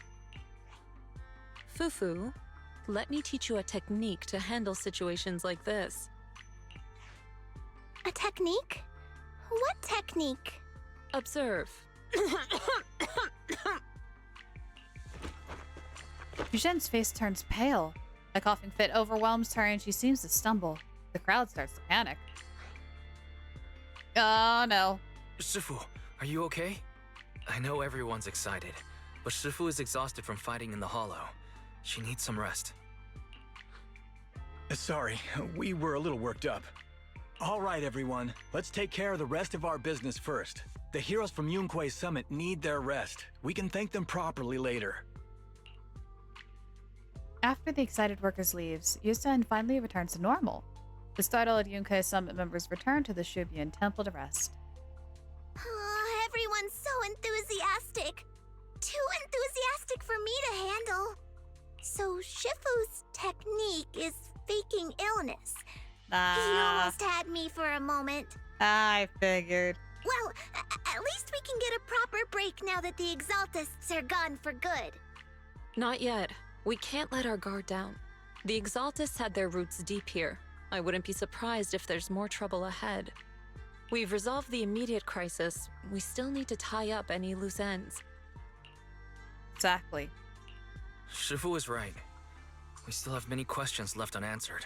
Fufu, let me teach you a technique to handle situations like this. A technique? What technique? Observe. Yuzhen's face turns pale. A coughing fit overwhelms her and she seems to stumble. The crowd starts to panic. Oh no. Shifu, are you okay? I know everyone's excited, but Shifu is exhausted from fighting in the Hollow. She needs some rest. Sorry, we were a little worked up. All right, everyone. Let's take care of the rest of our business first. The heroes from Yunquei Summit need their rest. We can thank them properly later. After the excited workers leaves, Yusen finally returns to normal. The startled Yunquei Summit members return to the Shubian Temple to rest. Oh, everyone's so enthusiastic. Too enthusiastic for me to handle. So Shifu's technique is faking illness. He almost had me for a moment. I figured. Well, at least we can get a proper break now that the Exaltists are gone for good. Not yet. We can't let our guard down. The Exaltists had their roots deep here. I wouldn't be surprised if there's more trouble ahead. We've resolved the immediate crisis. We still need to tie up any loose ends. Exactly. Shifu is right. We still have many questions left unanswered.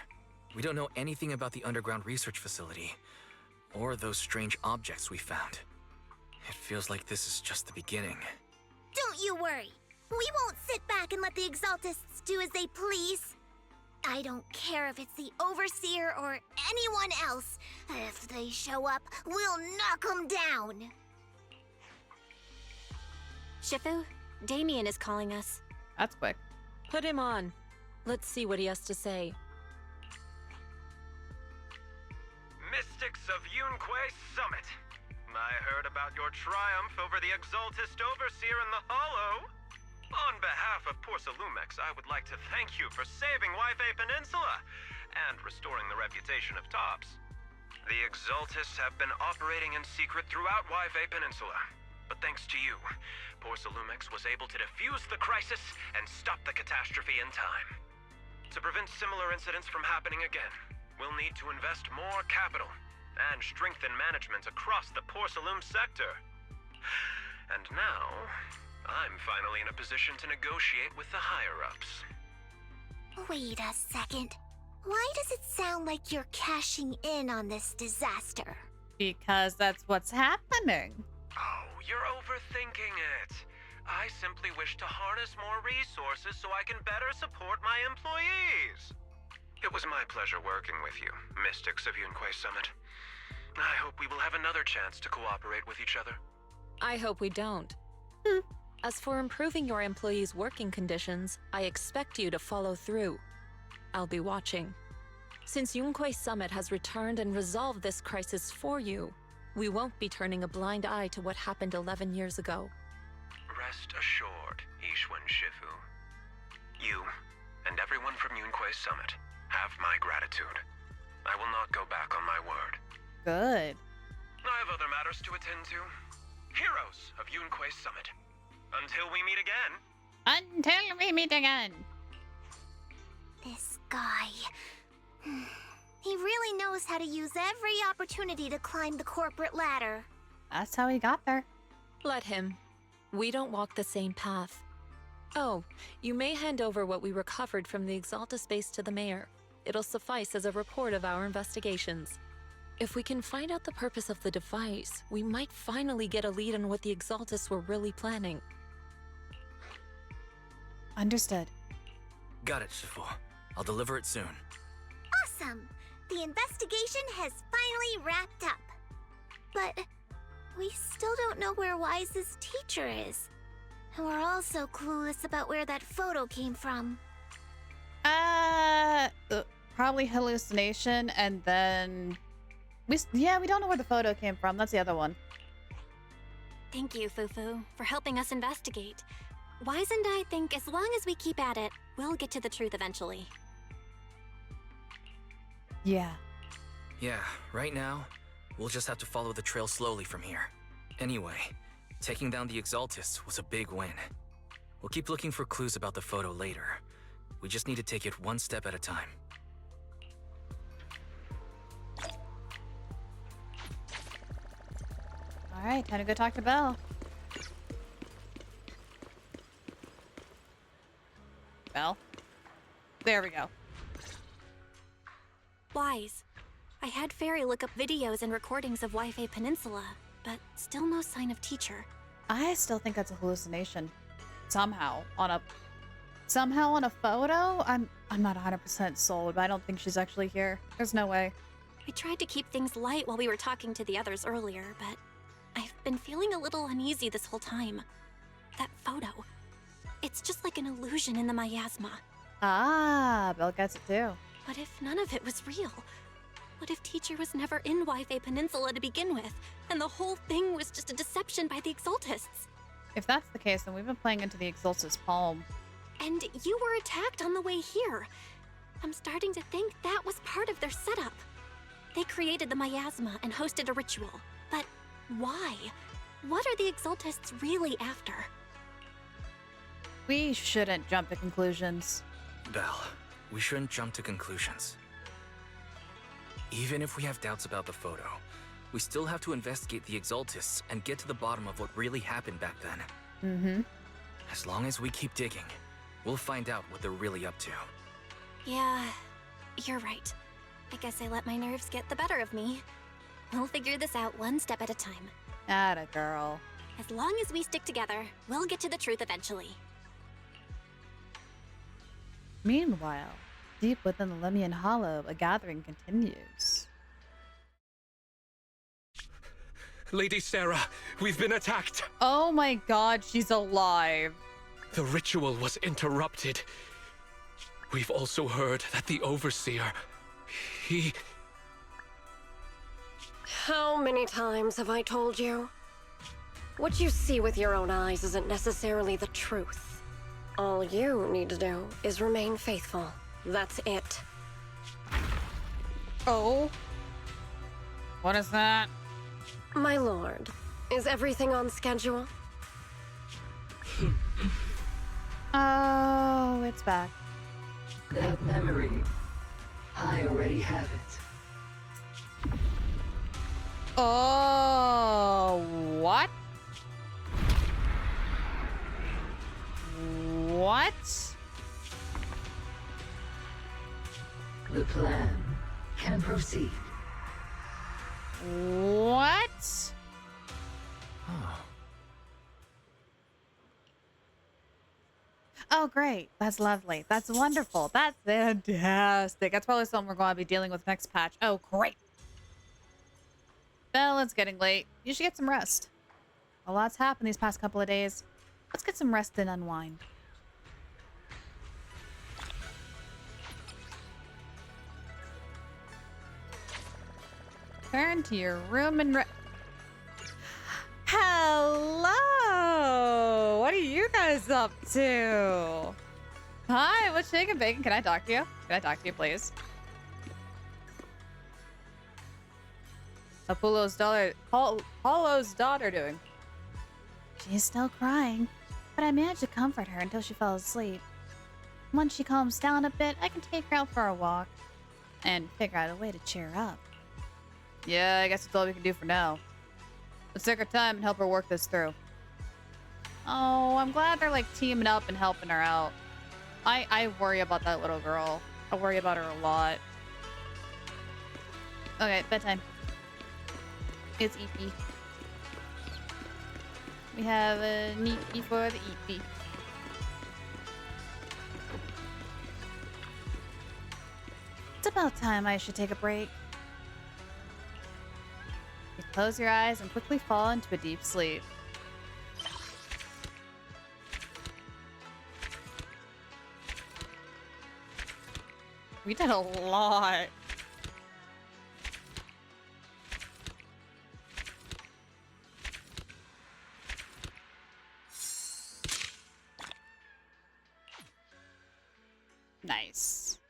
We don't know anything about the underground research facility, or those strange objects we found. It feels like this is just the beginning. Don't you worry. We won't sit back and let the Exaltists do as they please. I don't care if it's the Overseer or anyone else. If they show up, we'll knock them down. Shifu, Damien is calling us. That's quick. Put him on. Let's see what he has to say. Mystics of Yunquei Summit. I heard about your triumph over the Exaltist Overseer in the Hollow. On behalf of Porcelumix, I would like to thank you for saving Waifei Peninsula and restoring the reputation of Tops. The Exaltists have been operating in secret throughout Waifei Peninsula, but thanks to you, Porcelumix was able to defuse the crisis and stop the catastrophe in time. To prevent similar incidents from happening again, we'll need to invest more capital and strengthen management across the Porcelain sector. And now, I'm finally in a position to negotiate with the higher-ups. Wait a second. Why does it sound like you're cashing in on this disaster? Because that's what's happening. Oh, you're overthinking it. I simply wish to harness more resources so I can better support my employees. It was my pleasure working with you, Mystics of Yunquay Summit. I hope we will have another chance to cooperate with each other. I hope we don't. As for improving your employees' working conditions, I expect you to follow through. I'll be watching. Since Yunquay Summit has returned and resolved this crisis for you, we won't be turning a blind eye to what happened 11 years ago. Rest assured, Ishwan Shifu. You, and everyone from Yunquay Summit, have my gratitude. I will not go back on my word. Good. I have other matters to attend to. Heroes of Yunquay Summit. Until we meet again. Until we meet again. This guy... He really knows how to use every opportunity to climb the corporate ladder. That's how he got there. Let him. We don't walk the same path. Oh, you may hand over what we recovered from the Exaltus base to the mayor. It'll suffice as a report of our investigations. If we can find out the purpose of the device, we might finally get a lead on what the Exaltus were really planning. Understood. Got it, Shifu. I'll deliver it soon. Awesome! The investigation has finally wrapped up. But we still don't know where Wise's teacher is. And we're also clueless about where that photo came from. Probably hallucination, and then... we don't know where the photo came from. That's the other one. Thank you, Fufu, for helping us investigate. Wise and I think as long as we keep at it, we'll get to the truth eventually. Yeah. Yeah, right now, we'll just have to follow the trail slowly from here. Anyway, taking down the Exaltus was a big win. We'll keep looking for clues about the photo later. We just need to take it one step at a time. Alright, time to go talk to Belle. Belle? There we go. Wise. I had Fairy look up videos and recordings of Wi-Fi Peninsula, but still no sign of teacher. I still think that's a hallucination. Somehow on a photo? I'm not 100% sold, but I don't think she's actually here. There's no way. I tried to keep things light while we were talking to the others earlier, but I've been feeling a little uneasy this whole time. That photo. It's just like an illusion in the miasma. Ah, Belle gets it too. What if none of it was real? What if teacher was never in Wi-Fi Peninsula to begin with, and the whole thing was just a deception by the Exaltists? If that's the case, then we've been playing into the Exaltus palm. And you were attacked on the way here. I'm starting to think that was part of their setup. They created the miasma and hosted a ritual. But why? What are the Exaltists really after? We shouldn't jump to conclusions. Belle, we shouldn't jump to conclusions. Even if we have doubts about the photo, we still have to investigate the Exaltists and get to the bottom of what really happened back then. Mm-hmm. As long as we keep digging, we'll find out what they're really up to. Yeah, you're right. I guess I let my nerves get the better of me. We'll figure this out one step at a time. Atta girl. As long as we stick together, we'll get to the truth eventually. Meanwhile, deep within the Lemian Hollow, a gathering continues. Lady Sarah, we've been attacked. Oh my god, she's alive. The ritual was interrupted. We've also heard that the Overseer, he... How many times have I told you? What you see with your own eyes isn't necessarily the truth. All you need to do is remain faithful. That's it. Oh? What is that? My lord, is everything on schedule? Oh, it's back. That memory, I already have it. Oh, what? What? The plan can proceed. What? Oh, great. That's lovely. That's wonderful. That's fantastic. That's probably something we're going to be dealing with next patch. Oh, great. Well, it's getting late. You should get some rest. A lot's happened these past couple of days. Let's get some rest and unwind. Turn to your room and Hello! What are you guys up to? Hi, what's shaking, bacon? Can I talk to you? Can I talk to you, please? Apollo's daughter doing? She's still crying, but I managed to comfort her until she fell asleep. Once she calms down a bit, I can take her out for a walk and figure out a way to cheer her up. Yeah, I guess that's all we can do for now. Let's take our time and help her work this through. Oh, I'm glad they're like teaming up and helping her out. I worry about that little girl. I worry about her a lot. Okay, bedtime. It's EP. We have an EP for the EP. It's about time I should take a break. You close your eyes and quickly fall into a deep sleep. We did a lot. Nice.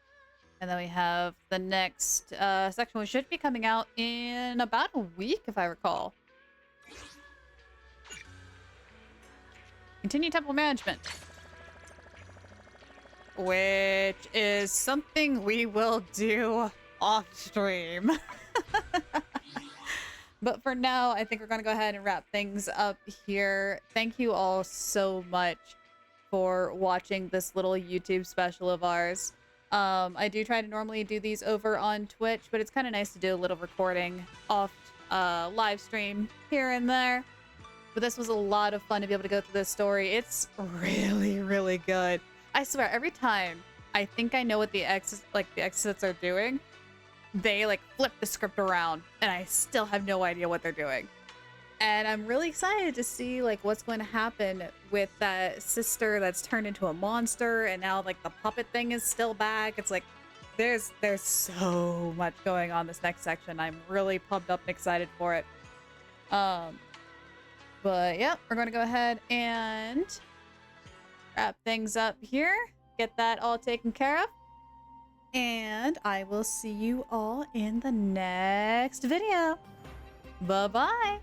And then we have the next section, which should be coming out in about a week, if I recall. Continue temple management. Which is something we will do off stream. But for now, I think we're going to go ahead and wrap things up here. Thank you all so much for watching this little YouTube special of ours. I do try to normally do these over on Twitch, but it's kind of nice to do a little recording off live stream here and there. But this was a lot of fun to be able to go through this story. It's really, really good. I swear, every time I think I know what the exits are doing, they like flip the script around, and I still have no idea what they're doing. And I'm really excited to see like what's going to happen with that sister that's turned into a monster, and now like the puppet thing is still back. It's like there's so much going on this next section. I'm really pumped up and excited for it. But yeah, we're going to go ahead and wrap things up here. Get that all taken care of. And I will see you all in the next video. Bye-bye.